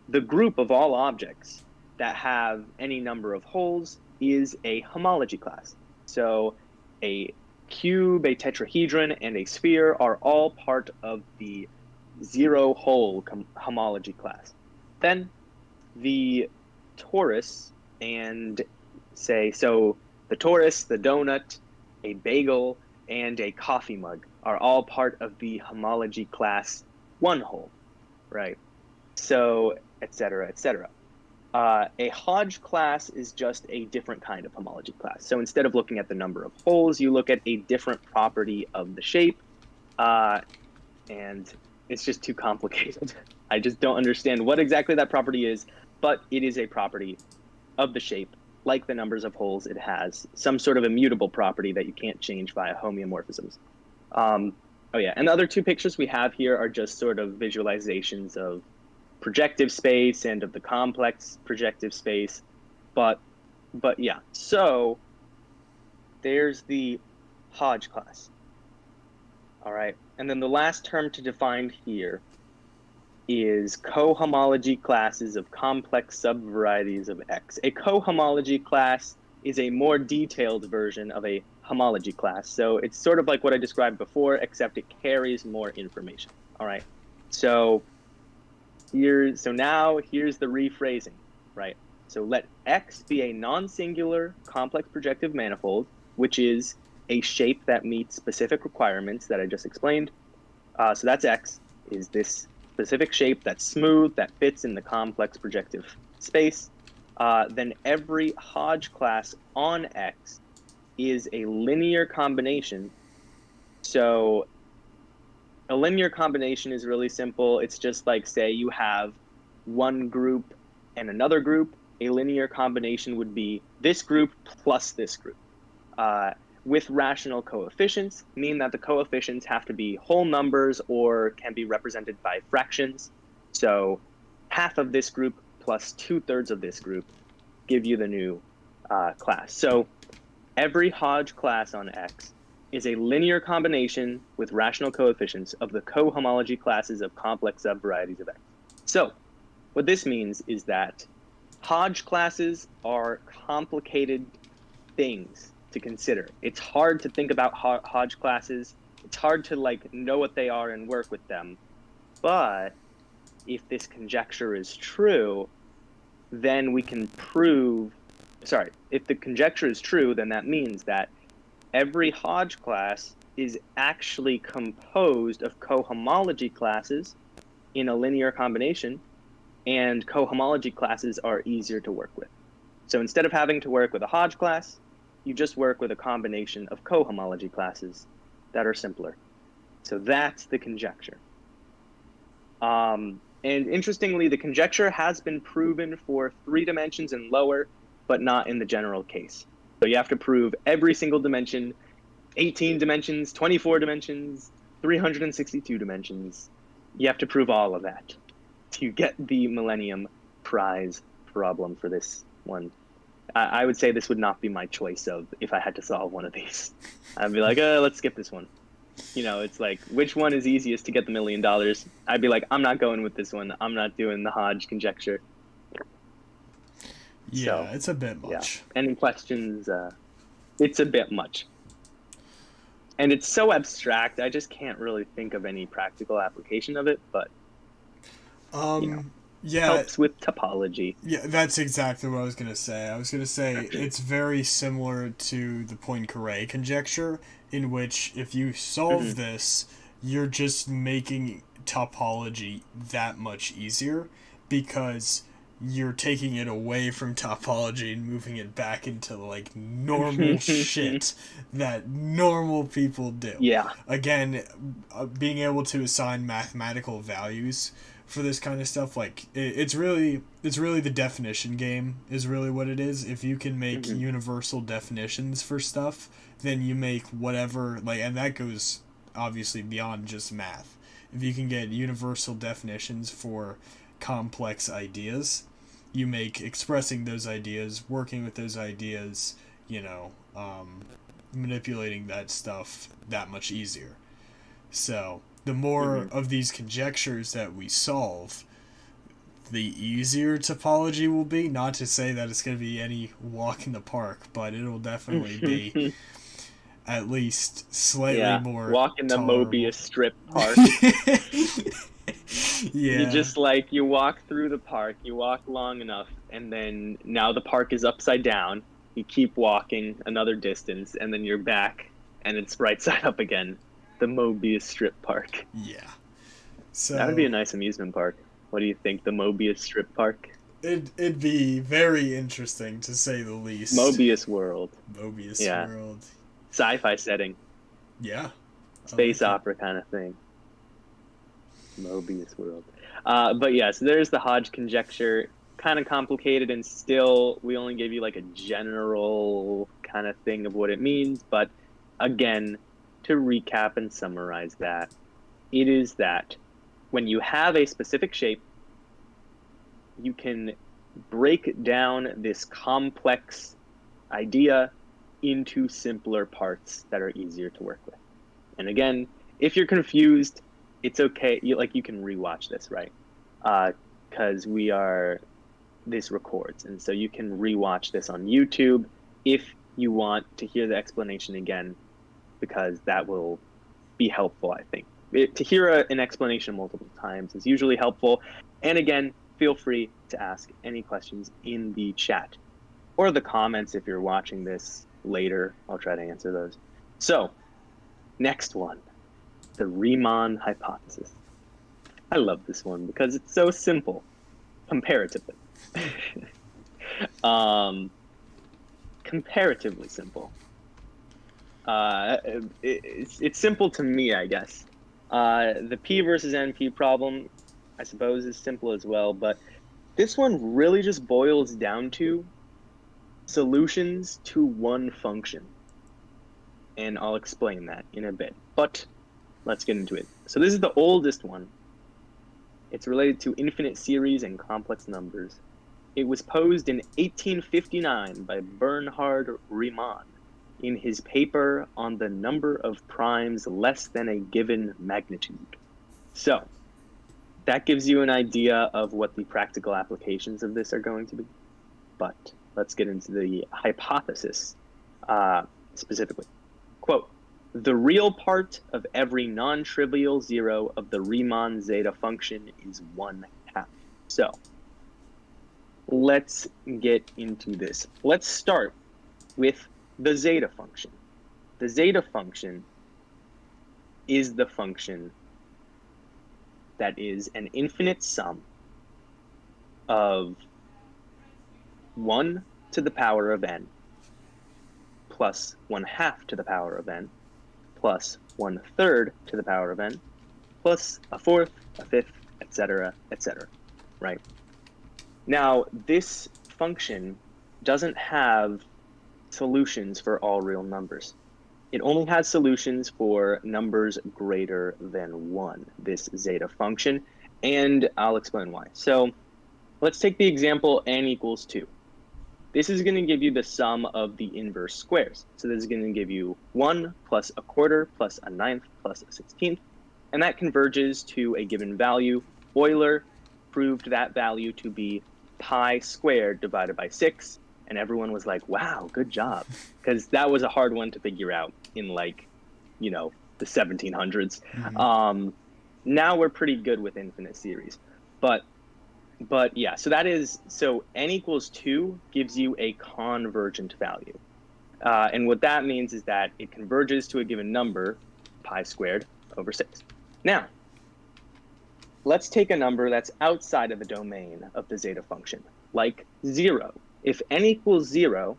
The group of all objects that have any number of holes is a homology class. So a cube, a tetrahedron, and a sphere are all part of the 0 hole homology class. Then the torus and so the torus, the donut, a bagel, and a coffee mug are all part of the homology class 1 hole, right? So, etc., etc. A Hodge class is just a different kind of homology class. So instead of looking at the number of holes, you look at a different property of the shape, and it's just too complicated. I just don't understand what exactly that property is, but it is a property of the shape. Like the numbers of holes, it has some sort of immutable property that you can't change via homeomorphisms. Oh yeah, and the other 2 pictures we have here are just sort of visualizations of projective space and of the complex projective space. But yeah, so there's the Hodge class. All right, and then the last term to define here is cohomology classes of complex subvarieties of X. A cohomology class is a more detailed version of a homology class. So it's sort of like what I described before, except it carries more information. All right. So now here's the rephrasing, right? So let X be a non-singular complex projective manifold, which is a shape that meets specific requirements that I just explained. So that's X, is this specific shape that's smooth, that fits in the complex projective space. Then every Hodge class on X is a linear combination. So a linear combination is really simple. It's just like, say you have one group and another group. A linear combination would be this group plus this group. With rational coefficients, mean that the coefficients have to be whole numbers or can be represented by fractions. So half of this group plus 2/3 of this group give you the new class. So every Hodge class on X is a linear combination with rational coefficients of the cohomology classes of complex subvarieties of X. So what this means is that Hodge classes are complicated things to consider. It's hard to think about Hodge classes. It's hard to like know what they are and work with them. But if this conjecture is true, then we can prove, if the conjecture is true, then that means that every Hodge class is actually composed of cohomology classes in a linear combination, and cohomology classes are easier to work with. So instead of having to work with a Hodge class, you just work with a combination of cohomology classes that are simpler. So that's the conjecture. And interestingly, the conjecture has been proven for 3 dimensions and lower, but not in the general case. So you have to prove every single dimension, 18 dimensions, 24 dimensions, 362 dimensions. You have to prove all of that to get the Millennium Prize problem for this one. I would say this would not be my choice of if I had to solve one of these. I'd be like, let's skip this one. You know, it's like, which one is easiest to get the $1 million? I'd be like, I'm not going with this one. I'm not doing the Hodge conjecture. Yeah, so, it's a bit much. Yeah. Any questions? It's a bit much. And it's so abstract, I just can't really think of any practical application of it, but helps with topology. Yeah, that's exactly what I was going to say. I was going to say it's very similar to the Poincaré conjecture, in which if you solve this, you're just making topology that much easier, because you're taking it away from topology and moving it back into like normal shit that normal people do. Yeah. Again, being able to assign mathematical values for this kind of stuff, like it's really the definition game is really what it is. If you can make universal definitions for stuff, then you make whatever, like, and that goes obviously beyond just math. If you can get universal definitions for complex ideas, you make expressing those ideas, working with those ideas, manipulating that stuff that much easier. So the more of these conjectures that we solve, the easier topology will be. Not to say that it's going to be any walk in the park, but it'll definitely be at least slightly more walk in the tolerable. Mobius strip park. Yeah. You walk through the park, you walk long enough, and then now the park is upside down. You keep walking another distance, and then you're back, and it's right side up again. The Mobius strip park. Yeah. So that would be a nice amusement park. What do you think, the Mobius strip park? It'd be very interesting, to say the least. Mobius World. Mobius World. Sci-fi setting. Yeah. Space opera kind of thing. Mobius World. But yeah, so there's the Hodge conjecture. Kind of complicated, and still we only gave you like a general kind of thing of what it means. But again, to recap and summarize that, it is that when you have a specific shape, you can break down this complex idea into simpler parts that are easier to work with. And again, if you're confused, it's okay. You can rewatch this, right? Because this records, and so you can rewatch this on YouTube if you want to hear the explanation again, because that will be helpful, I think. To hear an explanation multiple times is usually helpful. And again, feel free to ask any questions in the chat or the comments if you're watching this later. I'll try to answer those. So, next one, the Riemann hypothesis. I love this one because it's so simple, comparatively. Comparatively simple. It's simple to me, I guess. The P versus NP problem, I suppose, is simple as well, but this one really just boils down to solutions to one function. And I'll explain that in a bit, but let's get into it. So this is the oldest one. It's related to infinite series and complex numbers. It was posed in 1859 by Bernhard Riemann in his paper on the number of primes less than a given magnitude. So that gives you an idea of what the practical applications of this are going to be. but let's get into the hypothesis specifically. Quote, the real part of every non-trivial zero of the Riemann zeta function is 1/2. So let's get into this. Let's start with the zeta function. The zeta function is the function that is an infinite sum of 1 to the power of n plus 1/2 to the power of n plus 1/3 to the power of n plus a fourth, a fifth, etc., etc., right? Now, this function doesn't have solutions for all real numbers. It only has solutions for numbers greater than 1, this zeta function, and I'll explain why. So let's take the example n equals 2. This is going to give you the sum of the inverse squares. So this is going to give you 1 plus a quarter plus a ninth plus a 16th, and that converges to a given value. Euler proved that value to be pi squared divided by 6, and everyone was like, wow, good job, because that was a hard one to figure out in, like, you know, the 1700s. Mm-hmm. Now we're pretty good with infinite series, but yeah, so that is, so n equals 2 gives you a convergent value. And what that means is that it converges to a given number, pi squared over 6. Now, let's take a number that's outside of the domain of the zeta function, like 0. If n equals 0,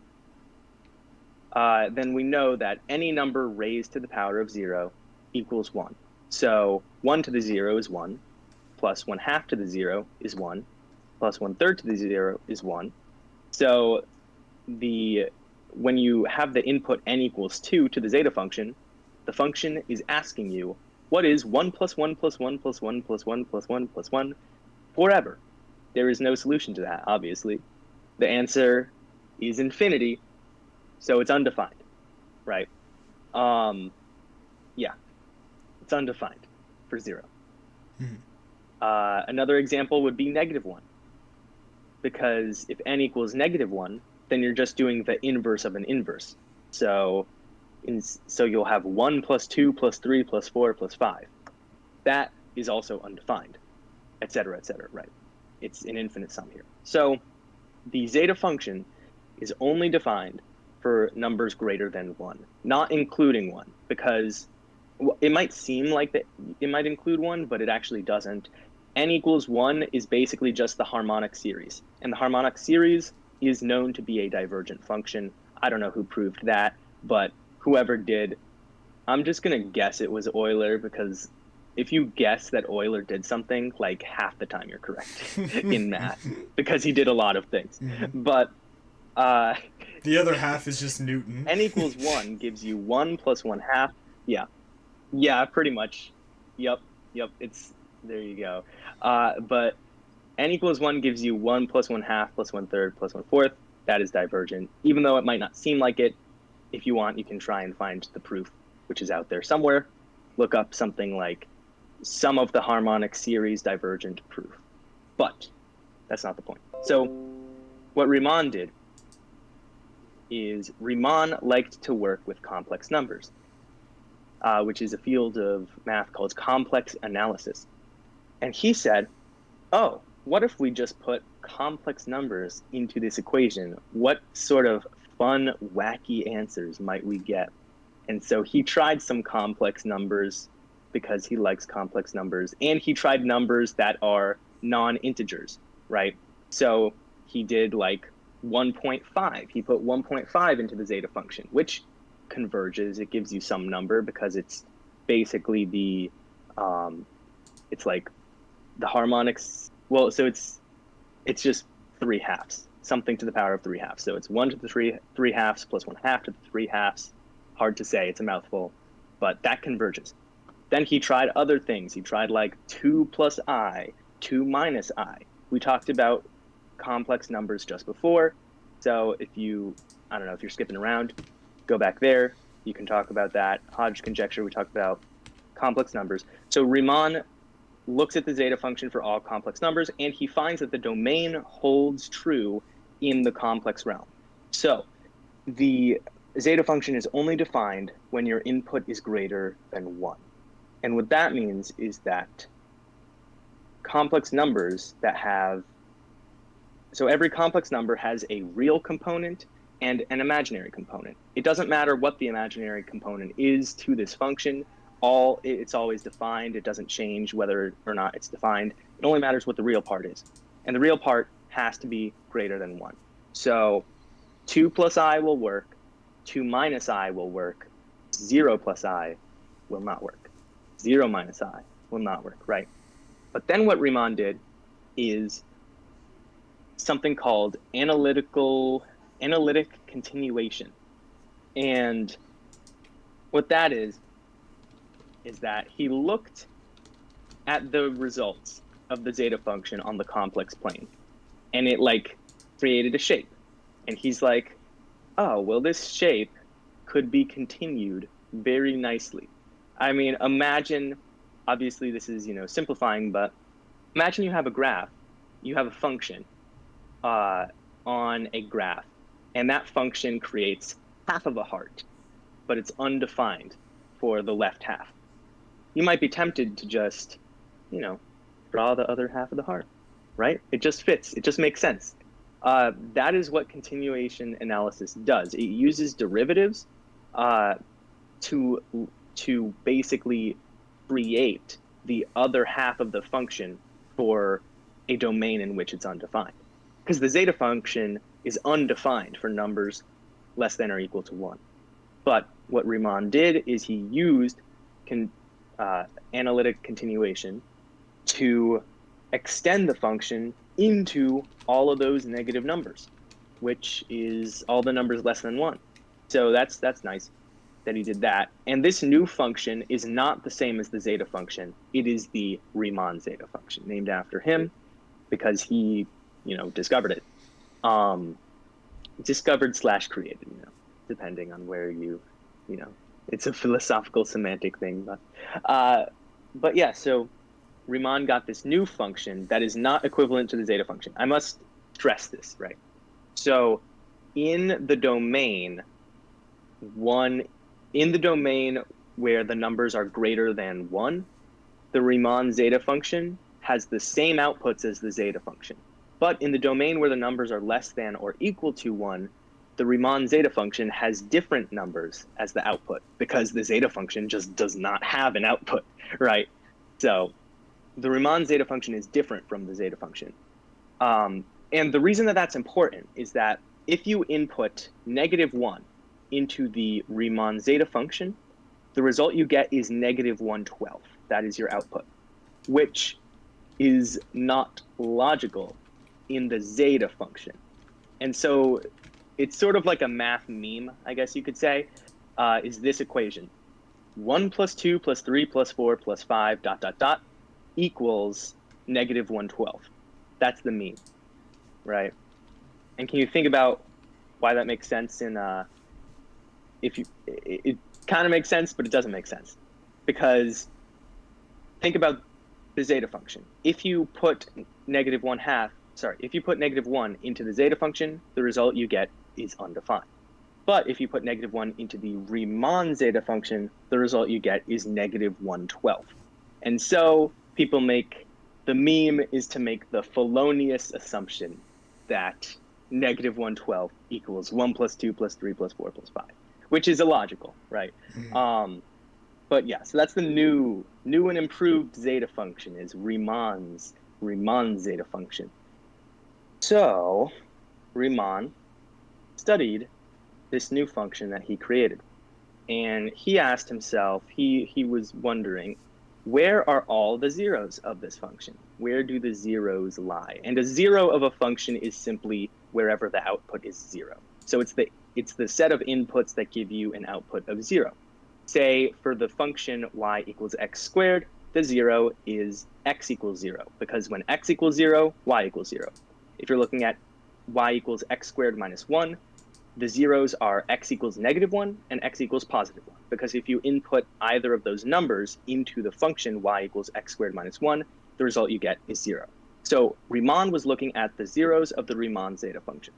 then we know that any number raised to the power of 0 equals 1. So 1 to the 0 is 1, plus 1/2 to the 0 is 1, plus 1/3 to the 0 is 1. So when you have the input n equals 2 to the zeta function, the function is asking you, what is 1 plus 1 plus 1 plus 1 plus 1 plus 1 plus 1 forever? There is no solution to that, obviously. The answer is infinity, so it's undefined, right? Yeah, it's undefined for 0. Mm-hmm. Another example would be -1. Because if n equals -1, then you're just doing the inverse of an inverse. So you'll have 1 plus 2 plus 3 plus 4 plus 5. That is also undefined, etc., etc., right? It's an infinite sum here. So the zeta function is only defined for numbers greater than 1, not including 1, because it might seem like that it might include 1, but it actually doesn't. N equals 1 is basically just the harmonic series, and the harmonic series is known to be a divergent function. I don't know who proved that, but whoever did, I'm just going to guess it was Euler, because if you guess that Euler did something, like, half the time you're correct in math, because he did a lot of things. Mm-hmm. But the other half is just Newton. N equals 1 gives you 1 plus 1/2. Yeah, pretty much. Yep, it's, there you go. But n equals 1 gives you 1 plus 1/2 plus 1/3 plus 1/4. That is divergent. Even though it might not seem like it, if you want, you can try and find the proof, which is out there somewhere. Look up something like sum of the harmonic series divergent proof. But that's not the point. So what Riemann did is Riemann liked to work with complex numbers, which is a field of math called complex analysis. And he said, oh, what if we just put complex numbers into this equation? What sort of fun, wacky answers might we get? And so he tried some complex numbers because he likes complex numbers, and he tried numbers that are non-integers, right? So he did like 1.5. He put 1.5 into the zeta function, which converges. It gives you some number because it's basically the, it's like the harmonics. Well, so it's just 3/2, something to the power of 3/2. So it's 1 to the 3/2 plus 1/2 to the 3/2. Hard to say, it's a mouthful, but that converges. Then he tried other things. He tried like 2 plus I, 2 minus I. We talked about complex numbers just before. So if you, I don't know, if you're skipping around, go back there. You can talk about that. Hodge conjecture, we talked about complex numbers. So Riemann looks at the zeta function for all complex numbers, and he finds that the domain holds true in the complex realm. So the zeta function is only defined when your input is greater than 1. And what that means is that complex numbers that have, so every complex number has a real component and an imaginary component. It doesn't matter what the imaginary component is to this function. It's always defined. It doesn't change whether or not it's defined. It only matters what the real part is. And the real part has to be greater than 1. So 2 plus I will work, 2 minus I will work, 0 plus I will not work. 0 minus I will not work, right? But then what Riemann did is something called analytic continuation. And what that is that he looked at the results of the zeta function on the complex plane, and it like created a shape. And he's like, oh, well, this shape could be continued very nicely. I mean, imagine, obviously this is, simplifying, but imagine you have a graph, you have a function on a graph, and that function creates half of a heart, but it's undefined for the left half. You might be tempted to just, draw the other half of the heart, right? It just fits. It just makes sense. That is what continuation analysis does. It uses derivatives to basically create the other half of the function for a domain in which it's undefined. Because the zeta function is undefined for numbers less than or equal to 1. But what Riemann did is he used analytic continuation to extend the function into all of those negative numbers, which is all the numbers less than 1. So that's nice that he did that. And this new function is not the same as the zeta function. It is the Riemann zeta function, named after him because he, discovered it. Discovered / created, depending on where it's a philosophical semantic thing. But yeah, so Riemann got this new function that is not equivalent to the zeta function. I must stress this, right? So in the domain where the numbers are greater than 1, the Riemann zeta function has the same outputs as the zeta function. But in the domain where the numbers are less than or equal to 1, the Riemann zeta function has different numbers as the output because the zeta function just does not have an output, right? So the Riemann zeta function is different from the zeta function. And the reason that that's important is that if you input -1 into the Riemann zeta function, the result you get is -112. That is your output, which is not logical in the zeta function. And so it's sort of like a math meme, I guess you could say, is this equation. 1 + 2 + 3 + 4 + 5 ... equals -112. That's the meme, right? And can you think about why that makes sense in it kind of makes sense, but it doesn't make sense. Because think about the zeta function. If you put if you put -1 into the zeta function, the result you get is undefined. But if you put -1 into the Riemann zeta function, the result you get is -112. And so people the meme is to make the felonious assumption that -112 equals 1 + 2 + 3 + 4 + 5, which is illogical, right? Mm-hmm. But yeah, so that's the new and improved zeta function is Riemann's zeta function. So Riemann studied this new function that he created, and he asked himself, he was wondering, where are all the zeros of this function? Where do the zeros lie? And a zero of a function is simply wherever the output is 0. So it's the set of inputs that give you an output of 0. Say for the function y = x², the 0 is x = 0, because when x = 0, y = 0. If you're looking at y = x² - 1, the zeros are x = -1 and x = +1, because if you input either of those numbers into the function y = x² - 1, the result you get is 0. So Riemann was looking at the zeros of the Riemann zeta function.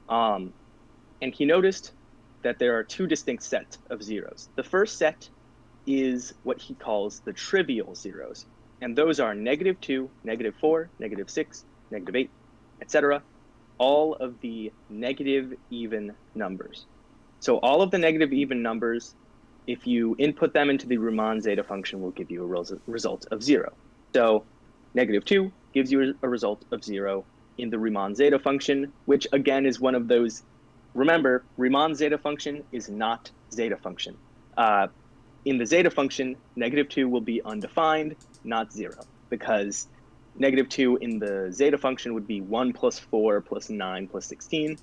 And he noticed that there are two distinct sets of zeros. The first set is what he calls the trivial zeros. And those are -2, -4, -6, -8, etc. All of the negative even numbers. So all of the negative even numbers, if you input them into the Riemann zeta function, will give you a result of 0. So -2 gives you a result of 0 in the Riemann zeta function, which again is one of those. Remember, Riemann zeta function is not zeta function. In the zeta function, -2 will be undefined, not 0, because -2 in the zeta function would be 1 plus 4 plus 9 plus 16,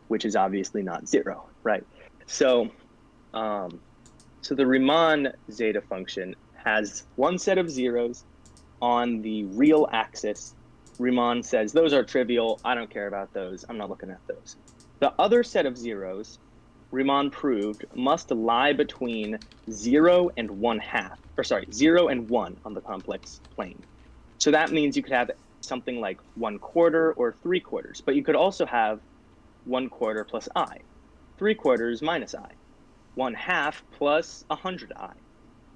which is obviously not 0, right? So, so the Riemann zeta function has one set of zeros on the real axis. Riemann says, those are trivial, I don't care about those, I'm not looking at those. The other set of zeros, Riemann proved, must lie between 0 and 1/2, or sorry, 0 and 1 on the complex plane. So that means you could have something like 1/4 or 3/4, but you could also have 1/4 plus I, 3/4 minus I, 1/2 plus 100I,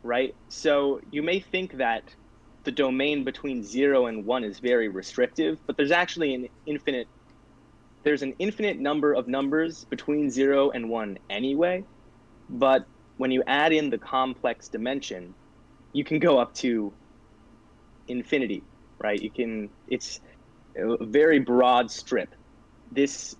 right? So you may think that the domain between 0 and 1 is very restrictive, but there's actually an infinite number of numbers between 0 and 1 anyway. But when you add in the complex dimension, you can go up to infinity, right? It's a very broad strip. This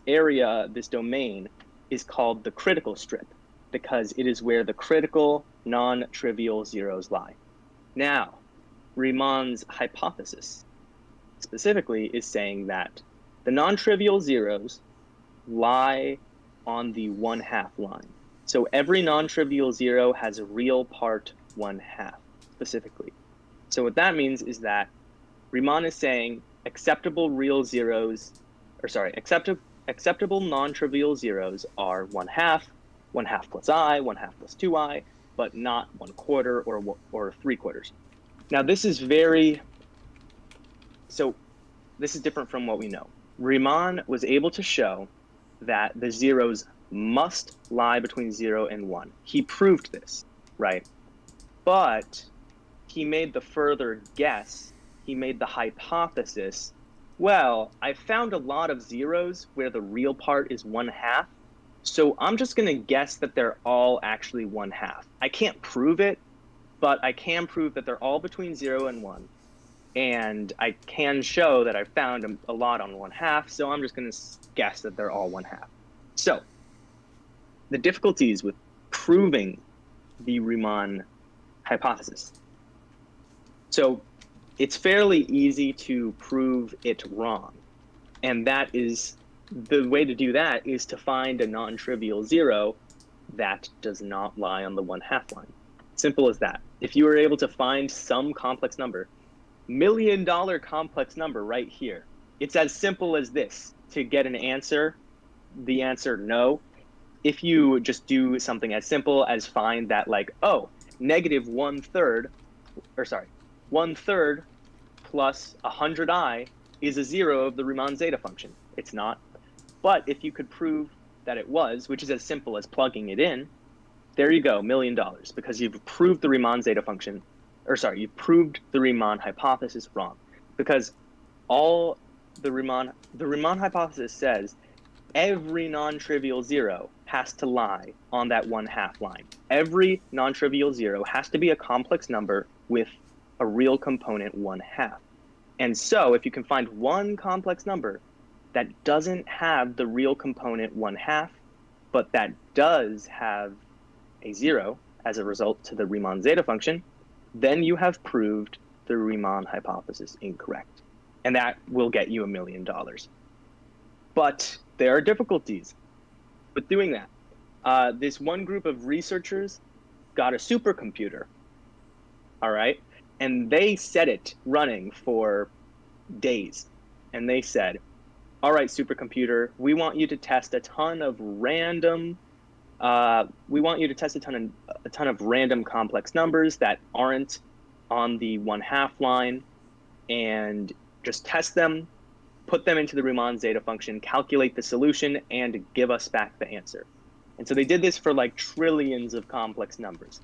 area, this domain, is called the critical strip because it is where the critical non-trivial zeros lie. Now, Riemann's hypothesis specifically is saying that the non-trivial zeros lie on the 1/2 line. So every non-trivial zero has a real part 1/2 specifically. So what that means is that Riemann is saying acceptable non-trivial zeros are 1/2, 1/2 plus I, 1/2 plus 2I, but not 1/4 or 3/4. Now this is different from what we know. Riemann was able to show that the zeros must lie between 0 and 1. He proved this, right? But he made the further guess, he made the hypothesis, well, I found a lot of zeros where the real part is 1/2, so I'm just going to guess that they're all actually 1/2. I can't prove it, but I can prove that they're all between 0 and 1. And I can show that I found a lot on 1/2, so I'm just going to guess that they're all 1/2. So the difficulties with proving the Riemann hypothesis. So it's fairly easy to prove it wrong. And the way to do that is to find a non-trivial zero that does not lie on the 1/2 line. Simple as that. If you were able to find some complex number, $1 million complex number right here, it's as simple as this to get an answer, the answer no. If you just do something as simple as find that -1/3 plus 100I is a zero of the Riemann zeta function. It's not. But if you could prove that it was, which is as simple as plugging it in, there you go, $1 million, because you've proved the Riemann zeta function, you proved the Riemann hypothesis wrong. Because all the Riemann hypothesis says every non-trivial zero has to lie on that 1/2 line. Every non-trivial zero has to be a complex number with a real component 1/2. And so if you can find one complex number that doesn't have the real component 1/2, but that does have a zero as a result to the Riemann zeta function, then you have proved the Riemann hypothesis incorrect. And that will get you $1 million. But there are difficulties with doing that. This one group of researchers got a supercomputer, all right? And they set it running for days. And they said, all right, supercomputer, we want you to test a ton of random complex numbers that aren't on the 1/2 line, and just test them, put them into the Riemann zeta function, calculate the solution, and give us back the answer. And so they did this for like trillions of complex numbers,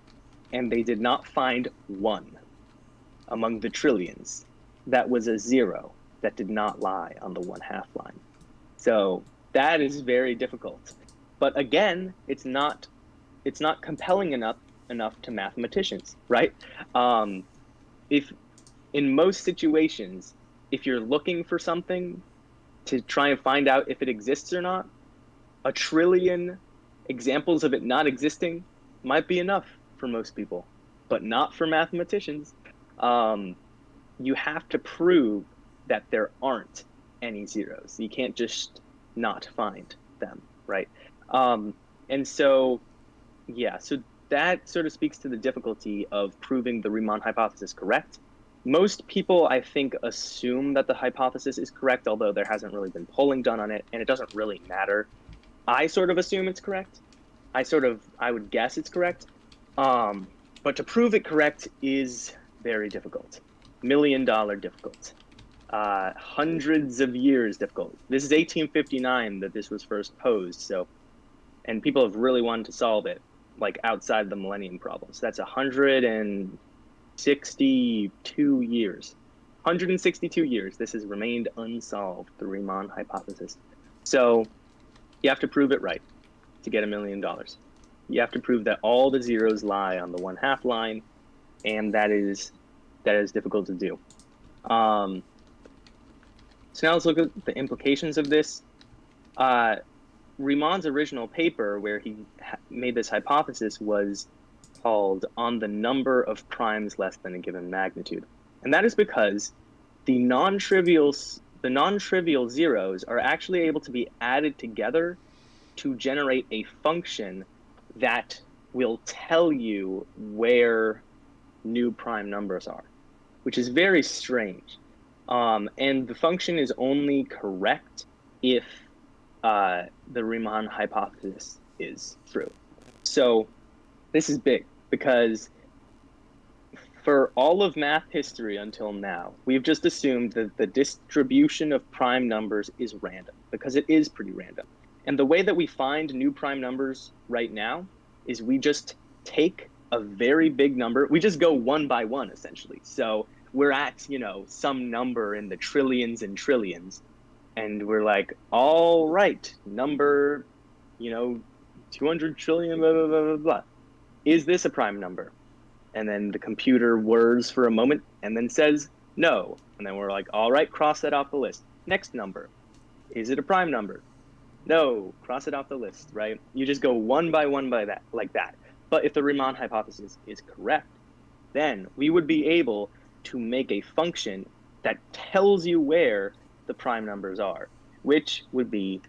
and they did not find one among the trillions that was a zero that did not lie on the 1/2 line. So that is very difficult. But again, it's not compelling enough to mathematicians, right? If in most situations, if you're looking for something to try and find out if it exists or not, a trillion examples of it not existing might be enough for most people, but not for mathematicians. You have to prove that there aren't any zeros. You can't just not find them, right? And so, yeah, so that sort of speaks to the difficulty of proving the Riemann hypothesis correct. Most people, I think, assume that the hypothesis is correct, although there hasn't really been polling done on it, and it doesn't really matter. I sort of assume it's correct. I would guess it's correct. But to prove it correct is very difficult. $1 million difficult. Hundreds of years difficult. This is 1859 that this was first posed, so, and people have really wanted to solve it, like outside the Millennium problem. So that's 162 years. 162 years this has remained unsolved, the Riemann hypothesis. So you have to prove it right to get $1 million. You have to prove that all the zeros lie on the 1/2 line, and that is difficult to do. So now let's look at the implications of this. Riemann's original paper, where he made this hypothesis, was called "On the Number of Primes Less Than a Given Magnitude," and that is because the non-trivial zeros are actually able to be added together to generate a function that will tell you where new prime numbers are, which is very strange. And the function is only correct if the Riemann hypothesis is true. So this is big because for all of math history until now, we've just assumed that the distribution of prime numbers is random, because it is pretty random. And the way that we find new prime numbers right now is we just take a very big number. We just go one by one, essentially. So we're at, some number in the trillions and trillions. And we're like, all right, number, 200 trillion, blah, blah, blah, blah, blah. Is this a prime number? And then the computer whirs for a moment and then says no. And then we're like, all right, cross that off the list. Next number. Is it a prime number? No, cross it off the list, right? You just go one by one like that. But if the Riemann hypothesis is correct, then we would be able to make a function that tells you where the prime numbers are, which would be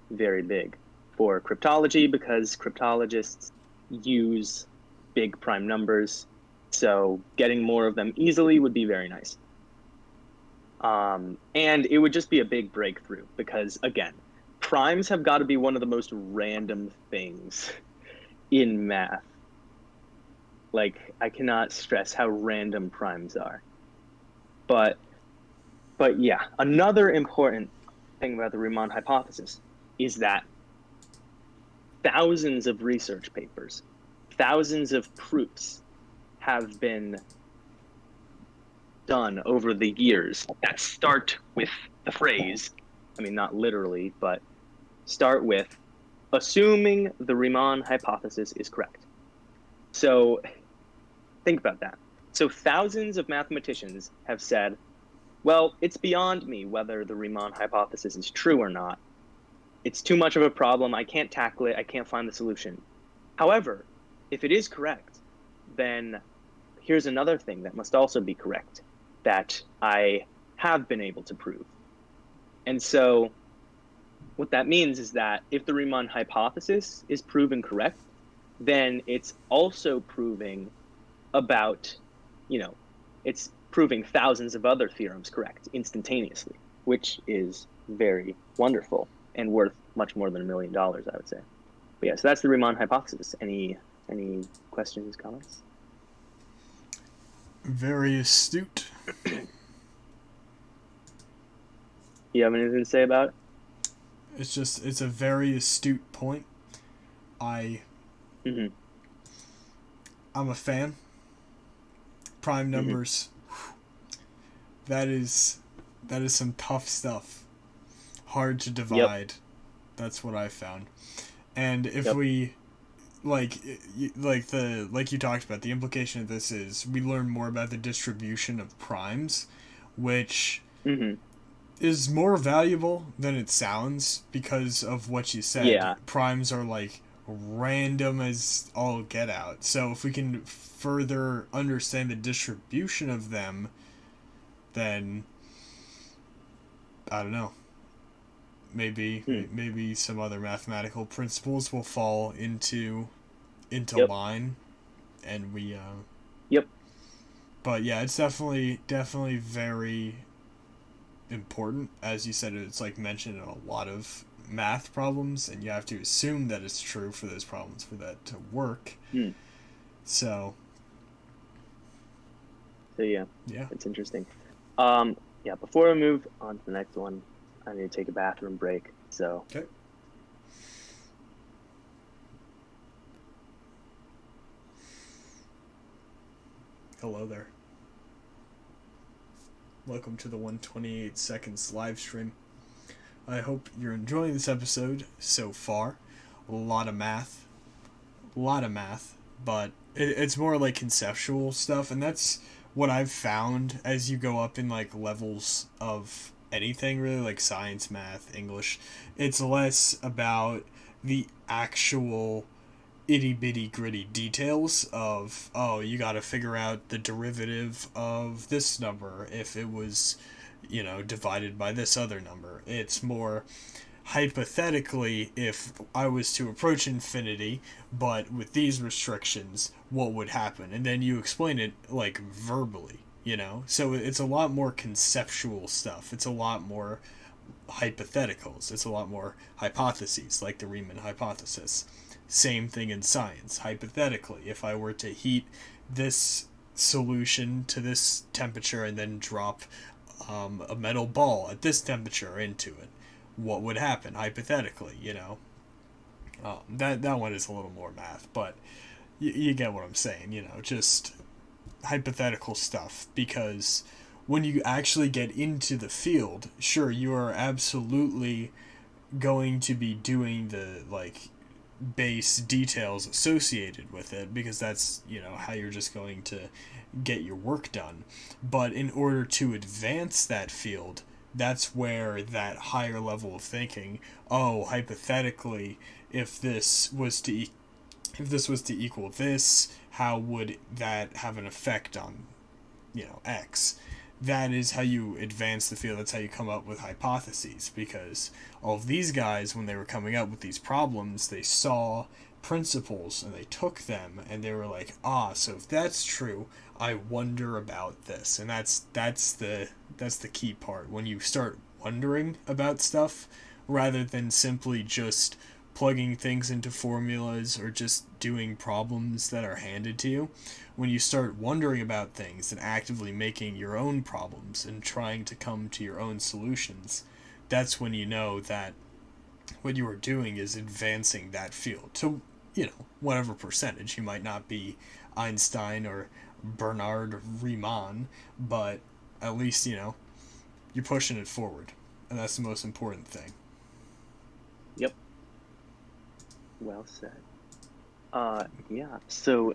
very big for cryptology, because cryptologists use big prime numbers. So getting more of them easily would be very nice. And it would just be a big breakthrough because, again, primes have got to be one of the most random things in math. Like, I cannot stress how random primes are. But yeah, another important thing about the Riemann hypothesis is that thousands of research papers, thousands of proofs have been done over the years that start with the phrase, not literally, but start with assuming the Riemann hypothesis is correct. So think about that. So thousands of mathematicians have said, well, it's beyond me whether the Riemann hypothesis is true or not. It's too much of a problem. I can't tackle it. I can't find the solution. However, if it is correct, then here's another thing that must also be correct that I have been able to prove. And so what that means is that if the Riemann hypothesis is proven correct, then it's also proving about, it's proving thousands of other theorems correct instantaneously, which is very wonderful and worth much more than $1 million, I would say. But yeah, so that's the Riemann hypothesis. Any questions, comments? Very astute. You have anything to say about it? It's a very astute point. I Mm-hmm. I'm a fan. Prime Mm-hmm. numbers. That is some tough stuff. Hard to Yep. divide. That's what I found. And if Yep. we like like you talked about, the implication of this is we learn more about the distribution of primes, which Mm-hmm. is more valuable than it sounds because of what you said. Yeah. Primes are like random as all get out. So if we can further understand the distribution of them, then I don't know. Maybe Hmm. maybe some other mathematical principles will fall into Yep. line, and we. Yep. But yeah, it's definitely very important. As you said, it's like mentioned in a lot of math problems, and you have to assume that it's true for those problems for that to work. Hmm. So So yeah, yeah. it's interesting. Yeah. Before we move on to the next one, I need to take a bathroom break. So. Okay. Hello there. Welcome to the 128 seconds live stream. I hope you're enjoying this episode so far. A lot of math, but it's more like conceptual stuff, and that's what I've found as you go up in like levels of anything really, like science, math, English. It's less about the actual itty bitty gritty details of, oh, you got to figure out the derivative of this number if it was, divided by this other number. It's more hypothetically, if I was to approach infinity, but with these restrictions, what would happen? And then you explain it like verbally, So it's a lot more conceptual stuff. It's a lot more hypotheticals. It's a lot more hypotheses, like the Riemann hypothesis. Same thing in science. Hypothetically, if I were to heat this solution to this temperature and then drop a metal ball at this temperature into it, what would happen hypothetically? That one is a little more math, but you get what I'm saying. Just hypothetical stuff, because when you actually get into the field, sure, you are absolutely going to be doing the like base details associated with it, because that's how you're just going to get your work done. But in order to advance that field, that's where that higher level of thinking, oh, hypothetically, if this was to equal this, how would that have an effect on X? That is how you advance the field. That's how you come up with hypotheses, because all of these guys, when they were coming up with these problems, they saw principles and they took them and they were like, so if that's true, I wonder about this. And that's the key part. When you start wondering about stuff rather than simply just plugging things into formulas or just doing problems that are handed to you, when you start wondering about things and actively making your own problems and trying to come to your own solutions, that's when you know that what you are doing is advancing that field to, whatever percentage. You might not be Einstein or Bernard Riemann, but at least, you're pushing it forward. And that's the most important thing. Yep. Well said. Yeah. So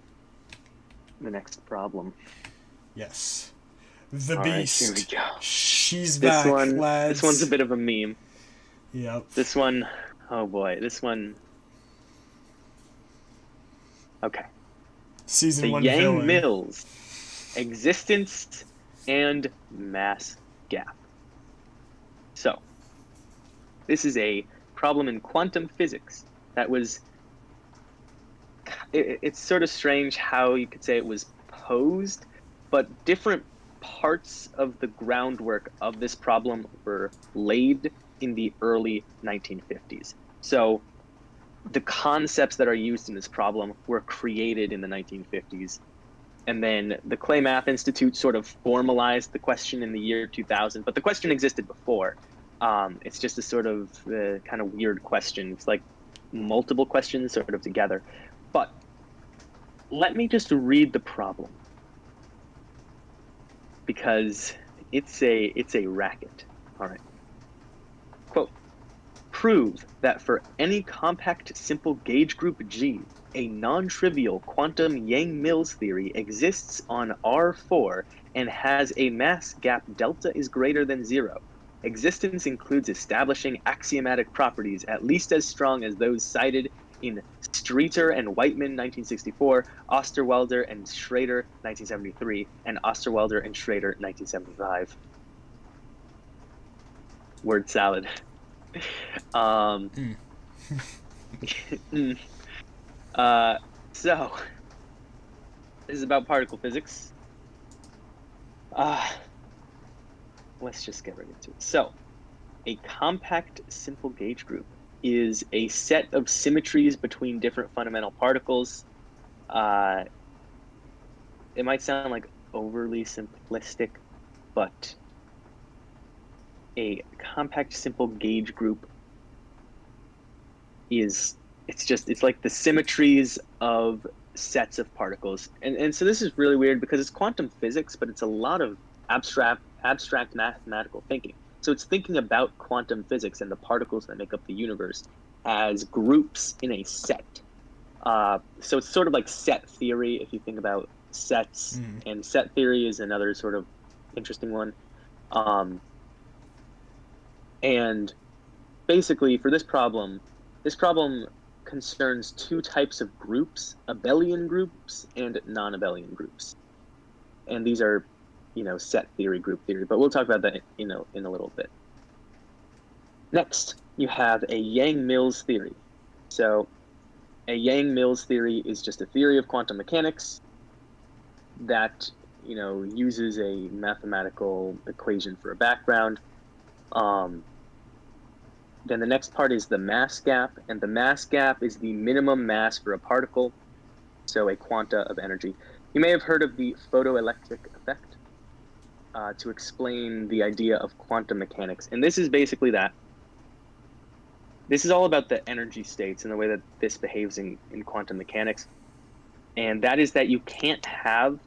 the next problem. Yes. The All beast. Right, here we go. She's back, lads. This one's a bit of a meme. Yep. This one, oh boy, this one. Okay. Season the 1 Yang villain. Mills, existence and mass gap. So, this is a problem in quantum physics that was. It's sort of strange how you could say it was posed, but different parts of the groundwork of this problem were laid in the early 1950s. So the concepts that are used in this problem were created in the 1950s. And then the Clay Math Institute sort of formalized the question in the year 2000, but the question existed before. It's just a sort of kind of weird question. It's like multiple questions sort of together. But let me just read the problem because it's a racket. All right. Quote, prove that for any compact simple gauge group G, a non-trivial quantum Yang-Mills theory exists on R4 and has a mass gap delta is greater than 0. Existence includes establishing axiomatic properties at least as strong as those cited in Streeter and Whiteman 1964, Osterwelder and Schrader 1973, and Osterwelder and Schrader 1975. Word salad. So this is about particle physics. Let's just get right into it. So a compact simple gauge group is a set of symmetries between different fundamental particles. It might sound like overly simplistic, but a compact simple gauge group it's like the symmetries of sets of particles. And so this is really weird because it's quantum physics, but it's a lot of abstract mathematical thinking. So it's thinking about quantum physics and the particles that make up the universe as groups in a set. So it's sort of like set theory if you think about sets, and set theory is another sort of interesting one. And basically for this problem concerns two types of groups, abelian groups and non-abelian groups. And these are, set theory, group theory, but we'll talk about that, in a little bit. Next, you have a Yang-Mills theory. So a Yang-Mills theory is just a theory of quantum mechanics that, uses a mathematical equation for a background. Then the next part is the mass gap, and the mass gap is the minimum mass for a particle, so a quanta of energy. You may have heard of the photoelectric effect to explain the idea of quantum mechanics, and this is basically that. This is all about the energy states and the way that this behaves in quantum mechanics, and that is that you can't have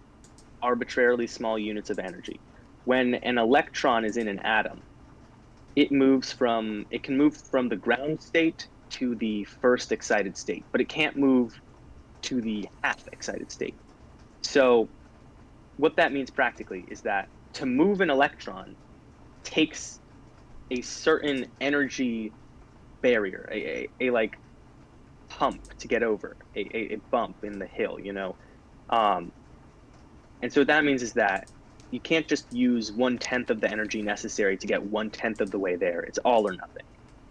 arbitrarily small units of energy. When an electron is in an atom, it can move from the ground state to the first excited state, but it can't move to the half excited state. So what that means practically is that to move an electron takes a certain energy barrier, a like hump to get over, a bump in the hill, and so what that means is that you can't just use 1/10 of the energy necessary to get 1/10 of the way there. It's all or nothing.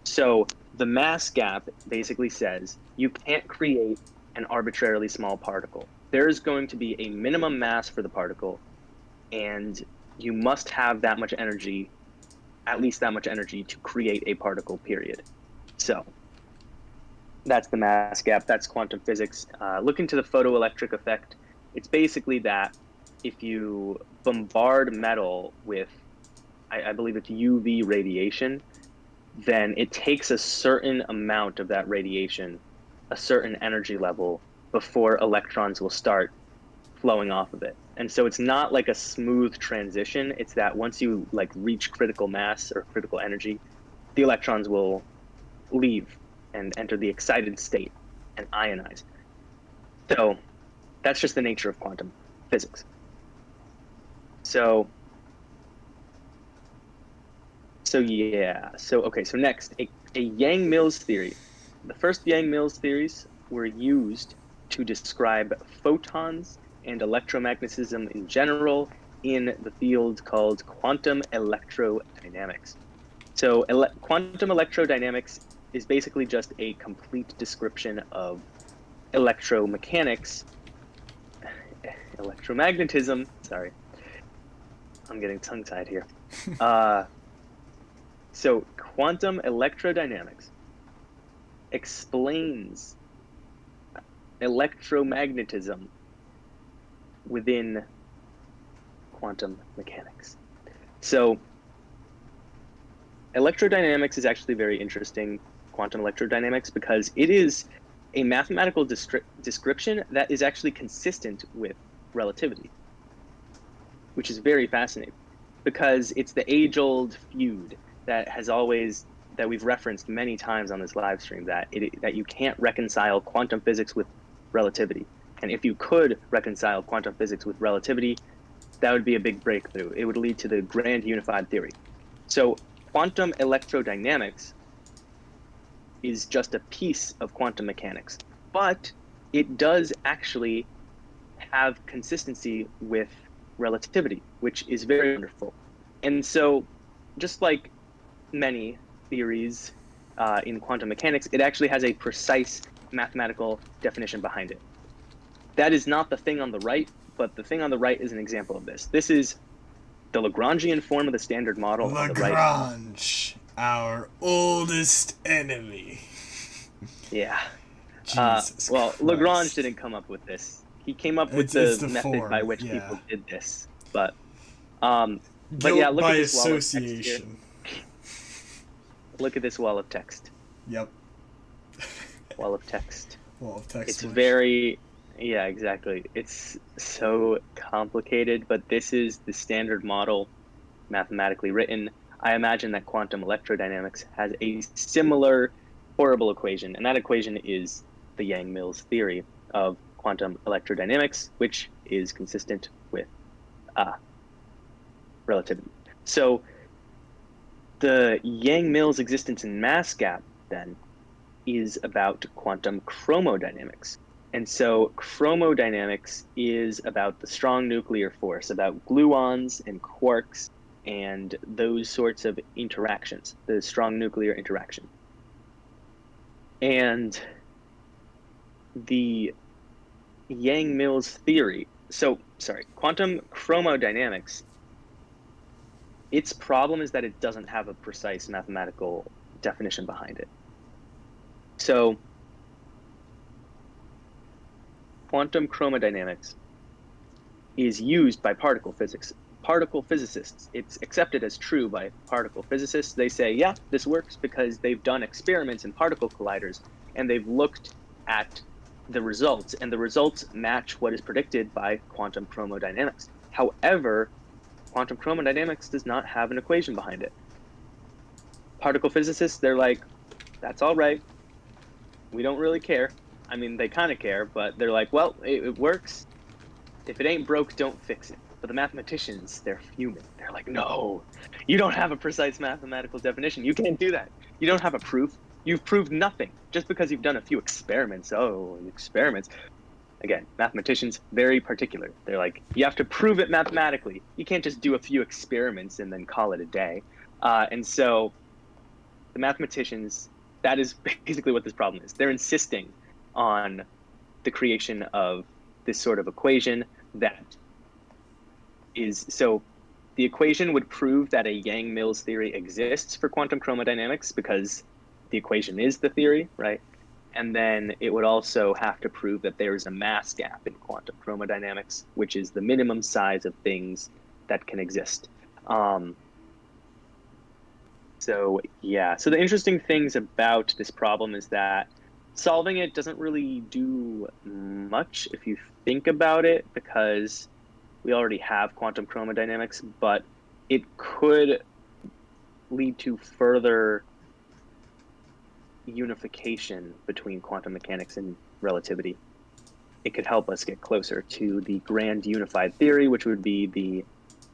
So the mass gap basically says you can't create an arbitrarily small particle. There's going to be a minimum mass for the particle, and you must have that much energy, at least that much energy, to create a particle, period. So that's the mass gap. That's quantum physics. Look into the photoelectric effect. It's basically that if you bombard metal with, I believe it's UV radiation, then it takes a certain amount of that radiation, a certain energy level, before electrons will start flowing off of it. And so it's not like a smooth transition. It's that once you reach critical mass or critical energy, the electrons will leave and enter the excited state and ionize. So that's just the nature of quantum physics. So next, a Yang-Mills theory. The first Yang-Mills theories were used to describe photons and electromagnetism in general in the field called quantum electrodynamics. So quantum electrodynamics is basically just a complete description of electromagnetism. Sorry, I'm getting tongue-tied here. So quantum electrodynamics explains electromagnetism within quantum mechanics. So electrodynamics is actually very interesting, quantum electrodynamics, because it is a mathematical description that is actually consistent with relativity, which is very fascinating, because it's the age-old feud that we've referenced many times on this live stream, that you can't reconcile quantum physics with relativity. And if you could reconcile quantum physics with relativity, that would be a big breakthrough. It would lead to the grand unified theory. So quantum electrodynamics is just a piece of quantum mechanics, but it does actually have consistency with relativity, which is very wonderful. And so, just like many theories in quantum mechanics, it actually has a precise mathematical definition behind it. That is not the thing on the right, but the thing on the right is an example of this. This is the Lagrangian form of the Standard Model on the right. Lagrange, our oldest enemy. Yeah. Jesus well, Christ. Lagrange didn't come up with this. He came up with the method form, by which yeah. people did this. But yeah, look by at this association. Look at this wall of text. Yep. Wall of text. Wall of text. It's very, yeah, exactly. It's so complicated, but this is the Standard Model mathematically written. I imagine that quantum electrodynamics has a similar horrible equation, and that equation is the Yang-Mills theory of quantum electrodynamics, which is consistent with relativity. So the Yang-Mills existence and mass gap, then, is about quantum chromodynamics. And so chromodynamics is about the strong nuclear force, about gluons and quarks and those sorts of interactions, the strong nuclear interaction. And the Yang-Mills theory, quantum chromodynamics, its problem is that it doesn't have a precise mathematical definition behind it. So quantum chromodynamics is used by particle physicists. It's accepted as true by particle physicists. They say, yeah, this works because they've done experiments in particle colliders and they've looked at the results, and the results match what is predicted by quantum chromodynamics. However, quantum chromodynamics does not have an equation behind it. Particle physicists, they're like, that's all right. We don't really care. I mean, they kind of care, but they're like, well, it works. If it ain't broke, don't fix it. But the mathematicians, they're fuming. They're like, no, you don't have a precise mathematical definition. You can't do that. You don't have a proof. You've proved nothing just because you've done a few experiments. Oh, experiments. Again, mathematicians, very particular. They're like, you have to prove it mathematically. You can't just do a few experiments and then call it a day. And so the mathematicians, that is basically what this problem is. They're insisting on the creation of this sort of equation that is, so the equation would prove that a Yang-Mills theory exists for quantum chromodynamics because the equation is the theory, right? And then it would also have to prove that there is a mass gap in quantum chromodynamics, which is the minimum size of things that can exist. So the interesting things about this problem is that solving it doesn't really do much if you think about it, because we already have quantum chromodynamics, but it could lead to further unification between quantum mechanics and relativity. It could help us get closer to the grand unified theory, which would be the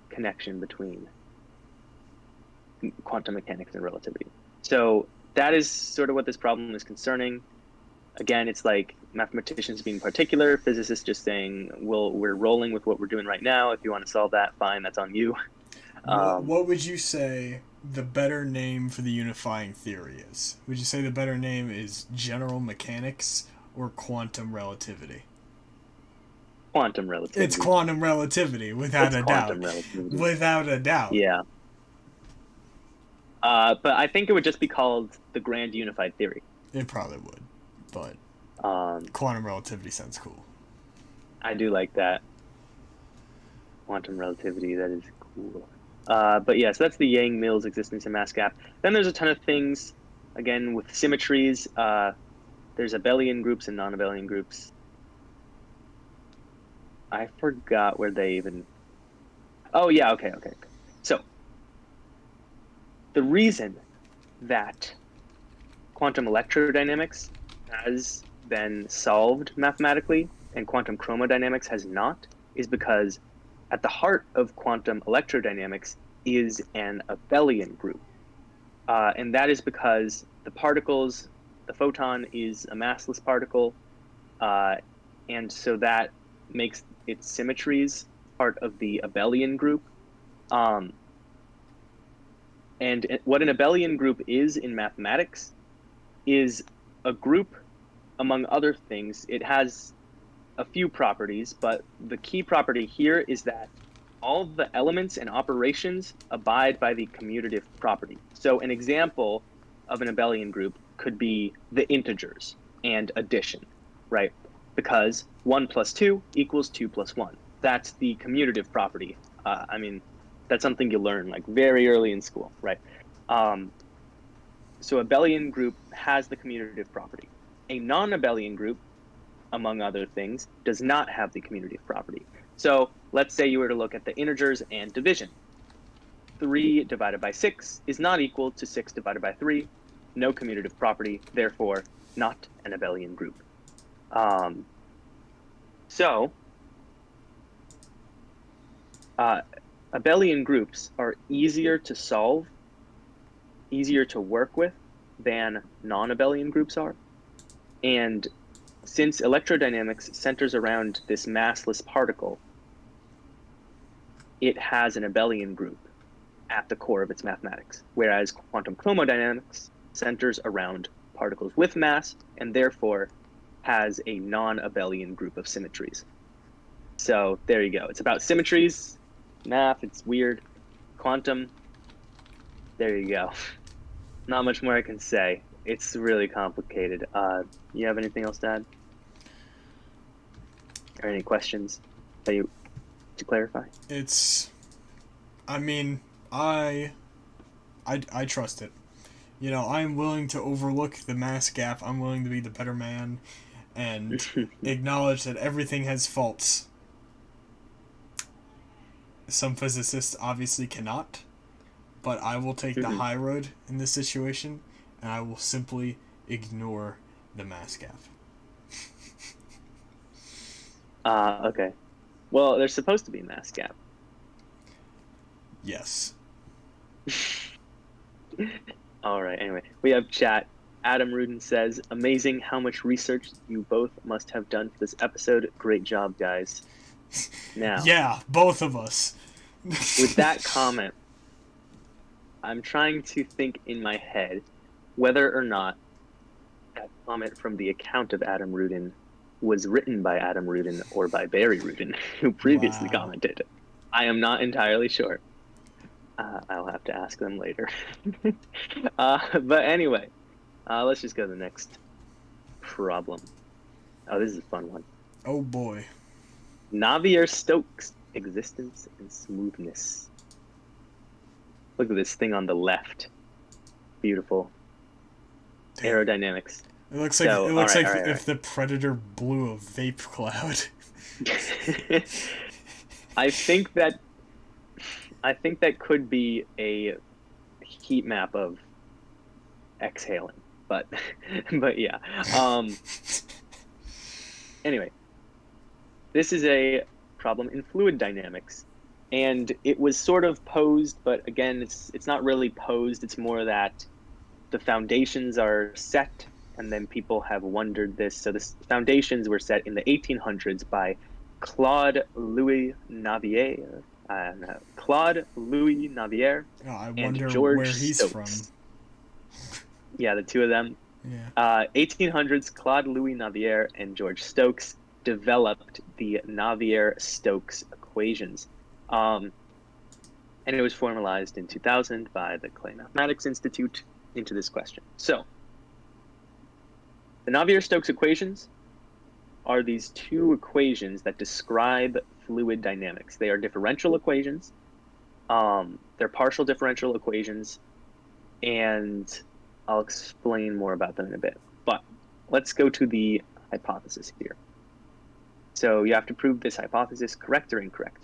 connection between quantum mechanics and relativity. So that is sort of what this problem is concerning. Again, it's like mathematicians being particular, physicists just saying, well, we're rolling with what we're doing right now. If you want to solve that, fine, that's on you. What would you say the better name for the unifying theory is? Would you say the better name is general mechanics or quantum relativity? Quantum relativity. It's quantum relativity, without a doubt. Relativity. Without a doubt. Yeah. But I think it would just be called the grand unified theory. It probably would, but quantum relativity sounds cool. I do like that. Quantum relativity, that is cool. But yeah, so that's the Yang-Mills existence and mass gap. Then there's a ton of things, again, with symmetries. There's abelian groups and non-abelian groups. I forgot where they even... Oh, yeah, okay. So the reason that quantum electrodynamics has been solved mathematically and quantum chromodynamics has not is because at the heart of quantum electrodynamics is an abelian group. And that is because the photon is a massless particle, and so that makes its symmetries part of the abelian group. And what an abelian group is in mathematics is a group, among other things. It has a few properties, but the key property here is that all the elements and operations abide by the commutative property. So an example of an abelian group could be the integers and addition, right? Because 1 plus 2 equals 2 plus 1. That's the commutative property. I mean, that's something you learn like very early in school, right? So abelian group has the commutative property. A non-abelian group, among other things, does not have the commutative property. So let's say you were to look at the integers and division. 3 divided by 6 is not equal to 6 divided by 3. No commutative property, therefore not an abelian group. Abelian groups are easier to solve, easier to work with than non-abelian groups are. And since electrodynamics centers around this massless particle, it has an abelian group at the core of its mathematics, whereas quantum chromodynamics centers around particles with mass and therefore has a non-abelian group of symmetries. So there you go. It's about symmetries, math, it's weird. Quantum, there you go. Not much more I can say. It's really complicated. You have anything else to add? Or any questions that you to clarify? I mean, I trust it. You know, I'm willing to overlook the mass gap. I'm willing to be the better man and acknowledge that everything has faults. Some physicists obviously cannot, but I will take the high road in this situation, and I will simply ignore the mass gap. Okay. Well, there's supposed to be a mass gap. Yes. All right, anyway. We have chat. Adam Rudin says, amazing how much research you both must have done for this episode. Great job, guys. Now. Yeah, both of us. With that comment, I'm trying to think in my head whether or not that comment from the account of Adam Rudin was written by Adam Rudin or by Barry Rudin, who previously commented. I am not entirely sure. I'll have to ask them later. But anyway, let's just go to the next problem. Oh, this is a fun one. Oh boy. Navier-Stokes existence and smoothness. Look at this thing on the left. Beautiful. Damn. Aerodynamics. It looks like if the Predator blew a vape cloud. I think that could be a heat map of exhaling, but yeah. Anyway, this is a problem in fluid dynamics, and it was sort of posed, but again, it's not really posed. It's more that the foundations are set, and then people have wondered this. So the foundations were set in the 1800s by Claude Louis Navier. Claude Louis Navier and George where he's Stokes. Yeah, the two of them. Yeah. 1800s, Claude Louis Navier and George Stokes developed the Navier-Stokes equations. And it was formalized in 2000 by the Clay Mathematics Institute into this question. So, the Navier-Stokes equations are these two equations that describe fluid dynamics. They are differential equations, They're partial differential equations, and I'll explain more about them in a bit. But let's go to the hypothesis here. So you have to prove this hypothesis correct or incorrect.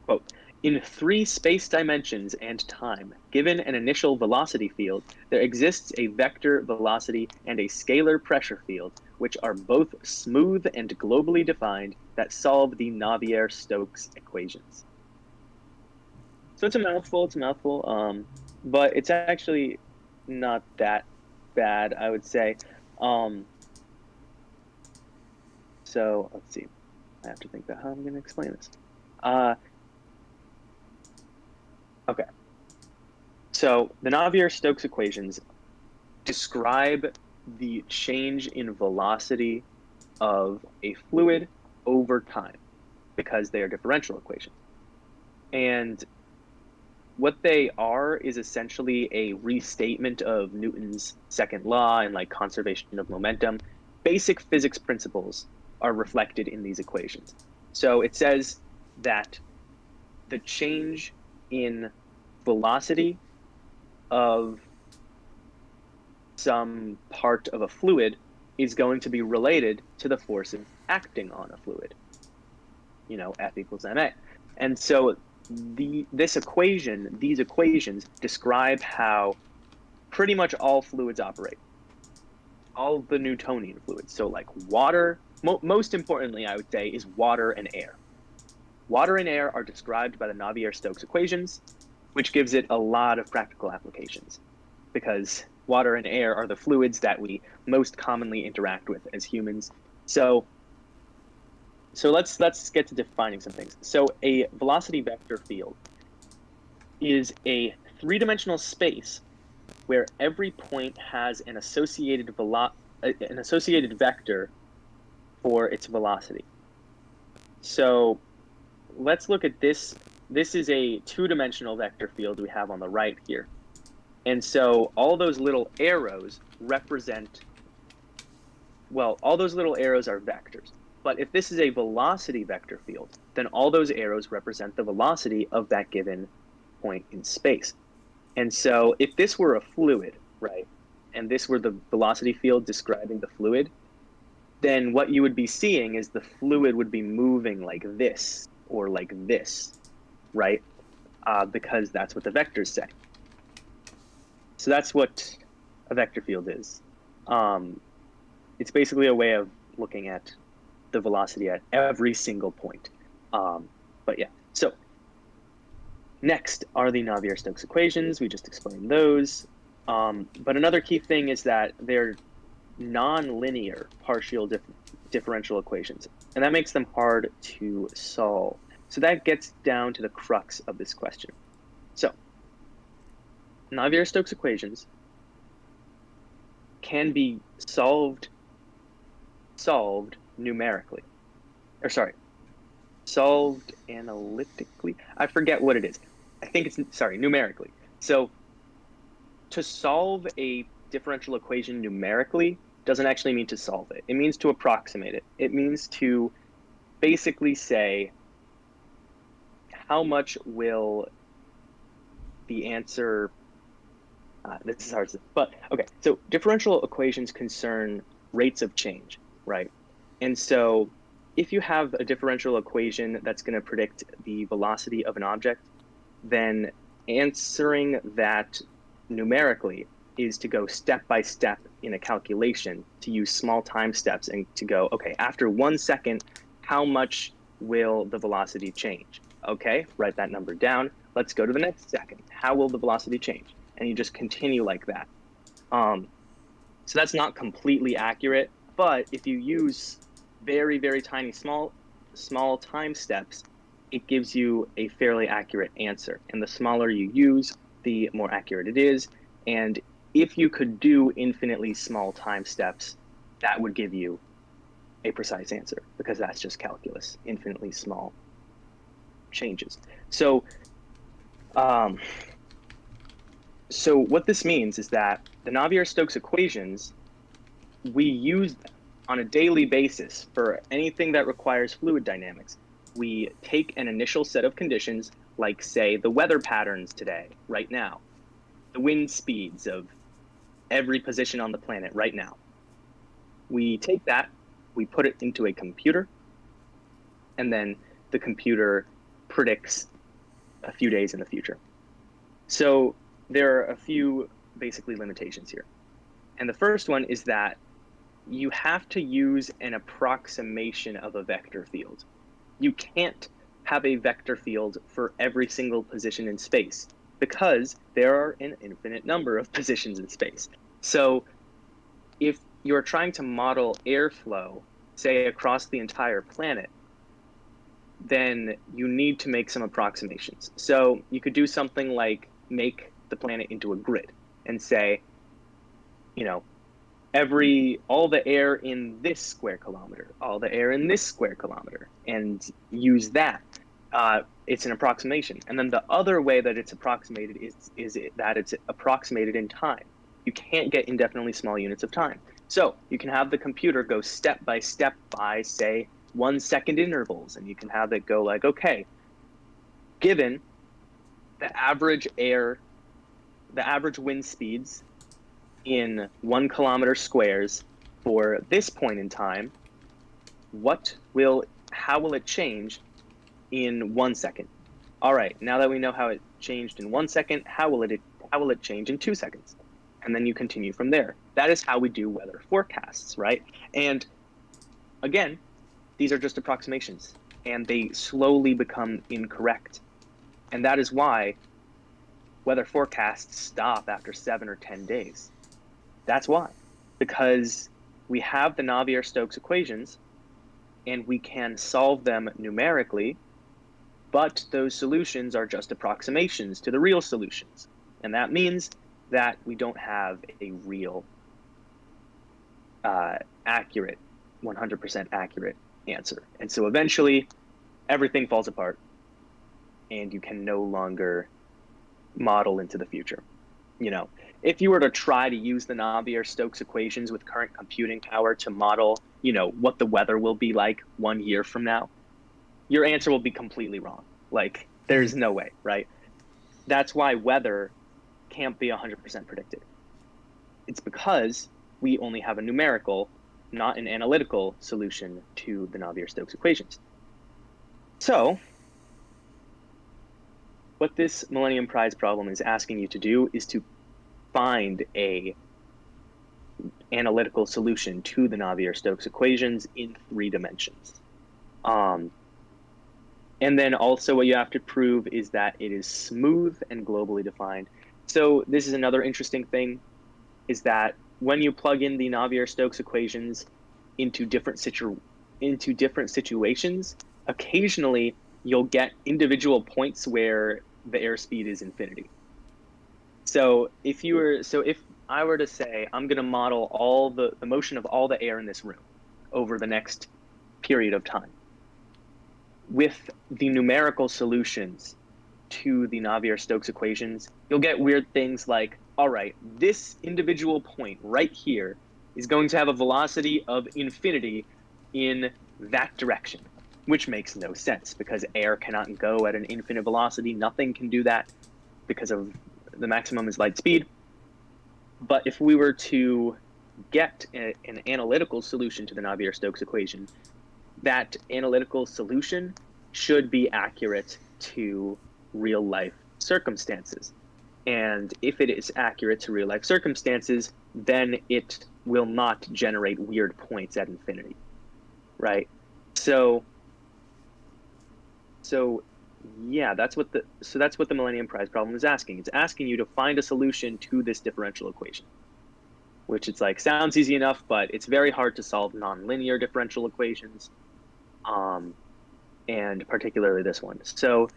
Quote, in 3 space dimensions and time, given an initial velocity field, there exists a vector velocity and a scalar pressure field, which are both smooth and globally defined, that solve the Navier-Stokes equations. So it's a mouthful, but it's actually not that bad, I would say. So let's see. I have to think about how I'm going to explain this. Okay. So the Navier-Stokes equations describe the change in velocity of a fluid over time because they are differential equations. And what they are is essentially a restatement of Newton's second law and like conservation of momentum. Basic physics principles are reflected in these equations. So it says that the change in velocity of some part of a fluid is going to be related to the forces acting on a fluid, F equals ma. And so these equations describe how pretty much all fluids operate, all the Newtonian fluids. So like water, most importantly, I would say, is water and air. Water and air are described by the Navier-Stokes equations, which gives it a lot of practical applications because water and air are the fluids that we most commonly interact with as humans. So let's get to defining some things. So a velocity vector field is a 3-dimensional space where every point has an associated vector for its velocity. So let's look at this. This is a 2-dimensional vector field we have on the right here. And so all those little arrows represent, well, all those little arrows are vectors. But if this is a velocity vector field, then all those arrows represent the velocity of that given point in space. And so if this were a fluid, right, and this were the velocity field describing the fluid, then what you would be seeing is the fluid would be moving like this or like this, right? Because that's what the vectors say. So that's what a vector field is. It's basically a way of looking at the velocity at every single point. But yeah, so next are the Navier-Stokes equations. We just explained those. But another key thing is that they're non-linear partial differential equations, and that makes them hard to solve. So that gets down to the crux of this question. So Navier-Stokes equations can be solved numerically, or sorry, solved analytically. I forget what it is. I think it's, numerically. So to solve a differential equation numerically doesn't actually mean to solve it. It means to approximate it. It means to basically say how much will the answer, this is hard to say, but okay. So differential equations concern rates of change, right? And so if you have a differential equation that's going to predict the velocity of an object, then answering that numerically is to go step by step in a calculation, to use small time steps and to go, okay, after 1 second, how much will the velocity change? Okay, write that number down. Let's go to the next second. How will the velocity change? And you just continue like that. So that's not completely accurate, but if you use very, very tiny, small time steps, it gives you a fairly accurate answer. And the smaller you use, the more accurate it is. And if you could do infinitely small time steps, that would give you a precise answer, because that's just calculus, infinitely small changes. So what this means is that the Navier-Stokes equations, we use them on a daily basis for anything that requires fluid dynamics. We take an initial set of conditions, like, say, the weather patterns today, right now, the wind speeds of every position on the planet right now. We take that, we put it into a computer, and then the computer predicts a few days in the future. So there are a few basically limitations here. And the first one is that you have to use an approximation of a vector field. You can't have a vector field for every single position in space because there are an infinite number of positions in space. So if you're trying to model airflow, say, across the entire planet, then you need to make some approximations. So you could do something like make the planet into a grid and say, you know, all the air in this square kilometer, all the air in this square kilometer, and use that. It's an approximation. And then the other way that it's approximated is that it's approximated in time. You can't get indefinitely small units of time. So you can have the computer go step by step by, say, 1 second intervals, and you can have it go like, okay, given the average wind speeds in 1 kilometer squares for this point in time, how will it change in 1 second? All right, now that we know how it changed in 1 second, how will it change in 2 seconds? And then you continue from there. That is how we do weather forecasts, right? And again, these are just approximations, and they slowly become incorrect. And that is why weather forecasts stop after 7 or 10 days. That's why, because we have the Navier-Stokes equations, and we can solve them numerically, but those solutions are just approximations to the real solutions. And that means that we don't have a real accurate, 100% accurate answer. And so eventually everything falls apart and you can no longer model into the future. You know, if you were to try to use the Navier-Stokes equations with current computing power to model, you know, what the weather will be like 1 year from now, your answer will be completely wrong. Like, there's no way, right? That's why weather can't be 100% predicted. It's because we only have a numerical, not an analytical solution to the Navier-Stokes equations. So what this Millennium Prize problem is asking you to do is to find a analytical solution to the Navier-Stokes equations in 3 dimensions. And then also what you have to prove is that it is smooth and globally defined. So this is another interesting thing, is that when you plug in the Navier-Stokes equations into different situations, occasionally you'll get individual points where the airspeed is infinity. So if I were to say, I'm going to model all the motion of all the air in this room over the next period of time, with the numerical solutions to the Navier-Stokes equations, you'll get weird things like, all right, this individual point right here is going to have a velocity of infinity in that direction, which makes no sense because air cannot go at an infinite velocity. Nothing can do that because of the maximum is light speed. But if we were to get an analytical solution to the Navier-Stokes equation, that analytical solution should be accurate to real life circumstances. And if it is accurate to real life circumstances, then it will not generate weird points at infinity, right? So yeah, that's what the Millennium Prize problem is asking. It's asking you to find a solution to this differential equation, which it's like, sounds easy enough, but it's very hard to solve nonlinear differential equations, and particularly this one. So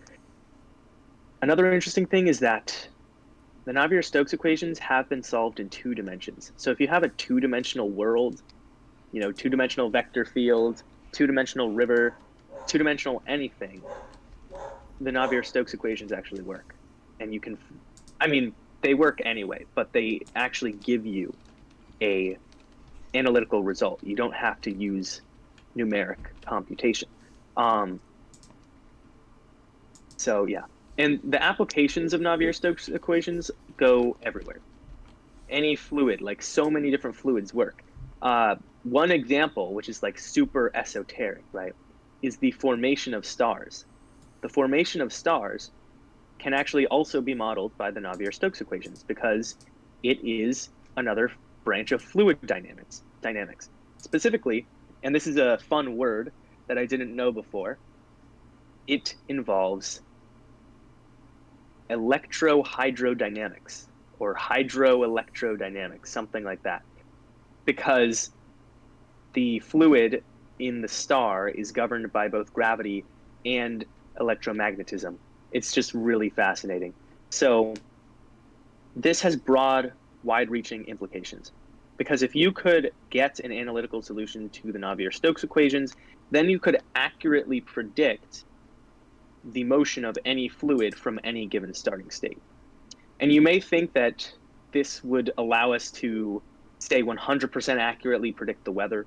another interesting thing is that the Navier-Stokes equations have been solved in 2 dimensions. So if you have a 2-dimensional world, you know, 2-dimensional vector field, 2-dimensional river, 2-dimensional anything, the Navier-Stokes equations actually work. And you can, I mean, they work anyway, but they actually give you a analytical result. You don't have to use numeric computation. So yeah, And the applications of Navier-Stokes equations go everywhere. Any fluid, like so many different fluids work. One example, which is like super esoteric, right, is the formation of stars. The formation of stars can actually also be modeled by the Navier-Stokes equations because it is another branch of fluid dynamics. Specifically, and this is a fun word that I didn't know before, it involves electrohydrodynamics or hydroelectrodynamics, something like that. Because the fluid in the star is governed by both gravity and electromagnetism. It's just really fascinating. So this has broad, wide-reaching implications. Because if you could get an analytical solution to the Navier-Stokes equations, then you could accurately predict the motion of any fluid from any given starting state. And you may think that this would allow us to, say, 100% accurately predict the weather,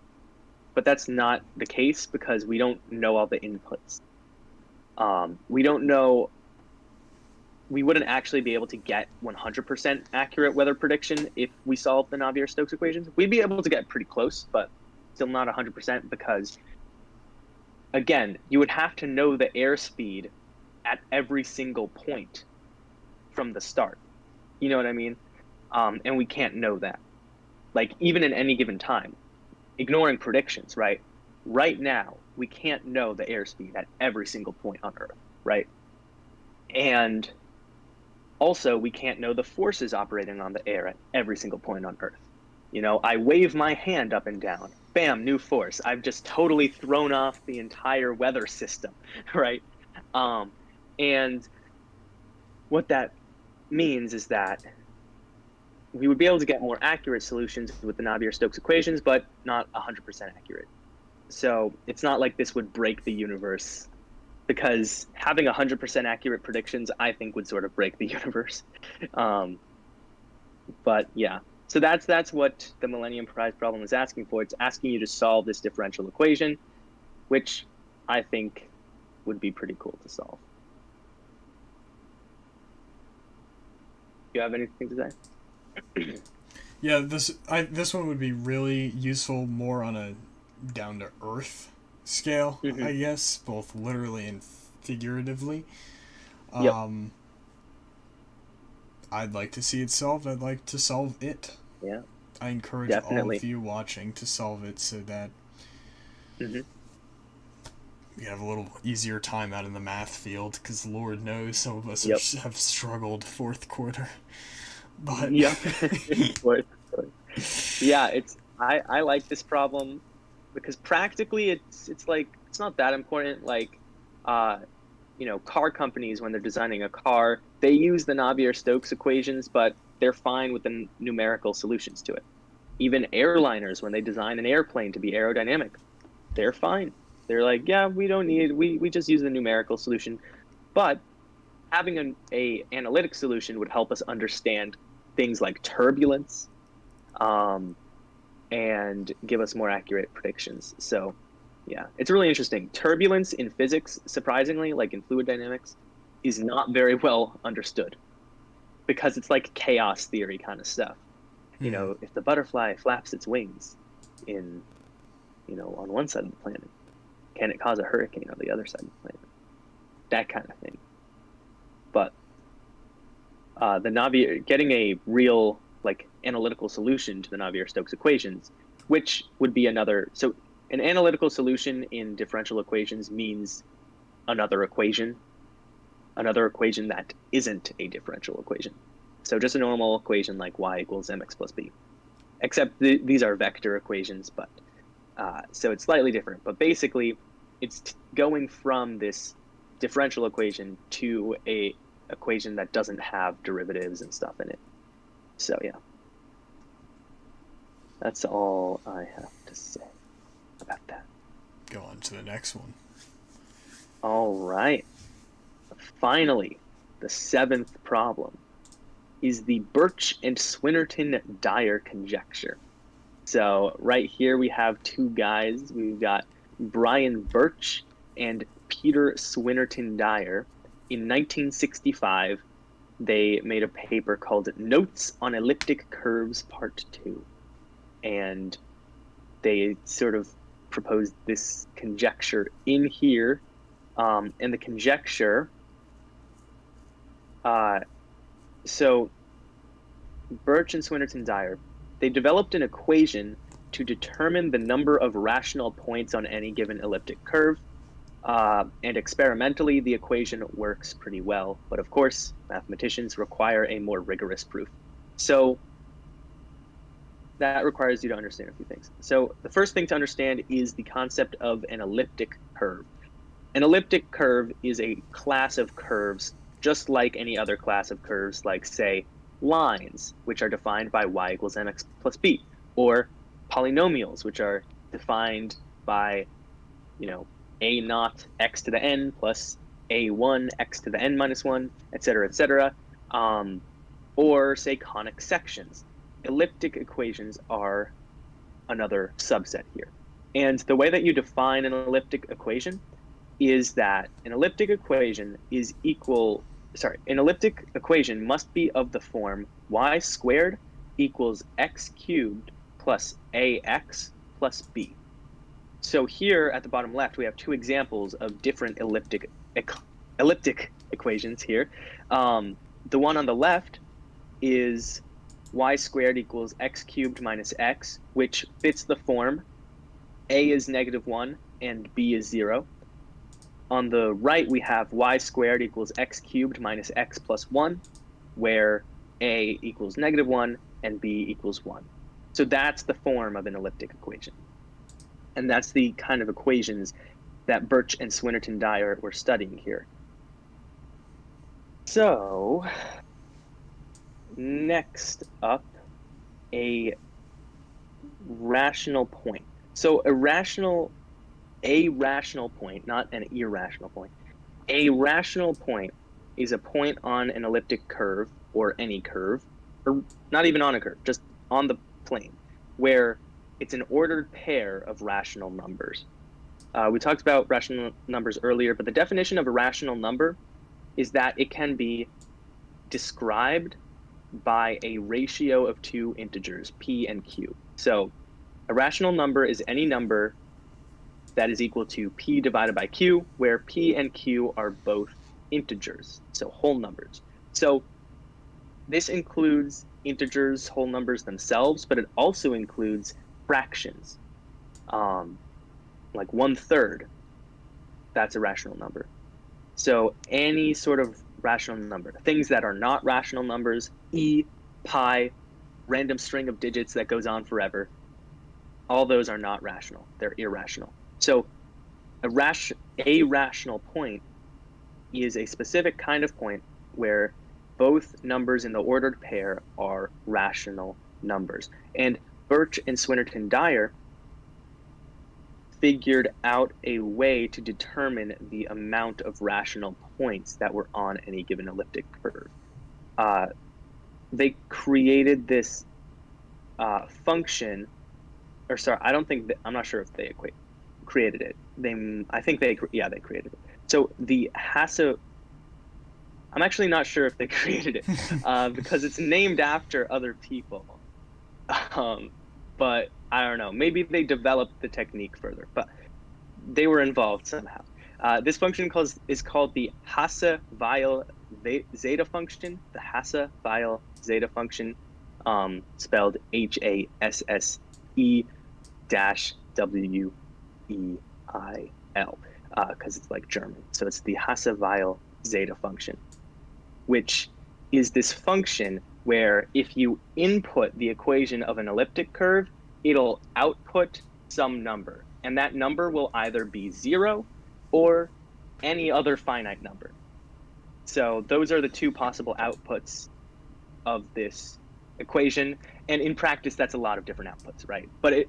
but that's not the case because we don't know all the inputs. We don't know, we wouldn't actually be able to get 100% accurate weather prediction if we solved the Navier-Stokes equations. We'd be able to get pretty close, but still not 100% because, again, you would have to know the airspeed at every single point from the start. You know what I mean? And we can't know that. Like, even in any given time, ignoring predictions, right? Right now, we can't know the airspeed at every single point on Earth, right? And also, we can't know the forces operating on the air at every single point on Earth. You know, I wave my hand up and down, bam, new force. I've just totally thrown off the entire weather system, right? And what that means is that we would be able to get more accurate solutions with the Navier-Stokes equations, but not 100% accurate. So it's not like this would break the universe, because having 100% accurate predictions, I think, would sort of break the universe. But yeah, so that's what the Millennium Prize problem is asking for. It's asking you to solve this differential equation, which I think would be pretty cool to solve. Do you have anything to say? Yeah, this one would be really useful more on a down to earth scale, I guess, both literally and figuratively. Yep. I'd like to see it solved. I'd like to solve it. Yeah. I encourage all of you watching to solve it so that we have a little easier time out in the math field, because Lord knows some of us have struggled fourth quarter. But yeah, I like this problem because practically it's like it's not that important. Like, you know, car companies, when they're designing a car, they use the Navier-Stokes equations, but they're fine with the numerical solutions to it. Even airliners, when they design an airplane to be aerodynamic, they're fine. They're like, yeah, we don't need, we just use the numerical solution. But having an analytic solution would help us understand things like turbulence, and give us more accurate predictions. So yeah, it's really interesting. Turbulence in physics, surprisingly, like in fluid dynamics, is not very well understood because it's like chaos theory kind of stuff. You know, if the butterfly flaps its wings in, you know, on one side of the planet, can it cause a hurricane on the other side of the planet? That kind of thing. But the Navier, getting a real like analytical solution to the Navier-Stokes equations, which would be another, so an analytical solution in differential equations means another equation that isn't a differential equation. So just a normal equation like y equals mx plus b, except these are vector equations, but so it's slightly different. But basically, it's going from this differential equation to a equation that doesn't have derivatives and stuff in it. So yeah, that's all I have to say about that. Go on to the next one. All right. Finally, the seventh problem is the Birch and Swinnerton-Dyer conjecture. So right here we have two guys. We've got Brian Birch and Peter Swinnerton-Dyer, in 1965, they made a paper called Notes on Elliptic Curves Part 2. And they sort of proposed this conjecture in here. And the conjecture, so Birch and Swinnerton-Dyer, they developed an equation to determine the number of rational points on any given elliptic curve. And experimentally, the equation works pretty well. But of course, mathematicians require a more rigorous proof. So that requires you to understand a few things. So the first thing to understand is the concept of an elliptic curve. An elliptic curve is a class of curves, just like any other class of curves, like, say, lines, which are defined by y equals mx plus b, or polynomials, which are defined by, a naught x to the n plus a1 x to the n minus 1, et cetera, or, say, conic sections. Elliptic equations are another subset here. And the way that you define an elliptic equation is that an elliptic equation must be of the form y squared equals x cubed plus ax plus b. So here at the bottom left, we have two examples of different elliptic equations here. The one on the left is y squared equals x cubed minus x, which fits the form a is -1 and b is 0. On the right, we have y squared equals x cubed minus x plus 1, where a equals -1 and b equals 1. So that's the form of an elliptic equation. And that's the kind of equations that Birch and Swinnerton-Dyer were studying here. So next up, a rational point. So a rational point, not an irrational point. A rational point is a point on an elliptic curve, or any curve, or not even on a curve, just on the plane, where it's an ordered pair of rational numbers. We talked about rational numbers earlier, but the definition of a rational number is that it can be described by a ratio of two integers, p and q. So a rational number is any number that is equal to p divided by q, where p and q are both integers, so whole numbers. So this includes integers, whole numbers themselves, but it also includes fractions, like 1/3. That's a rational number. So any sort of rational number, things that are not rational numbers, pi, random string of digits that goes on forever, all those are not rational. They're irrational. So a rational point is a specific kind of point where both numbers in the ordered pair are rational numbers. And Birch and Swinnerton-Dyer figured out a way to determine the amount of rational points that were on any given elliptic curve. They created this function, or sorry, I'm not sure if they created it. I think they created it. So the I'm actually not sure if they created it because it's named after other people. But I don't know. Maybe they developed the technique further, but they were involved somehow. This function is called the Hasse-Weil zeta function. The Hasse-Weil zeta function, spelled Hasse-Weil, because it's like German. So it's the Hasse-Weil zeta function, which is this function where if you input the equation of an elliptic curve, it'll output some number. And that number will either be 0 or any other finite number. So those are the two possible outputs of this equation. And in practice, that's a lot of different outputs, right? But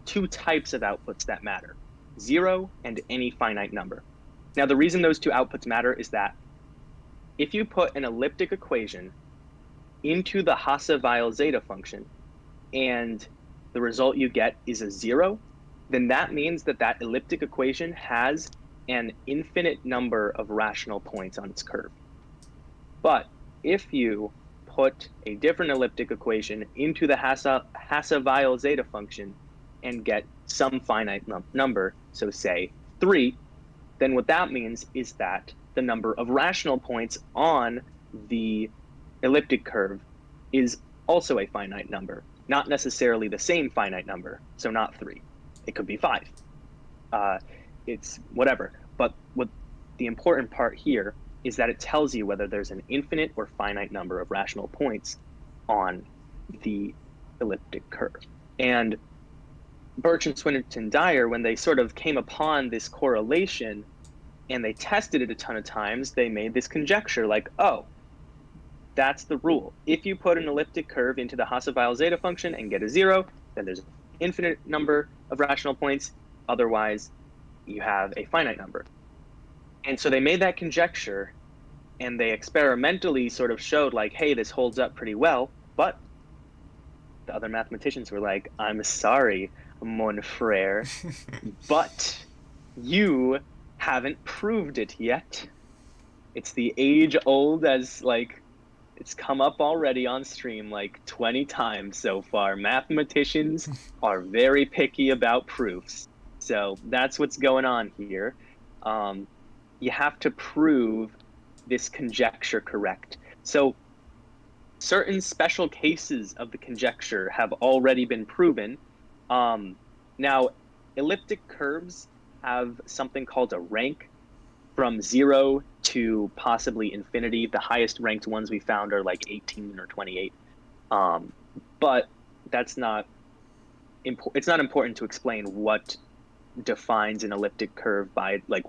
two types of outputs that matter: 0 and any finite number. Now, the reason those two outputs matter is that if you put an elliptic equation into the Hasse-Weil zeta function and the result you get is a 0, then that means that elliptic equation has an infinite number of rational points on its curve. But if you put a different elliptic equation into the Hassa-Weil zeta function and get some finite number, so say 3, then what that means is that the number of rational points on the elliptic curve is also a finite number, not necessarily the same finite number, so not 3. It could be 5. It's whatever. But what the important part here is that it tells you whether there's an infinite or finite number of rational points on the elliptic curve. And Birch and Swinnerton-Dyer, when they sort of came upon this correlation and they tested it a ton of times, they made this conjecture like, oh, that's the rule. If you put an elliptic curve into the Hassa-Weil zeta function and get a 0, then there's an infinite number of rational points. Otherwise, you have a finite number. And so they made that conjecture, and they experimentally sort of showed like, hey, this holds up pretty well. But the other mathematicians were like, I'm sorry, mon frère, but you haven't proved it yet. It's the age old, as like it's come up already on stream like 20 times so far. Mathematicians are very picky about proofs. So that's what's going on here. You have to prove this conjecture correct. So certain special cases of the conjecture have already been proven. Now, elliptic curves have something called a rank from 0 to possibly infinity. The highest ranked ones we found are like 18 or 28. But that's not it's not important to explain what defines an elliptic curve by like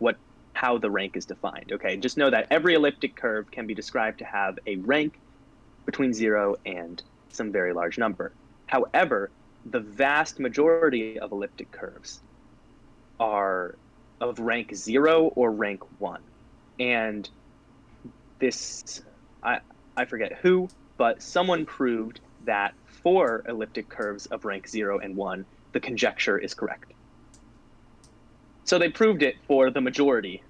how the rank is defined. Okay, just know that every elliptic curve can be described to have a rank between 0 and some very large number. However, the vast majority of elliptic curves are of rank 0 or rank 1. And this, I forget who, but someone proved that for elliptic curves of rank 0 and 1, the conjecture is correct. So they proved it for the majority,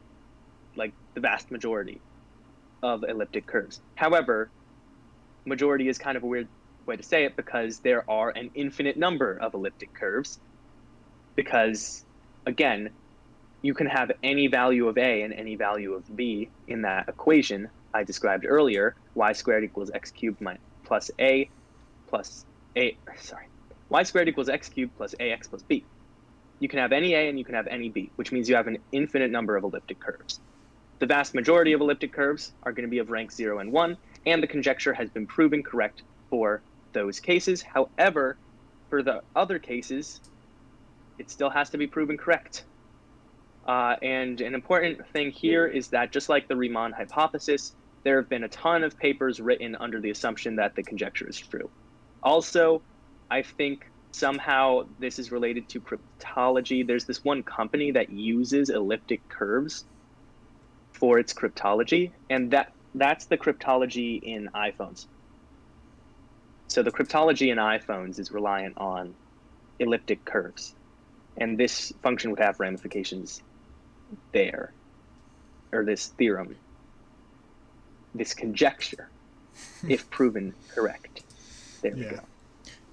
like the vast majority of elliptic curves. However, majority is kind of a weird way to say it because there are an infinite number of elliptic curves because, again, you can have any value of a and any value of b in that equation I described earlier, y squared equals x cubed plus a plus a, sorry, y squared equals x cubed plus ax plus b. You can have any a and you can have any b, which means you have an infinite number of elliptic curves. The vast majority of elliptic curves are going to be of rank 0 and 1, and the conjecture has been proven correct for those cases. However, for the other cases, it still has to be proven correct. And an important thing here is that just like the Riemann hypothesis, there have been a ton of papers written under the assumption that the conjecture is true. Also, I think somehow this is related to cryptology. There's this one company that uses elliptic curves for its cryptology, and that's the cryptology in iPhones. So the cryptology in iPhones is reliant on elliptic curves, and this function would have ramifications there, or this theorem, this conjecture, if proven correct. There we go.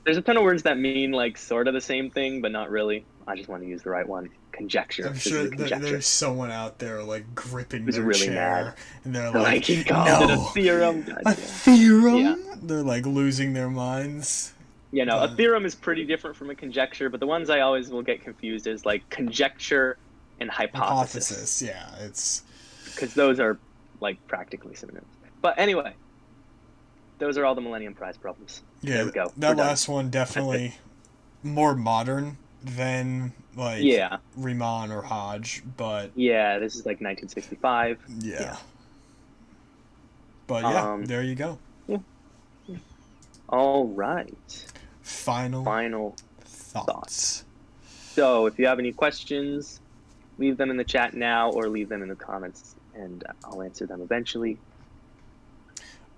There's a ton of words that mean like sort of the same thing, but not really. I just want to use the right one. Conjecture. I'm sure there's someone out there like gripping their really chair, mad. And they're like, he called it a theorem. A theorem? Yeah. They're like losing their minds. You know, a theorem is pretty different from a conjecture, but the ones I always will get confused is like conjecture and hypothesis. Yeah, it's because those are like practically synonyms. But anyway, those are all the Millennium Prize problems. Yeah, there we go. That last one definitely more modern than like Riemann or Hodge, but yeah, this is like 1965. Yeah. But yeah, there you go. Yeah. All right. Final thoughts. So if you have any questions, leave them in the chat now or leave them in the comments, and I'll answer them eventually.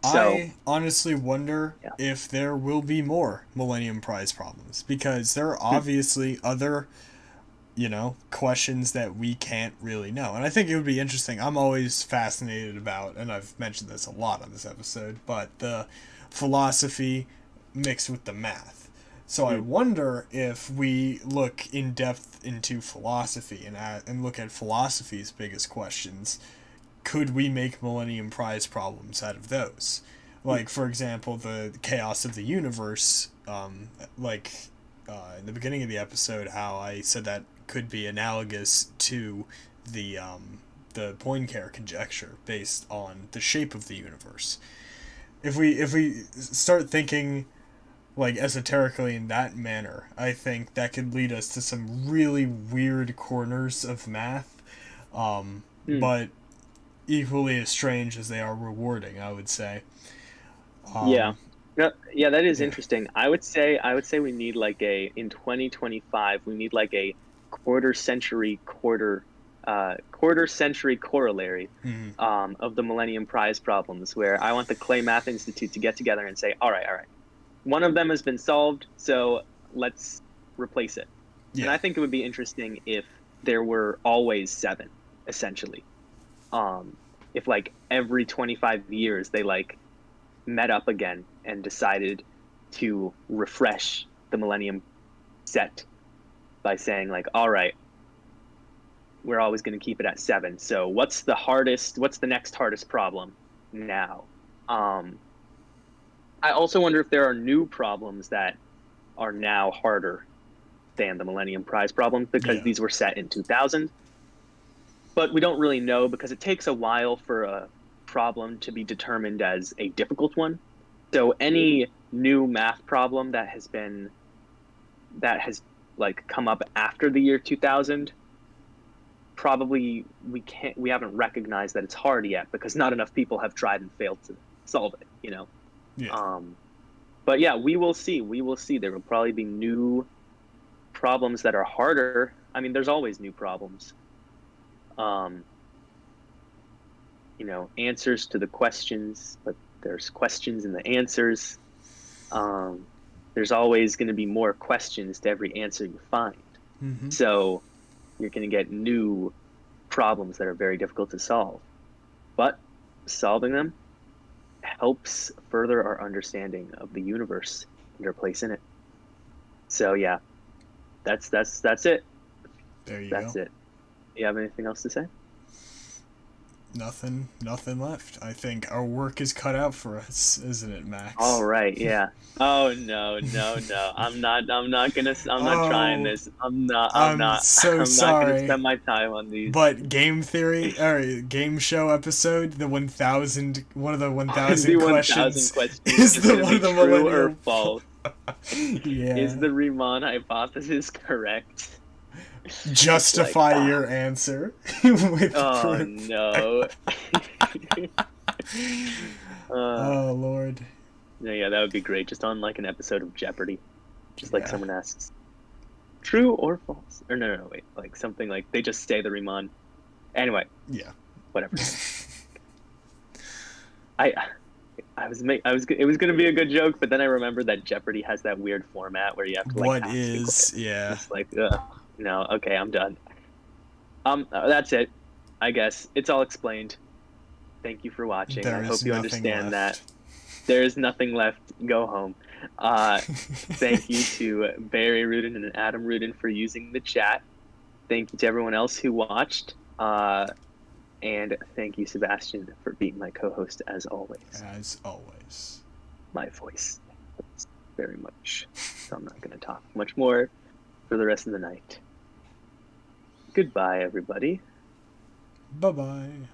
I honestly wonder if there will be more Millennium Prize problems, because there are obviously other you know, questions that we can't really know. And I think it would be interesting. I'm always fascinated about, and I've mentioned this a lot on this episode, but the philosophy mixed with the math. So I wonder if we look in depth into philosophy and look at philosophy's biggest questions, could we make Millennium Prize problems out of those? Like, for example, the chaos of the universe, in the beginning of the episode, how I said that could be analogous to the Poincare conjecture based on the shape of the universe. If we start thinking like esoterically in that manner, I think that could lead us to some really weird corners of math, but equally as strange as they are rewarding, I would say. Yeah, that is interesting. I would say we need like in 2025 we need like a quarter century corollary of the Millennium Prize problems, where I want the Clay Math Institute to get together and say, all right, one of them has been solved, so let's replace it. Yeah. And I think it would be interesting if there were always 7, essentially. If like every 25 years they like met up again and decided to refresh the Millennium set by saying like, all right, we're always going to keep it at 7. So what's the next hardest problem now? I also wonder if there are new problems that are now harder than the Millennium Prize problems, because these were set in 2000. But we don't really know, because it takes a while for a problem to be determined as a difficult one. So any new math problem that has like come up after the year 2000, probably we haven't recognized that it's hard yet, because not enough people have tried and failed to solve it, you know. Yeah. But yeah, we will see. There will probably be new problems that are harder. I mean, there's always new problems. You know, answers to the questions, but there's questions in the answers. There's always going to be more questions to every answer you find. So you're going to get new problems that are very difficult to solve. But solving them helps further our understanding of the universe and our place in it. So yeah, that's it. There you go. That's it. You have anything else to say? Nothing left. I think our work is cut out for us, isn't it, Max? All right, yeah. Oh no. I'm not trying this. I'm so I'm sorry. not gonna spend my time on these. But game theory or game show episode, one of the 1,000 questions is the one of the true or false. Yeah. Is the Riemann hypothesis correct? Justify your answer with proof. No. Oh Lord. Yeah, that would be great. Just on like an episode of Jeopardy. Just like someone asks, true or false? Or no, wait. Like something like they just say the Riemann. Anyway. Yeah. Whatever. It was gonna be a good joke, but then I remembered that Jeopardy has that weird format where you have to like. It's like, no, okay, I'm done. That's it. I guess it's all explained. Thank you for watching. I hope you understand that. There's nothing left. Go home. Thank you to Barry Rudin and Adam Rudin for using the chat. Thank you to everyone else who watched. And thank you, Sebastian, for being my co-host as always. As always. My voice hurts very much, so I'm not going to talk much more for the rest of the night. Goodbye, everybody. Bye-bye.